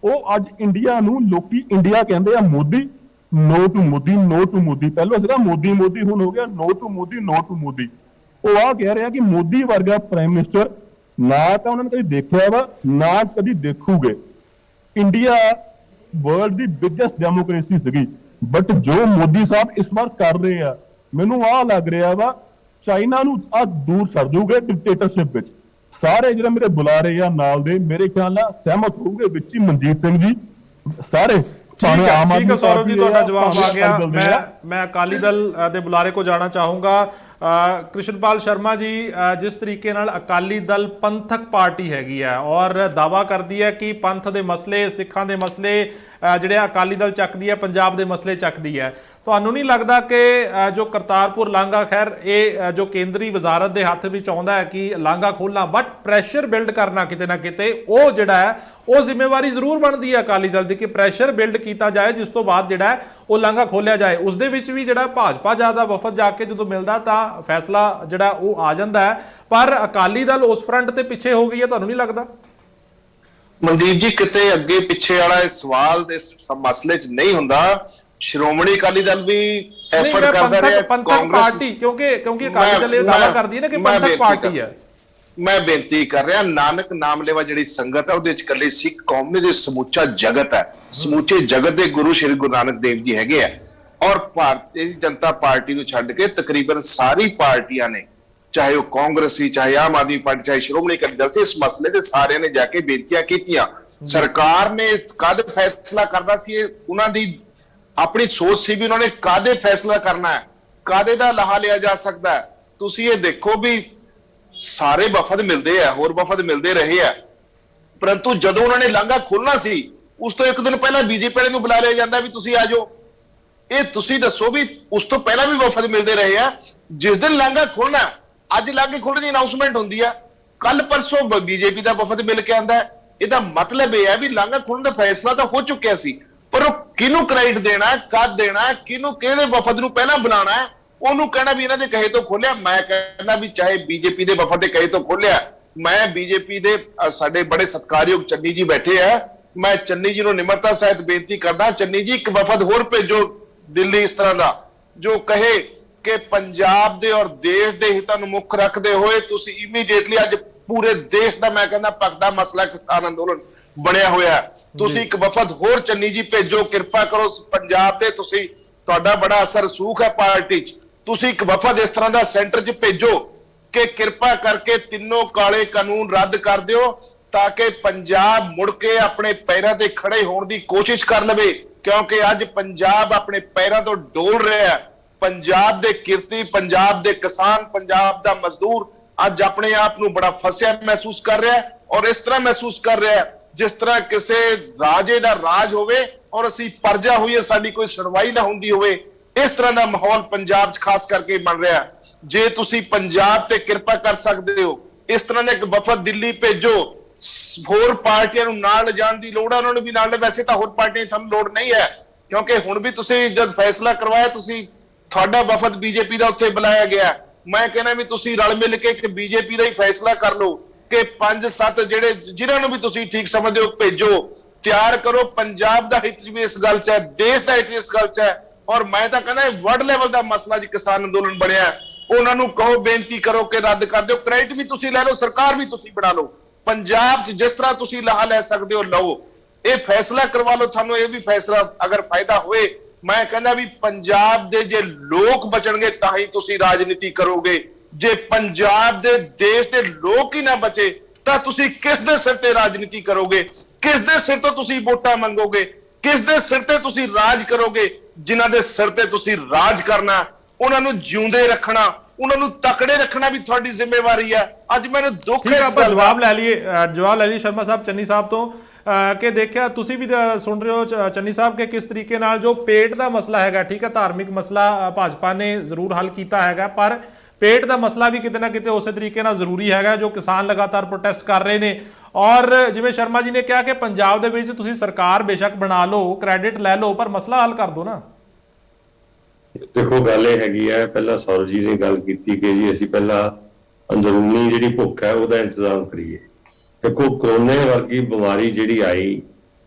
F: ਉਹ ਅੱਜ ਇੰਡੀਆ ਨੂੰ ਲੋਕੀ ਇੰਡੀਆ ਕਹਿੰਦੇ ਆ Modi, no to Modi, no to Modi. ਪਹਿਲਾਂ ਸੀਗਾ ਮੋਦੀ ਮੋਦੀ, ਹੁਣ ਹੋ ਗਿਆ no to Modi, no to Modi. ਉਹ ਆਹ ਕਹਿ ਰਿਹਾ ਕਿ ਮੋਦੀ ਵਰਗਾ ਪ੍ਰਾਈਮ ਮਿਨਿਸਟਰ ਨਾ ਤਾਂ ਉਹਨਾਂ ਨੇ ਕਦੀ ਦੇਖਿਆ ਵਾ, ਨਾ ਕਦੀ ਦੇਖੂਗੇ। ਇੰਡੀਆ ਵਰਲਡ ਦੀ ਬਿਗੇਸਟ ਡੈਮੋਕ੍ਰੇਸੀ ਸੀਗੀ, ਬਟ ਜੋ ਮੋਦੀ ਸਾਹਿਬ ਇਸ ਵਾਰ ਕਰ ਰਹੇ ਆ, ਮੈਨੂੰ ਆਹ ਲੱਗ ਰਿਹਾ ਵਾ ਚਾਈਨਾ ਨੂੰ ਦੂਰ ਛੱਡ ਦੂਗੇ ਡਿਕਟੇਟਰਸ਼ਿਪ ਵਿੱਚ। ਸਾਰੇ ਜਿਹੜੇ ਮੇਰੇ ਬੁਲਾ ਰਹੇ ਆ ਨਾਲ ਦੇ, ਮੇਰੇ ਖਿਆਲ ਨਾਲ ਸਹਿਮਤ ਹੋਊਗੇ ਵਿੱਚ ਹੀ ਮਨਜੀਤ ਸਿੰਘ ਜੀ, ਸਾਰੇ।
A: ठीक है सौरभ जी, ਤੁਹਾਡਾ ਜਵਾਬ ਆ ਗਿਆ। मैं अकाली दल ਦੇ ਬੁਲਾਰੇ ਕੋ ਜਾਣਾ ਚਾਹੂੰਗਾ। कृष्णपाल शर्मा जी, जिस तरीके नाल अकाली दल पंथक पार्टी हैगी है और दावा करती है कि पंथ के मसले, सिखां दे मसले ਜਿਹੜੇ ਅਕਾਲੀ ਦਲ ਚੱਕਦੀ ਹੈ, ਪੰਜਾਬ ਦੇ ਮਸਲੇ ਚੱਕਦੀ ਹੈ, ਤੁਹਾਨੂੰ ਨਹੀਂ ਲੱਗਦਾ ਕਿ ਜੋ ਕਰਤਾਰਪੁਰ ਲਾਂਘਾ, ਖੈਰ ਇਹ ਜੋ ਕੇਂਦਰੀ ਵਜ਼ਾਰਤ ਦੇ ਹੱਥ ਵਿੱਚ ਆਉਂਦਾ ਹੈ ਕਿ ਲਾਂਘਾ ਖੋਲਣਾ, ਬਟ ਪ੍ਰੈਸ਼ਰ ਬਿਲਡ ਕਰਨਾ ਕਿਤੇ ਨਾ ਕਿਤੇ ਉਹ ਜਿਹੜਾ ਹੈ ਉਹ ਜ਼ਿੰਮੇਵਾਰੀ ਜ਼ਰੂਰ ਬਣਦੀ ਹੈ ਅਕਾਲੀ ਦਲ ਦੀ ਕਿ ਪ੍ਰੈਸ਼ਰ ਬਿਲਡ ਕੀਤਾ ਜਾਏ, ਜਿਸ ਤੋਂ ਬਾਅਦ ਜਿਹੜਾ ਉਹ ਲਾਂਘਾ ਖੋਲਿਆ ਜਾਏ। ਉਸ ਦੇ ਵਿੱਚ ਵੀ ਜਿਹੜਾ ਭਾਜਪਾ ਜ਼ਿਆਦਾ ਵਫਦ ਜਾ ਕੇ ਜਦੋਂ ਮਿਲਦਾ ਤਾਂ ਫੈਸਲਾ ਜਿਹੜਾ ਉਹ ਆ ਜਾਂਦਾ ਹੈ, ਪਰ ਅਕਾਲੀ ਦਲ ਉਸ ਫਰੰਟ ਤੇ ਪਿੱਛੇ ਹੋ ਗਈ ਹੈ, ਤੁਹਾਨੂੰ ਨਹੀਂ ਲੱਗਦਾ?
D: ਮਨਦੀਪ ਜੀ, ਕਿਤੇ ਅੱਗੇ ਪਿੱਛੇ ਵਾਲਾ ਇਹ ਸਵਾਲ ਦੇ ਮਸਲੇ 'ਚ ਨਹੀਂ ਹੁੰਦਾ। ਸ਼੍ਰੋਮਣੀ ਅਕਾਲੀ ਦਲ ਵੀ ਐਫਰਟ ਕਰਦਾ ਰਿਹਾ,
A: ਪੰਥਕ ਪਾਰਟੀ, ਕਿਉਂਕਿ ਅਕਾਲੀ ਦਲ ਇਹ ਦਾਅਵਾ ਕਰਦੀ ਹੈ ਨਾ ਕਿ ਪੰਥਕ ਪਾਰਟੀ ਹੈ।
D: ਮੈਂ ਬੇਨਤੀ ਕਰ ਰਿਹਾ, ਨਾਨਕ ਨਾਮ ਲੈਵਾ ਜਿਹੜੀ ਸੰਗਤ ਹੈ ਉਹਦੇ ਵਿੱਚ ਇਕੱਲੇ ਸਿੱਖ ਕੌਮ ਨਹੀਂ, ਦੇ ਸਮੁੱਚਾ ਜਗਤ ਹੈ, ਸਮੁੱਚੇ ਜਗਤ ਦੇ ਗੁਰੂ ਸ਼੍ਰੀ ਗੁਰੂ ਨਾਨਕ ਦੇਵ ਜੀ ਹੈਗੇ ਆ। ਔਰ ਭਾਰਤੀ ਜਨਤਾ ਪਾਰਟੀ ਨੂੰ ਛੱਡ ਕੇ ਤਕਰੀਬਨ ਸਾਰੀ ਪਾਰਟੀਆਂ ਨੇ, ਚਾਹੇ ਉਹ ਕਾਂਗਰਸ ਸੀ, ਚਾਹੇ ਆਮ ਆਦਮੀ ਪਾਰਟੀ, ਚਾਹੇ ਸ਼੍ਰੋਮਣੀ ਅਕਾਲੀ ਦਲ ਸੀ, ਇਸ ਮਸਲੇ ਤੇ ਸਾਰਿਆਂ ਨੇ ਜਾ ਕੇ ਬੇਨਤੀਆਂ ਕੀਤੀਆਂ। ਸਰਕਾਰ ਨੇ ਕਦ ਫੈਸਲਾ ਕਰਨਾ ਸੀ, ਇਹ ਉਹਨਾਂ ਦੀ ਆਪਣੀ ਸੋਚ ਸੀ ਵੀ ਉਹਨਾਂ ਨੇ ਕਾਦੇ ਫੈਸਲਾ ਕਰਨਾ ਹੈ, ਕਾਦੇ ਦਾ ਲਾਹਾ ਲਿਆ ਜਾ ਸਕਦਾ ਹੈ। ਤੁਸੀਂ ਇਹ ਦੇਖੋ ਵੀ ਸਾਰੇ ਵਫਦ ਮਿਲਦੇ ਆ, ਹੋਰ ਵਫਦ ਮਿਲਦੇ ਰਹੇ ਆ, ਪਰੰਤੂ ਜਦੋਂ ਉਹਨਾਂ ਨੇ ਲਾਂਘਾ ਖੋਲਣਾ ਸੀ ਉਸ ਤੋਂ ਇੱਕ ਦਿਨ ਪਹਿਲਾਂ ਬੀਜੇਪੀ ਵਾਲੇ ਨੂੰ ਬੁਲਾ ਲਿਆ ਜਾਂਦਾ ਵੀ ਤੁਸੀਂ ਆ ਜਾਓ। ਇਹ ਤੁਸੀਂ ਦੱਸੋ ਵੀ ਉਸ ਤੋਂ ਪਹਿਲਾਂ ਵੀ ਵਫਦ ਮਿਲਦੇ ਰਹੇ ਆ। ਜਿਸ ਦਿਨ ਲਾਂਘਾ ਖੁੱਲਣਾ, ਅੱਜ ਲਾਂਘੇ ਖੁੱਲਣ ਦੀ ਅਨਾਉਂਸਮੈਂਟ ਹੁੰਦੀ ਆ, ਕੱਲ ਪਰਸੋਂ ਬੀਜੇਪੀ ਦਾ ਵਫਦ ਮਿਲ ਕੇ ਆਂਦਾ। ਇਹਦਾ ਮਤਲਬ ਇਹ ਹੈ ਵੀ ਲਾਂਘਾ ਖੁੱਲਣ ਦਾ ਫੈਸਲਾ ਤਾਂ ਹੋ ਚੁੱਕਿਆ ਸੀ, ਪਰ ਉਹ ਕਿਹਨੂੰ ਕ੍ਰੈਡਿਟ ਦੇਣਾ, ਕਦ ਦੇਣਾ, ਕਿਹਨੂੰ ਕਿਹਦੇ ਵਫਦ ਨੂੰ ਪਹਿਲਾਂ ਬੁਲਾਣਾ ਹੈ, ਉਹਨੂੰ ਕਹਿਣਾ ਵੀ ਇਹਨਾਂ ਦੇ ਕਹੇ ਤੋਂ ਖੋਲਿਆ। ਮੈਂ ਕਹਿੰਦਾ ਵੀ ਚਾਹੇ ਬੀਜੇਪੀ ਦੇ ਵਫਦ ਦੇ ਕਹੇ ਤੋਂ ਖੋਲਿਆ, ਮੈਂ ਬੀਜੇਪੀ ਦੇ ਸਾਡੇ ਬੜੇ ਸਤਿਕਾਰਯੋਗ ਚੰਨੀ ਜੀ ਬੈਠੇ ਆ, ਮੈਂ ਚੰਨੀ ਜੀ ਨੂੰ ਨਿਮਰਤਾ ਸਹਿਤ ਬੇਨਤੀ ਕਰਦਾ, ਚੰਨੀ ਜੀ ਇੱਕ ਵਫਦ ਹੋਰ ਭੇਜੋ ਦਿੱਲੀ ਇਸ ਤਰ੍ਹਾਂ ਦਾ ਜੋ ਕਹੇ ਕਿ ਪੰਜਾਬ ਦੇ ਔਰ ਦੇਸ਼ ਦੇ ਹਿੱਤਾਂ ਨੂੰ ਮੁੱਖ ਰੱਖਦੇ ਹੋਏ ਤੁਸੀਂ ਇਮੀਡੀਏਟਲੀ, ਅੱਜ ਪੂਰੇ ਦੇਸ਼ ਦਾ ਮੈਂ ਕਹਿੰਦਾ ਭਖਦਾ ਮਸਲਾ ਕਿਸਾਨ ਅੰਦੋਲਨ ਬਣਿਆ ਹੋਇਆ, ਤੁਸੀਂ ਇੱਕ ਵਫਦ ਹੋਰ ਚੰਨੀ ਜੀ ਭੇਜੋ, ਕਿਰਪਾ ਕਰੋ ਪੰਜਾਬ ਦੇ, ਤੁਸੀਂ ਤੁਹਾਡਾ ਬੜਾ ਅਸਰ ਸੂਖ ਹੈ ਪਾਰਟੀ 'ਚ, ਤੁਸੀਂ ਇੱਕ ਵਫਦ ਇਸ ਤਰ੍ਹਾਂ ਦਾ ਸੈਂਟਰ 'ਚ ਭੇਜੋ ਕਿ ਕਿਰਪਾ ਕਰਕੇ ਤਿੰਨੋਂ ਕਾਲੇ ਕਾਨੂੰਨ ਰੱਦ ਕਰ ਦਿਓ ਤਾਂ ਕਿ ਪੰਜਾਬ ਮੁੜ ਕੇ ਆਪਣੇ ਪੈਰਾਂ ਤੇ ਖੜੇ ਹੋਣ ਦੀ ਕੋਸ਼ਿਸ਼ ਕਰ ਲਵੇ, ਕਿਉਂਕਿ ਅੱਜ ਪੰਜਾਬ ਆਪਣੇ ਪੈਰਾਂ ਤੋਂ ਡੋਲ ਰਿਹਾ ਹੈ। ਪੰਜਾਬ ਦੇ ਕਿਰਤੀ, ਪੰਜਾਬ ਦੇ ਕਿਸਾਨ, ਪੰਜਾਬ ਦਾ ਮਜ਼ਦੂਰ ਅੱਜ ਆਪਣੇ ਆਪ ਨੂੰ ਬੜਾ ਫਸਿਆ ਮਹਿਸੂਸ ਕਰ ਰਿਹਾ ਹੈ ਔਰ ਇਸ ਤਰ੍ਹਾਂ ਮਹਿਸੂਸ ਕਰ ਰਿਹਾ ਹੈ ਜਿਸ ਤਰ੍ਹਾਂ ਕਿਸੇ ਰਾਜੇ ਦਾ ਰਾਜ ਹੋਵੇ ਔਰ ਅਸੀਂ ਪਰਜਾ ਹੋਈਏ, ਸਾਡੀ ਕੋਈ ਸੁਣਵਾਈ ਨਾ ਹੁੰਦੀ ਹੋਵੇ। ਇਸ ਤਰ੍ਹਾਂ ਦਾ ਮਾਹੌਲ ਪੰਜਾਬ 'ਚ ਖਾਸ ਕਰਕੇ ਬਣ ਰਿਹਾ। ਜੇ ਤੁਸੀਂ ਪੰਜਾਬ ਤੇ ਕਿਰਪਾ ਕਰ ਸਕਦੇ ਹੋ, ਇਸ ਤਰ੍ਹਾਂ ਦਾ ਇੱਕ ਵਫਦ ਦਿੱਲੀ ਭੇਜੋ, ਹੋਰ ਪਾਰਟੀਆਂ ਨੂੰ ਨਾਲ ਲਿਜਾਣ ਦੀ ਲੋੜ ਹੈ, ਉਹਨਾਂ ਨੂੰ ਵੀ ਨਾਲ। ਵੈਸੇ ਤਾਂ ਹੋਰ ਪਾਰਟੀਆਂ ਤੁਹਾਨੂੰ ਲੋੜ ਨਹੀਂ ਹੈ, ਕਿਉਂਕਿ ਹੁਣ ਵੀ ਤੁਸੀਂ ਜਦ ਫੈਸਲਾ ਕਰਵਾਇਆ, ਤੁਸੀਂ ਤੁਹਾਡਾ ਵਫਦ ਬੀਜੇਪੀ ਦਾ ਉੱਥੇ ਬੁਲਾਇਆ ਗਿਆ। ਮੈਂ ਕਹਿੰਦਾ ਵੀ ਤੁਸੀਂ ਰਲ ਮਿਲ ਕੇ ਇੱਕ ਬੀਜੇਪੀ ਦਾ ਹੀ ਫੈਸਲਾ ਕਰ ਲਓ ਕਿ 5-7 ਜਿਹੜੇ ਜਿਨ੍ਹਾਂ ਨੂੰ ਵੀ ਤੁਸੀਂ ਠੀਕ ਸਮਝਦੇ ਹੋ ਭੇਜੋ, ਤਿਆਰ ਕਰੋ। ਪੰਜਾਬ ਦਾ ਹਿੱਤ ਵੀ ਇਸ ਗੱਲ 'ਚ ਹੈ, ਦੇਸ਼ ਦਾ ਹਿੱਤ ਇਸ ਗੱਲ 'ਚ ਹੈ ਔਰ ਮੈਂ ਤਾਂ ਕਹਿੰਦਾ ਵਰਲਡ ਲੈਵਲ ਦਾ ਮਸਲਾ ਜੀ ਕਿਸਾਨ ਅੰਦੋਲਨ ਬਣਿਆ। ਉਹਨਾਂ ਨੂੰ ਕਹੋ, ਬੇਨਤੀ ਕਰੋ ਕਿ ਰੱਦ ਕਰ ਦਿਓ। ਕ੍ਰੈਡਿਟ ਵੀ ਤੁਸੀਂ ਲੈ ਲਓ, ਸਰਕਾਰ ਵੀ ਤੁਸੀਂ ਬਣਾ ਲਓ। ਪੰਜਾਬ 'ਚ ਜਿਸ ਤਰ੍ਹਾਂ ਤੁਸੀਂ ਲਾਹਾ ਲੈ ਸਕਦੇ ਹੋ ਲਓ, ਇਹ ਫੈਸਲਾ ਕਰਵਾ ਲਓ। ਤੁਹਾਨੂੰ ਇਹ ਵੀ ਫੈਸਲਾ ਅਗਰ ਫਾਇਦਾ ਹੋਏ, ਮੈਂ ਕਹਿੰਦਾ ਵੀ ਪੰਜਾਬ ਦੇ ਜੇ ਲੋਕ ਬਚਣਗੇ ਤਾਂ ਹੀ ਤੁਸੀਂ ਰਾਜਨੀਤੀ ਕਰੋਗੇ। ਜੇ ਪੰਜਾਬ ਦੇ ਦੇਸ਼ ਦੇ ਲੋਕ ਹੀ ਨਾ ਬਚੇ ਤਾਂ ਤੁਸੀਂ ਕਿਸ ਦੇ ਸਿਰ ਤੇ ਰਾਜਨੀਤੀ ਕਰੋਗੇ? ਕਿਸ ਦੇ ਸਿਰ ਤੋਂ ਤੁਸੀਂ ਵੋਟਾਂ ਮੰਗੋਗੇ? ਕਿਸ ਦੇ ਸਿਰ ਤੇ ਤੁਸੀਂ ਰਾਜ ਕਰੋਗੇ? ਜਿਨ੍ਹਾਂ ਦੇ ਸਿਰ ਤੇ ਤੁਸੀਂ ਰਾਜ ਕਰਨਾ, ਉਹਨਾਂ ਨੂੰ ਜਿਉਂਦੇ ਰੱਖਣਾ, ਉਹਨਾਂ ਨੂੰ ਤਕੜੇ ਰੱਖਣਾ ਵੀ ਤੁਹਾਡੀ ਜ਼ਿੰਮੇਵਾਰੀ ਹੈ। ਅੱਜ ਮੈਨੂੰ ਦੁੱਖ ਹੈ।
A: ਆਪਾਂ ਜਵਾਬ ਲੈ ਲਈਏ ਸ਼ਰਮਾ ਸਾਹਿਬ ਚੰਨੀ ਸਾਹਿਬ ਤੋਂ ਕਿ ਦੇਖਿਆ ਤੁਸੀਂ ਵੀ ਸੁਣ ਰਹੇ ਹੋ ਚੰਨੀ ਸਾਹਿਬ ਕਿ ਕਿਸ ਤਰੀਕੇ ਨਾਲ ਜੋ ਪੇਟ ਦਾ ਮਸਲਾ ਹੈਗਾ, ਠੀਕ ਹੈ ਧਾਰਮਿਕ ਮਸਲਾ ਭਾਜਪਾ ਨੇ ਜ਼ਰੂਰ ਹੱਲ ਕੀਤਾ ਹੈਗਾ, ਪਰ ਪੇਟ ਦਾ ਮਸਲਾ ਵੀ ਕਿਤੇ ਨਾ ਕਿਤੇ ਉਸੇ ਤਰੀਕੇ ਨਾਲ ਜ਼ਰੂਰੀ ਹੈਗਾ ਜੋ ਕਿਸਾਨ ਲਗਾਤਾਰ ਪ੍ਰੋਟੈਸਟ ਕਰ ਰਹੇ ਨੇ। ਔਰ ਜਿਵੇਂ ਸ਼ਰਮਾ ਜੀ ਨੇ ਕਿਹਾ ਕਿ ਪੰਜਾਬ ਦੇ ਵਿੱਚ ਤੁਸੀਂ ਸਰਕਾਰ ਬੇਸ਼ੱਕ ਬਣਾ ਲਓ, ਕ੍ਰੈਡਿਟ ਲੈ ਲਓ, ਪਰ ਮਸਲਾ ਹੱਲ ਕਰ ਦਿਓ ਨਾ।
C: ਦੇਖੋ ਗੱਲ ਇਹ ਹੈਗੀ ਹੈ, ਪਹਿਲਾਂ ਸੌਰਵ ਜੀ ਨੇ ਗੱਲ ਕੀਤੀ ਕਿ ਜੀ ਅਸੀਂ ਪਹਿਲਾਂ ਅੰਦਰੂਨੀ ਜਿਹੜੀ ਭੁੱਖ ਹੈ ਉਹਦਾ ਇੰਤਜ਼ਾਮ ਕਰੀਏ। ਦੇਖੋ ਕਰੋਨੇ ਵਰਗੀ ਬਿਮਾਰੀ ਜਿਹੜੀ ਆਈ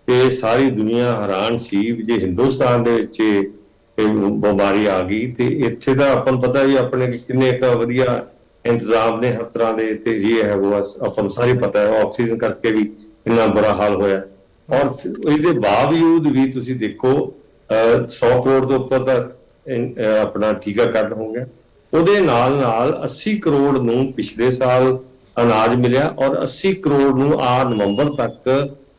C: ਤੇ ਸਾਰੀ ਦੁਨੀਆ ਹੈਰਾਨ ਸੀ ਵੀ ਜੇ ਹਿੰਦੁਸਤਾਨ ਦੇ ਵਿੱਚ ਬਿਮਾਰੀ ਆ ਗਈ ਤੇ ਇੱਥੇ ਤਾਂ ਆਪਾਂ ਨੂੰ ਪਤਾ ਵੀ ਆਪਣੇ ਕਿੰਨੇ ਇੱਕ ਵਧੀਆ ਇੰਤਜ਼ਾਮ ਨੇ ਹਰ ਤਰ੍ਹਾਂ ਦੇ, ਤੇ ਇਹ ਹੈ ਉਹ ਆਪਾਂ ਨੂੰ ਸਾਰੀ ਪਤਾ ਹੈ ਆਕਸੀਜਨ ਕਰਕੇ ਵੀ ਇੰਨਾ ਬੁਰਾ ਹਾਲ ਹੋਇਆ। ਔਰ ਇਹਦੇ ਬਾਵਜੂਦ ਵੀ ਤੁਸੀਂ ਦੇਖੋ 100 ਕਰੋੜ ਦੇ ਉੱਪਰ ਦਾ ਆਪਣਾ ਟੀਕਾਕਰਨ ਹੋ ਗਿਆ। ਉਹਦੇ ਨਾਲ 80 ਕਰੋੜ ਨੂੰ ਪਿਛਲੇ ਸਾਲ ਅਨਾਜ ਮਿਲਿਆ ਔਰ 80 ਕਰੋੜ ਨੂੰ ਆ ਨਵੰਬਰ ਤੱਕ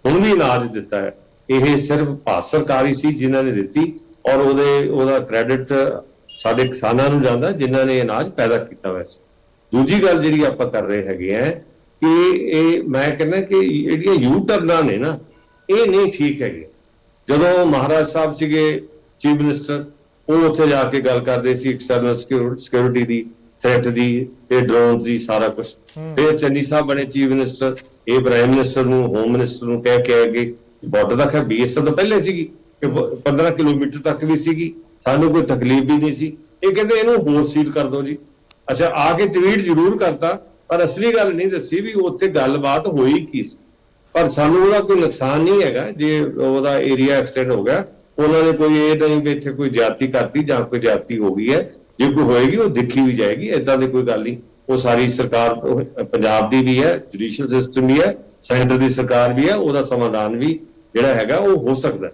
C: ਹੁਣ ਵੀ ਅਨਾਜ ਦਿੱਤਾ ਹੈ। ਇਹ ਸਿਰਫ ਭਾਰਤ ਸਰਕਾਰ ਹੀ ਸੀ ਜਿਨ੍ਹਾਂ ਨੇ ਦਿੱਤੀ ਔਰ ਉਹਦਾ ਕ੍ਰੈਡਿਟ ਸਾਡੇ ਕਿਸਾਨਾਂ ਨੂੰ ਜਾਂਦਾ ਜਿਨ੍ਹਾਂ ਨੇ ਅਨਾਜ ਪੈਦਾ ਕੀਤਾ ਹੋਇਆ ਸੀ। ਦੂਜੀ ਗੱਲ ਜਿਹੜੀ ਆਪਾਂ ਕਰ ਰਹੇ ਹੈਗੇ ਆ ਕਿ ਇਹ ਮੈਂ ਕਹਿੰਦਾ ਕਿ ਜਿਹੜੀਆਂ ਯੂ ਟਰਨਾਂ ਨੇ ਨਾ, ਇਹ ਨਹੀਂ ਠੀਕ ਹੈਗੇ। ਜਦੋਂ ਮਹਾਰਾਜ ਸਾਹਿਬ ਸੀਗੇ ਚੀਫ ਮਿਨਿਸਟਰ, ਉਹ ਉੱਥੇ ਜਾ ਕੇ ਗੱਲ ਕਰਦੇ ਸੀ ਐਕਸਟਰਨਲ ਸਿਕਿਉਰਿਟੀ ਦੀ, ਥ੍ਰੈਟ ਦੀ ਤੇ ਡਰੋਨ ਦੀ, ਸਾਰਾ ਕੁਝ। ਫਿਰ ਚੰਨੀ ਸਾਹਿਬ ਬਣੇ ਚੀਫ ਮਿਨਿਸਟਰ, ਇਹ ਪ੍ਰਾਈਮ ਮਿਨਿਸਟਰ ਨੂੰ, ਹੋਮ ਮਿਨਿਸਟਰ ਨੂੰ ਕਹਿ ਕੇ ਆਏ ਬਾਰਡਰ ਦਾ ਖੈਰ BSF ਤੋਂ ਪਹਿਲੇ ਸੀਗੀ ਕਿ 15 ਕਿਲੋਮੀਟਰ ਤੱਕ ਵੀ ਸੀਗੀ, ਸਾਨੂੰ ਕੋਈ ਤਕਲੀਫ ਵੀ ਨਹੀਂ ਸੀ। ਇਹ ਕਹਿੰਦੇ ਇਹਨੂੰ ਹੋਰ ਸੀਲ ਕਰ ਦਿਓ ਜੀ। ਅੱਛਾ, ਆ ਕੇ ਟਵੀਟ ਜ਼ਰੂਰ ਕਰਤਾ ਪਰ ਅਸਲੀ ਗੱਲ ਨਹੀਂ ਦੱਸੀ ਵੀ ਉੱਥੇ ਗੱਲਬਾਤ ਹੋਈ ਕੀ ਸੀ। ਪਰ ਸਾਨੂੰ ਉਹਦਾ ਕੋਈ ਨੁਕਸਾਨ ਨਹੀਂ ਹੈਗਾ ਜੇ ਉਹਦਾ ਏਰੀਆ ਐਕਸਟੈਂਡ ਹੋ ਗਿਆ। ਉਹਨਾਂ ਨੇ ਕੋਈ ਇਹ ਨਹੀਂ ਵੀ ਇੱਥੇ ਕੋਈ ਜ਼ਿਆਦਤੀ ਕਰਤੀ ਜਾਂ ਕੋਈ ਜ਼ਿਆਦਤੀ ਹੋ ਗਈ ਹੈ। ਜੇ ਕੋਈ ਹੋਏਗੀ ਉਹ ਦੇਖੀ ਵੀ ਜਾਏਗੀ, ਏਦਾਂ ਦੀ ਕੋਈ ਗੱਲ ਨਹੀਂ। ਉਹ ਸਾਰੀ ਸਰਕਾਰ ਪੰਜਾਬ ਦੀ ਵੀ ਹੈ, ਜੁਡੀਸ਼ੀਅਲ ਸਿਸਟਮ ਵੀ ਹੈ, ਸੈਂਟਰ ਦੀ ਸਰਕਾਰ ਵੀ ਹੈ, ਉਹਦਾ ਸਮਾਧਾਨ ਵੀ ਜਿਹੜਾ ਹੈਗਾ ਉਹ ਹੋ ਸਕਦਾ।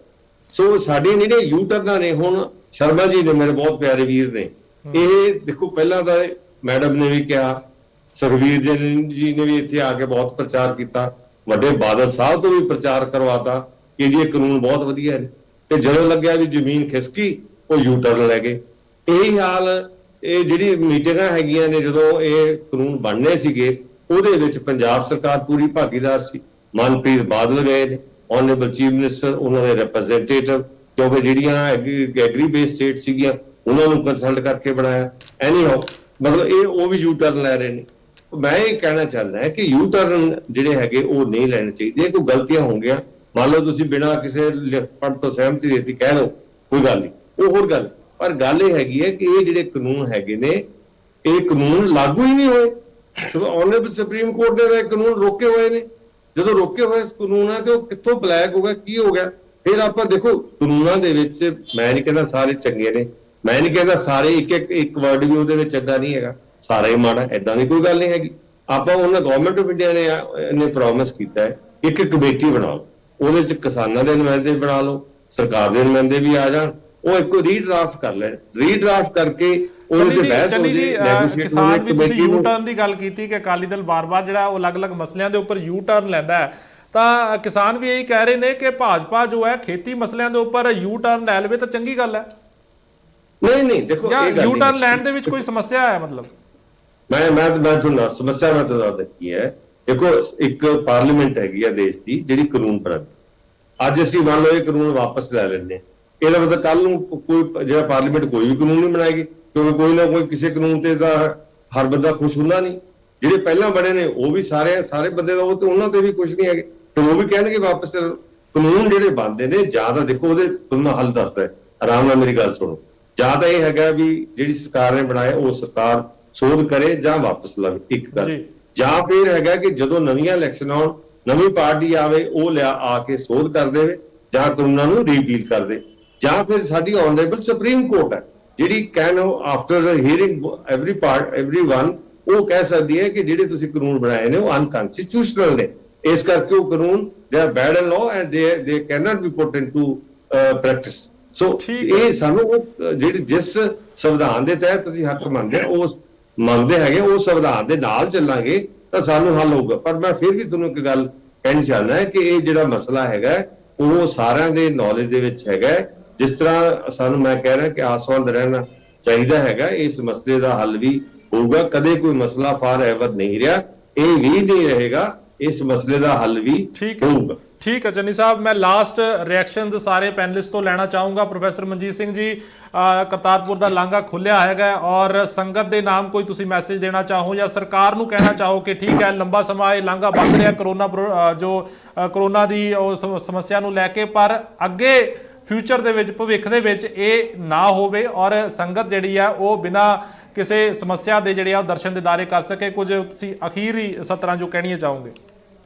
C: ਸੋ ਸਾਡੀਆਂ ਜਿਹੜੀਆਂ ਯੂ ਟਰਨਾਂ ਨੇ, ਹੁਣ ਸ਼ਰਮਾ ਜੀ ਨੇ ਮੇਰੇ ਬਹੁਤ ਪਿਆਰੇ ਵੀਰ ਨੇ, ਇਹ ਦੇਖੋ ਪਹਿਲਾਂ ਤਾਂ ਮੈਡਮ ਨੇ ਵੀ ਕਿਹਾ, ਸੁਖਬੀਰ ਜੀ ਨੇ ਵੀ ਇੱਥੇ ਆ ਕੇ ਬਹੁਤ ਪ੍ਰਚਾਰ ਕੀਤਾ, ਵੱਡੇ ਬਾਦਲ ਸਾਹਿਬ ਤੋਂ ਵੀ ਪ੍ਰਚਾਰ ਕਰਵਾਤਾ ਕਿ ਜੀ ਇਹ ਕਾਨੂੰਨ ਬਹੁਤ ਵਧੀਆ ਨੇ। ਤੇ ਜਦੋਂ ਲੱਗਿਆ ਵੀ ਜ਼ਮੀਨ ਖਿਸਕੀ, ਉਹ ਯੂ ਟਰਨ ਲੈ ਗਏ। ਇਹੀ ਹਾਲ ਇਹ ਜਿਹੜੀ ਮੀਟਿੰਗਾਂ ਹੈਗੀਆਂ ਨੇ, ਜਦੋਂ ਇਹ ਕਾਨੂੰਨ ਬਣਨੇ ਸੀਗੇ ਉਹਦੇ ਵਿੱਚ ਪੰਜਾਬ ਸਰਕਾਰ ਪੂਰੀ ਭਾਗੀਦਾਰ ਸੀ। ਮਨਪ੍ਰੀਤ ਬਾਦਲ ਗਏ ਨੇ, ਆਨਰੇਬਲ ਚੀਫ ਮਿਨਿਸਟਰ, ਉਹਨਾਂ ਦੇ ਰਿਪਰੈਜ਼ੈਂਟੇਟਿਵ, ਕਿਉਂਕਿ ਜਿਹੜੀਆਂ ਐਗਰੀ ਬੇਸ ਸਟੇਟ ਸੀਗੀਆਂ ਉਹਨਾਂ ਨੂੰ ਕੰਸਲਟ ਕਰਕੇ ਬਣਾਇਆ। ਐਨੀ ਹਾਊ ਮਤਲਬ ਇਹ ਉਹ ਵੀ ਯੂ ਟਰਨ ਲੈ ਰਹੇ ਨੇ। ਮੈਂ ਇਹ ਕਹਿਣਾ ਚਾਹੁੰਦਾ ਹੈ ਕਿ ਯੂ ਟਰਨ ਜਿਹੜੇ ਹੈਗੇ ਉਹ ਨਹੀਂ ਲੈਣੇ ਚਾਹੀਦੇ। ਕੋਈ ਗਲਤੀਆਂ ਹੋਣਗੀਆਂ, ਮੰਨ ਲਓ ਤੁਸੀਂ ਬਿਨਾਂ ਕਿਸੇ ਲਿਖਤ ਤੋਂ ਸਹਿਮਤੀ ਦਿੱਤੀ ਕਹਿ ਲਓ, ਕੋਈ ਗੱਲ ਨਹੀਂ, ਉਹ ਹੋਰ ਗੱਲ। ਪਰ ਗੱਲ ਇਹ ਹੈਗੀ ਹੈ ਕਿ ਇਹ ਜਿਹੜੇ ਕਾਨੂੰਨ ਹੈਗੇ ਨੇ ਇਹ ਕਾਨੂੰਨ ਲਾਗੂ ਹੀ ਨਹੀਂ ਹੋਏ। ਆਨਰੇਬਲ ਸੁਪਰੀਮ ਕੋਰਟ ਨੇ ਕਾਨੂੰਨ ਰੋਕੇ ਹੋਏ ਨੇ। ਜਦੋਂ ਰੋਕੇ ਹੋਏ ਕਾਨੂੰਨ ਹੈ ਤੇ ਉਹ ਕਿੱਥੋਂ ਬਲੈਕ ਹੋ ਗਿਆ, ਕੀ ਹੋ ਗਿਆ? ਫਿਰ ਆਪਾਂ ਦੇਖੋ ਕਾਨੂੰਨਾਂ ਦੇ ਵਿੱਚ ਮੈਂ ਨਹੀਂ ਕਹਿੰਦਾ ਸਾਰੇ ਚੰਗੇ ਨੇ, ਮੈਂ ਨਹੀਂ ਕਹਿੰਦਾ ਸਾਰੇ ਇੱਕ ਵਰਡ ਵੀ ਉਹਦੇ ਵਿੱਚ ਏਦਾਂ ਨਹੀਂ ਹੈਗਾ ਸਾਰਾ ਹੀ ਮਾੜਾ, ਏਦਾਂ ਦੀ ਕੋਈ ਗੱਲ ਨਹੀਂ ਹੈਗੀ। ਆਪਾਂ ਉਹਨਾਂ ਗਵਰਨਮੈਂਟ ਆਫ ਇੰਡੀਆ ਨੇ ਪ੍ਰੋਮਿਸ ਕੀਤਾ ਹੈ ਇੱਕ ਕਮੇਟੀ ਬਣਾਓ, ਉਹਦੇ ਚ ਕਿਸਾਨਾਂ ਦੇ ਨੁਮਾਇੰਦੇ ਬਣਾ ਲਓ, ਸਰਕਾਰ ਦੇ ਨੁਮਾਇੰਦੇ ਵੀ ਆ ਜਾਣ, ਉਹ ਇੱਕੋ ਰੀਡਰਾਫਟ ਕਰ ਲੈਣ। ਰੀਡਰਾਫਟ ਕਰਕੇ ਉਹਦੇ ਤੇ ਬਹਿਸ ਹੋ ਜੇ।
A: ਕਿਸਾਨ ਵੀ ਤੁਸੀਂ ਯੂ ਟਰਨ ਦੀ ਗੱਲ ਕੀਤੀ ਕਿ ਅਕਾਲੀ ਦਲ ਬਾਰ-ਬਾਰ ਜਿਹੜਾ ਉਹ ਅਲੱਗ-ਅਲੱਗ ਮਸਲਿਆਂ ਦੇ ਉੱਪਰ ਯੂ ਟਰਨ ਲੈਂਦਾ ਹੈ, ਤਾਂ ਕਿਸਾਨ ਵੀ ਇਹੀ ਕਹਿ ਰਹੇ ਨੇ ਕਿ ਭਾਜਪਾ ਜੋ ਹੈ ਖੇਤੀ ਮਸਲਿਆਂ ਦੇ ਉੱਪਰ ਯੂ ਟਰਨ ਲੈ ਲਵੇ ਤਾਂ ਚੰਗੀ ਗੱਲ ਹੈ।
C: ਨਹੀਂ ਦੇਖੋ
A: ਯੂ ਟਰਨ ਲੈਣ ਦੇ ਵਿੱਚ ਕੋਈ ਸਮੱਸਿਆ ਹੈ? ਮਤਲਬ
C: ਮੈਂ ਤੁਹਾਨੂੰ ਸਮੱਸਿਆ ਮੈਂ ਦੱਸ ਦਿੱਤੀ ਹੈ। ਦੇਖੋ ਇੱਕ ਪਾਰਲੀਮੈਂਟ ਹੈਗੀ ਆ ਦੇਸ਼ ਦੀ ਜਿਹੜੀ ਕਾਨੂੰਨ ਬਣਾਉਂਦੀ। ਅੱਜ ਅਸੀਂ ਮੰਨ ਲਓ ਇਹ ਕਾਨੂੰਨ ਵਾਪਸ ਲੈ ਲੈਂਦੇ ਹਾਂ, ਇਹਦਾ ਮਤਲਬ ਕੱਲ ਨੂੰ ਕੋਈ ਜਿਹੜਾ ਪਾਰਲੀਮੈਂਟ ਕੋਈ ਵੀ ਕਾਨੂੰਨ ਨਹੀਂ ਬਣਾਏਗੀ, ਕਿਉਂਕਿ ਕੋਈ ਨਾ ਕੋਈ ਕਿਸੇ ਕਾਨੂੰਨ ਤੇ ਤਾਂ ਹਰ ਬੰਦਾ ਖੁਸ਼ ਹੁੰਦਾ ਨਹੀਂ। ਜਿਹੜੇ ਪਹਿਲਾਂ ਬਣੇ ਨੇ ਉਹ ਵੀ ਸਾਰੇ ਬੰਦੇ ਦਾ ਉਹ ਤੇ ਉਹਨਾਂ ਤੇ ਵੀ ਖੁਸ਼ ਨਹੀਂ ਹੈਗੇ, ਫਿਰ ਉਹ ਵੀ ਕਹਿਣਗੇ ਵਾਪਸ। ਕਾਨੂੰਨ ਜਿਹੜੇ ਬਣਦੇ ਨੇ ਜਾਂ ਤਾਂ ਦੇਖੋ ਉਹਦੇ ਤੁਹਾਨੂੰ ਹੱਲ ਦੱਸਦਾ ਹੈ, ਆਰਾਮ ਨਾਲ ਮੇਰੀ ਗੱਲ ਸੁਣੋ। ਜਾਂ ਤਾਂ ਇਹ ਹੈਗਾ ਵੀ ਜਿਹੜੀ ਸਰਕਾਰ ਨੇ ਬਣਾਇਆ ਉਹ ਸਰਕਾਰ ਸੋਧ ਕਰੇ ਜਾਂ ਵਾਪਸ ਲਵੇ, ਇੱਕ ਗੱਲ। ਜਾਂ ਫਿਰ ਹੈਗਾ ਕਿ ਜਦੋਂ ਨਵੀਆਂ ਇਲੈਕਸ਼ਨ ਆਉਣ, ਨਵੀਂ ਪਾਰਟੀ ਆਵੇ, ਉਹ ਆ ਕੇ ਸੋਧ ਕਰ ਦੇਵੇ ਜਾਂ ਕਾਨੂੰਨਾਂ ਨੂੰ ਰੀਪੀਲ ਕਰ ਦੇ। ਜਾਂ ਫਿਰ ਸਾਡੀ ਆਨਰੇਬਲ ਸੁਪਰੀਮ ਕੋਰਟ ਹੈ ਜਿਹੜੀ ਕੈਨ ਆਫਟਰ ਹੀਅਰਿੰਗ ਐਵਰੀਵਨ ਉਹ ਕਹਿ ਸਕਦੀ ਹੈ ਕਿ ਜਿਹੜੇ ਤੁਸੀਂ ਕਾਨੂੰਨ ਬਣਾਏ ਨੇ ਉਹ ਅਨਕਨਸਟੀਟਿਊਸ਼ਨਲ ਨੇ, ਇਸ ਕਰਕੇ ਉਹ ਕਾਨੂੰਨ they are bad in law and they can not be put into practice. So ਇਹ ਸਾਨੂੰ ਉਹ ਜਿਹੜੀ ਜਿਸ ਸੰਵਿਧਾਨ ਦੇ ਤਹਿਤ ਅਸੀਂ ਹੱਕ ਮੰਨਦੇ ਹੈਗੇ ਉਹ ਸੰਵਿਧਾਨ ਦੇ ਨਾਲ ਚੱਲਾਂਗੇ ਤਾਂ ਸਾਨੂੰ ਹੱਲ ਹੋਊਗਾ। ਪਰ ਮੈਂ ਫਿਰ ਵੀ ਤੁਹਾਨੂੰ ਇੱਕ ਗੱਲ ਕਹਿਣੀ ਚਾਹੁੰਦਾ ਹੈ ਕਿ ਇਹ ਜਿਹੜਾ ਮਸਲਾ ਹੈਗਾ ਉਹ ਸਾਰਿਆਂ ਦੇ ਨੌਲੇਜ ਦੇ ਵਿੱਚ ਹੈਗਾ। ਜਿਸ ਤਰ੍ਹਾਂ ਸਾਨੂੰ ਮੈਂ ਕਹਿ ਰਿਹਾ ਕਿ ਆਸਵੰਦ ਰਹਿਣਾ ਚਾਹੀਦਾ ਹੈਗਾ, ਇਸ ਮਸਲੇ ਦਾ ਹੱਲ ਵੀ ਹੋਊਗਾ। ਕਦੇ ਕੋਈ ਮਸਲਾ ਫਾਰ ਐਵਰ ਨਹੀਂ ਰਿਹਾ, ਇਹ ਵੀ ਨਹੀਂ ਰਹੇਗਾ, ਇਸ ਮਸਲੇ ਦਾ ਹੱਲ ਵੀ ਹੋਊਗਾ।
A: ਠੀਕ ਹੈ ਚੰਨੀ ਸਾਹਿਬ, ਮੈਂ ਲਾਸਟ ਰਿਐਕਸ਼ਨਸ ਸਾਰੇ ਪੈਨਲਿਸਟ ਤੋਂ ਲੈਣਾ ਚਾਹੂੰਗਾ। ਪ੍ਰੋਫੈਸਰ ਮਨਜੀਤ ਸਿੰਘ ਜੀ, ਕਰਤਾਰਪੁਰ ਦਾ ਲਾਂਘਾ ਖੁੱਲਿਆ ਹੈਗਾ ਔਰ ਸੰਗਤ ਦੇ ਨਾਮ ਕੋਈ ਤੁਸੀਂ ਮੈਸੇਜ ਦੇਣਾ ਚਾਹੋ ਜਾਂ ਸਰਕਾਰ ਨੂੰ ਕਹਿਣਾ ਚਾਹੋ ਕਿ ਠੀਕ ਹੈ ਲੰਬਾ ਸਮਾਂ ਇਹ ਲਾਂਘਾ ਬੰਦ ਰਿਹਾ ਕਰੋਨਾ ਦੀ ਉਹ ਸਮੱਸਿਆ ਨੂੰ ਲੈ ਕੇ, ਪਰ ਅੱਗੇ ਫਿਊਚਰ ਦੇ ਵਿੱਚ ਭਵਿੱਖ ਦੇ ਵਿੱਚ ਇਹ ਨਾ ਹੋਵੇ ਔਰ ਸੰਗਤ ਜਿਹੜੀ ਆ ਉਹ ਬਿਨਾਂ ਕਿਸੇ ਸਮੱਸਿਆ ਦੇ ਜਿਹੜੇ ਆ ਉਹ ਦਰਸ਼ਨ ਦਿਦਾਰੇ ਕਰ ਸਕੇ। ਕੁਝ ਤੁਸੀਂ ਅਖੀਰੀ ਸਤਰਾਂ ਜੋ ਕਹਿਣੀਆਂ ਚਾਹੋਗੇ?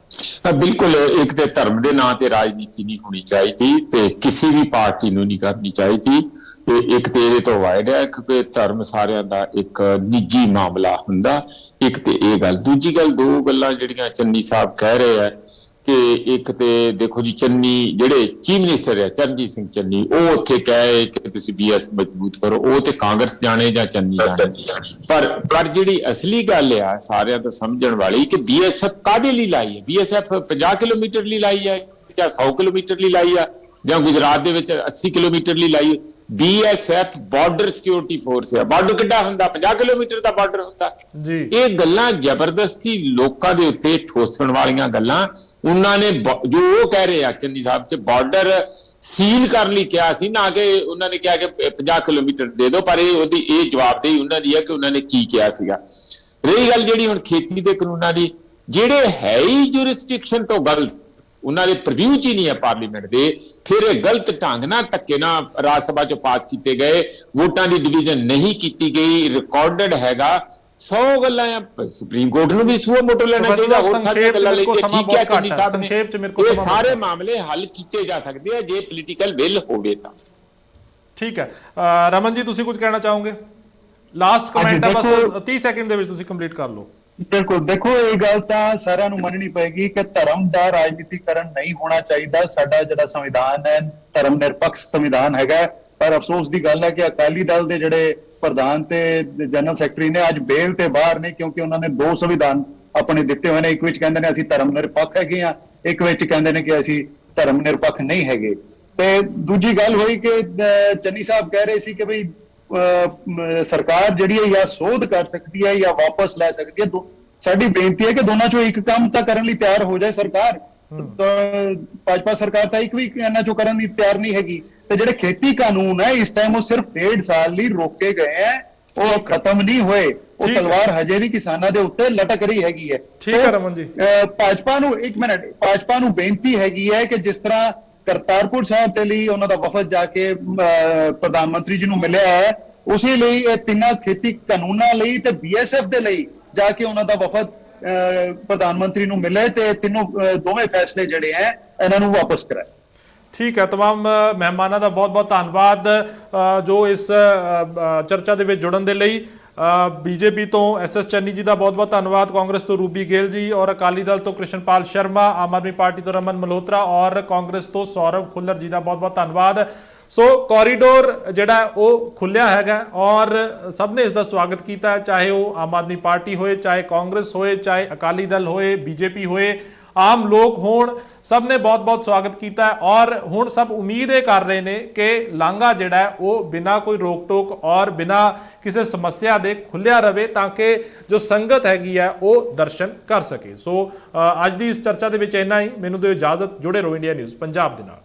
B: ਬਿਲਕੁਲ, ਇੱਕ ਤੇ ਧਰਮ ਦੇ ਨਾਂ ਤੇ ਰਾਜਨੀਤੀ ਨਹੀਂ ਹੋਣੀ ਚਾਹੀਦੀ ਤੇ ਕਿਸੇ ਵੀ ਪਾਰਟੀ ਨੂੰ ਨਹੀਂ ਕਰਨੀ ਚਾਹੀਦੀ। ਤੇ ਇੱਕ ਤੇ ਇਹਦੇ ਤੋਂ ਵਾਇਡ ਹੈ ਕਿ ਧਰਮ ਸਾਰਿਆਂ ਦਾ ਇੱਕ ਨਿੱਜੀ ਮਾਮਲਾ ਹੁੰਦਾ। ਇੱਕ ਤੇ ਇਹ ਗੱਲ, ਦੂਜੀ ਗੱਲ, ਦੋ ਗੱਲਾਂ ਜਿਹੜੀਆਂ ਚੰਨੀ ਸਾਹਿਬ ਕਹਿ ਰਹੇ ਆ ਕਿ ਇੱਕ ਤੇ ਦੇਖੋ ਜੀ ਚੰਨੀ ਜਿਹੜੇ ਚੀਫ ਮਿਨਿਸਟਰ ਹੈ ਚਰਨਜੀਤ ਸਿੰਘ ਚੰਨੀ, ਉਹ ਉੱਥੇ ਕਹੇ ਕਿ ਤੁਸੀਂ BS ਮਜ਼ਬੂਤ ਕਰੋ, ਉਹ ਤੇ ਕਾਂਗਰਸ ਜਾਣੇ ਜਾਂ ਚੰਨੀ ਜਾਣੇ। ਪਰ ਜਿਹੜੀ ਅਸਲੀ ਗੱਲ ਆ ਸਾਰਿਆਂ ਤੋਂ ਸਮਝਣ ਵਾਲੀ ਕਿ BSF ਕਾਹਦੇ ਲਈ ਲਾਈ ਹੈ? BSF 50 ਕਿਲੋਮੀਟਰ ਲਈ ਲਾਈ ਹੈ ਜਾਂ 100 ਕਿਲੋਮੀਟਰ ਲਈ ਲਾਈ ਆ ਜਾਂ ਗੁਜਰਾਤ ਦੇ ਵਿੱਚ 80 ਕਿਲੋਮੀਟਰ ਲਈ ਲਾਈ? BSF ਬਾਰਡਰ ਸਿਕਿਉਰਿਟੀ ਫੋਰਸ ਹੈ। ਬਾਰਡਰ ਕਿੱਡਾ ਹੁੰਦਾ? 50 ਕਿਲੋਮੀਟਰ ਦਾ ਬਾਰਡਰ ਹੁੰਦਾ ਜੀ। ਇਹ ਗੱਲਾਂ ਜ਼ਬਰਦਸਤੀ ਲੋਕਾਂ ਦੇ ਉੱਤੇ ਠੋਸਣ ਵਾਲੀਆਂ ਗੱਲਾਂ। ਉਹਨਾਂ ਨੇ ਜੋ ਉਹ ਕਹਿ ਰਹੇ ਆ ਚੰਨੀ ਸਾਹਿਬ ਕਿ ਬਾਰਡਰ ਸੀਲ ਕਰਨ ਲਈ ਕਿਹਾ ਸੀ, ਨਾ ਕਿ ਉਹਨਾਂ ਨੇ ਕਿਹਾ ਕਿ 50 ਕਿਲੋਮੀਟਰ ਦੇ ਦਿਓ। ਪਰ ਇਹ ਜਵਾਬਦੇਹੀ ਉਹਨਾਂ ਦੀ ਹੈ ਕਿ ਉਹਨਾਂ ਨੇ ਕੀ ਕਿਹਾ ਸੀਗਾ। ਰਹੀ ਗੱਲ ਜਿਹੜੀ ਹੁਣ ਖੇਤੀ ਦੇ ਕਾਨੂੰਨਾਂ ਦੀ, ਜਿਹੜੇ ਹੈ ਹੀ ਜੁਰਿਸਡਿਕਸ਼ਨ ਤੋਂ ਗਲਤ, ਉਹਨਾਂ ਦੇ ਪ੍ਰੀਵਿਊ ਚ ਹੀ ਨਹੀਂ ਹੈ ਪਾਰਲੀਮੈਂਟ ਦੇ, ਫਿਰ ਇਹ ਗਲਤ ਢੰਗ ਨਾਲ ਧੱਕੇ ਨਾਲ ਰਾਜ ਸਭਾ ਚੋਂ ਪਾਸ ਕੀਤੇ ਗਏ, ਵੋਟਾਂ ਦੀ ਡਿਵੀਜ਼ਨ ਨਹੀਂ ਕੀਤੀ ਗਈ, ਰਿਕਾਰਡਡ ਹੈਗਾ। 100 ਗੱਲਾਂ ਆ, ਸੁਪਰੀਮ ਕੋਰਟ ਨੂੰ ਵੀ ਸੂਆ ਮੋਟੋ ਲੈਣਾ ਚਾਹੀਦਾ। ਹੋਰ ਸਾਰੀਆਂ ਗੱਲਾਂ ਲੈ ਕੇ ਠੀਕ ਹੈ ਚੰਨੀ ਸਾਹਿਬ ਨੇ, ਇਹ ਸਾਰੇ ਮਾਮਲੇ ਹੱਲ ਕੀਤੇ ਜਾ ਸਕਦੇ ਆ ਜੇ ਪੋਲੀਟੀਕਲ ਵਿਲ ਹੋਵੇ ਤਾਂ।
A: ਠੀਕ ਹੈ ਰਮਨ ਜੀ, ਤੁਸੀਂ ਕੁਝ ਕਹਿਣਾ ਚਾਹੋਗੇ? ਲਾਸਟ ਕਮੈਂਟ ਹੈ, ਬਸ 30 ਸੈਕਿੰਡ ਦੇ ਵਿੱਚ ਤੁਸੀਂ ਕੰਪਲੀਟ ਕਰ ਲਓ।
E: ਬਿਲਕੁਲ, ਦੇਖੋ ਇਹ ਗੱਲ ਤਾਂ ਸਾਰਿਆਂ ਨੂੰ ਮੰਨਣੀ ਪਏਗੀ ਕਿ ਧਰਮ ਦਾ ਰਾਜਨੀਤੀਕਰਨ ਨਹੀਂ ਹੋਣਾ ਚਾਹੀਦਾ। ਸਾਡਾ ਜਿਹੜਾ ਸੰਵਿਧਾਨ ਹੈ ਧਰਮ ਨਿਰਪੱਖ ਸੰਵਿਧਾਨ ਹੈਗਾ। ਪਰ ਅਫਸੋਸ ਦੀ ਗੱਲ ਹੈ ਕਿ ਅਕਾਲੀ ਦਲ ਦੇ ਜਿਹੜੇ ਪ੍ਰਧਾਨ ਤੇ ਜਨਰਲ ਸੈਕਟਰੀ ਨੇ ਅੱਜ ਬੇਲ ਤੇ ਬਾਹਰ ਨੇ, ਕਿਉਂਕਿ ਉਹਨਾਂ ਨੇ 2 ਸੰਵਿਧਾਨ ਆਪਣੇ ਦਿੱਤੇ ਹੋਏ ਨੇ। ਇੱਕ ਵਿੱਚ ਕਹਿੰਦੇ ਨੇ ਅਸੀਂ ਧਰਮ ਨਿਰਪੱਖ ਹੈਗੇ ਆ, ਇੱਕ ਵਿੱਚ ਕਹਿੰਦੇ ਨੇ ਕਿ ਅਸੀਂ ਧਰਮ ਨਿਰਪੱਖ ਨਹੀਂ ਹੈਗੇ। ਤੇ ਦੂਜੀ ਗੱਲ ਹੋਈ ਕਿ ਚੰਨੀ ਸਾਹਿਬ ਕਹਿ ਰਹੇ ਸੀ ਕਿ ਬਈ ਸਰਕਾਰ ਜਿਹੜੀ ਹੈ ਜਾਂ ਸੋਧ ਕਰ ਸਕਦੀ ਹੈ ਜਾਂ ਵਾਪਸ ਲੈ ਸਕਦੀ ਹੈ। ਸਾਡੀ ਬੇਨਤੀ ਹੈ ਕਿ ਦੋਨਾਂ ਚੋਂ ਇੱਕ ਕੰਮ ਤਾਂ ਕਰਨ ਲਈ ਤਿਆਰ ਹੋ ਜਾਏ ਸਰਕਾਰ। ਭਾਜਪਾ ਸਰਕਾਰ ਤਾਂ ਇੱਕ ਵੀ ਇਹਨਾਂ ਚੋਂ ਕਰਨ ਦੀ ਤਿਆਰ ਨਹੀਂ ਹੈਗੀ। ਤੇ ਜਿਹੜੇ ਖੇਤੀ ਕਾਨੂੰਨ ਹੈ ਇਸ ਟਾਈਮ ਉਹ ਸਿਰਫ 1.5 ਸਾਲ ਲਈ ਰੋਕੇ ਗਏ ਹੈ, ਉਹ ਖਤਮ ਨਹੀਂ ਹੋਏ। ਉਹ
A: ਠੀਕ ਹੈ।
E: ਤਲਵਾਰ ਹਜੇ ਵੀ ਕਿਸਾਨਾਂ ਦੇ ਉੱਤੇ ਲਟਕ ਰਹੀ ਹੈਗੀ ਹੈ।
A: ਠੀਕ ਹੈ ਰਮਨ ਜੀ।
E: ਭਾਜਪਾ ਨੂੰ ਇੱਕ ਮਿੰਟ, ਭਾਜਪਾ ਨੂੰ ਬੇਨਤੀ ਹੈਗੀ ਹੈ ਕਿ ਜਿਸ ਤਰ੍ਹਾਂ ਕਰਤਾਰਪੁਰ ਸਾਹਿਬ ਦੇ ਲਈ ਉਹਨਾਂ ਦਾ ਵਫਦ ਜਾ ਕੇ ਪ੍ਰਧਾਨ ਮੰਤਰੀ ਜੀ ਨੂੰ ਮਿਲਿਆ ਹੈ, ਉਸੇ ਲਈ ਇਹ ਤਿੰਨਾਂ ਖੇਤੀ ਕਾਨੂੰਨਾਂ ਲਈ ਤੇ BSF ਦੇ ਲਈ ਜਾ ਕੇ ਉਹਨਾਂ ਦਾ ਵਫਦ ਪ੍ਰਧਾਨ ਮੰਤਰੀ ਨੂੰ ਮਿਲੇ ਤੇ ਦੋਵੇਂ ਫੈਸਲੇ ਜਿਹੜੇ ਹੈ ਇਹਨਾਂ ਨੂੰ ਵਾਪਸ ਕਰਾਏ।
A: ਠੀਕ ਹੈ, तमाम ਮਹਿਮਾਨਾਂ ਦਾ ਬਹੁਤ ਬਹੁਤ ਧੰਨਵਾਦ ਜੋ ਇਸ ਚਰਚਾ ਦੇ ਵਿੱਚ ਜੁੜਨ ਦੇ ਲਈ। ਬੀਜੇਪੀ ਤੋਂ SS ਚੰਨੀ ਜੀ ਦਾ ਬਹੁਤ ਬਹੁਤ ਧੰਨਵਾਦ, ਕਾਂਗਰਸ ਤੋਂ ਰੂਬੀ ਗਿੱਲ ਜੀ, ਔਰ ਅਕਾਲੀ ਦਲ ਤੋਂ ਕ੍ਰਿਸ਼ਨਪਾਲ ਸ਼ਰਮਾ, ਆਮ ਆਦਮੀ ਪਾਰਟੀ ਤੋਂ ਰਮਨ ਮਲਹੋਤਰਾ ਔਰ ਕਾਂਗਰਸ ਤੋਂ ਸੌਰਵ ਖੁੱਲਰ ਜੀ ਦਾ ਬਹੁਤ ਬਹੁਤ ਧੰਨਵਾਦ। ਸੋ ਕੋਰੀਡੋਰ ਜਿਹੜਾ ਉਹ ਖੁੱਲਿਆ ਹੈਗਾ ਔਰ ਸਭ ਨੇ ਇਸ ਦਾ ਸਵਾਗਤ ਕੀਤਾ, ਚਾਹੇ ਉਹ ਆਮ ਆਦਮੀ ਪਾਰਟੀ ਹੋਏ, ਚਾਹੇ ਕਾਂਗਰਸ ਹੋਏ, ਚਾਹੇ ਅਕਾਲੀ ਦਲ ਹੋਏ, ਬੀਜੇਪੀ ਹੋਏ, ਆਮ ਲੋਕ ਹੋਣ, ਸਭ ਨੇ ਬਹੁਤ ਬਹੁਤ ਸਵਾਗਤ ਕੀਤਾ ਔਰ ਹੁਣ ਸਭ ਉਮੀਦ ਇਹ ਕਰ ਰਹੇ ਨੇ ਕਿ ਲਾਂਘਾ ਜਿਹੜਾ ਉਹ ਬਿਨਾਂ ਕੋਈ ਰੋਕ ਟੋਕ ਔਰ ਬਿਨਾਂ ਕਿਸੇ ਸਮੱਸਿਆ ਦੇ ਖੁੱਲਿਆ ਰਵੇ ਤਾਂ ਕਿ ਜੋ ਸੰਗਤ ਹੈਗੀ ਹੈ ਉਹ ਦਰਸ਼ਨ ਕਰ ਸਕੇ। ਸੋ ਅੱਜ ਦੀ ਇਸ ਚਰਚਾ ਦੇ ਵਿੱਚ ਇੰਨਾ ਹੀ। ਮੈਨੂੰ ਦਿਓ ਇਜਾਜ਼ਤ, ਜੁੜੇ ਰਹੋ ਇੰਡੀਆ ਨਿਊਜ਼ ਪੰਜਾਬ ਦੇ ਨਾਲ।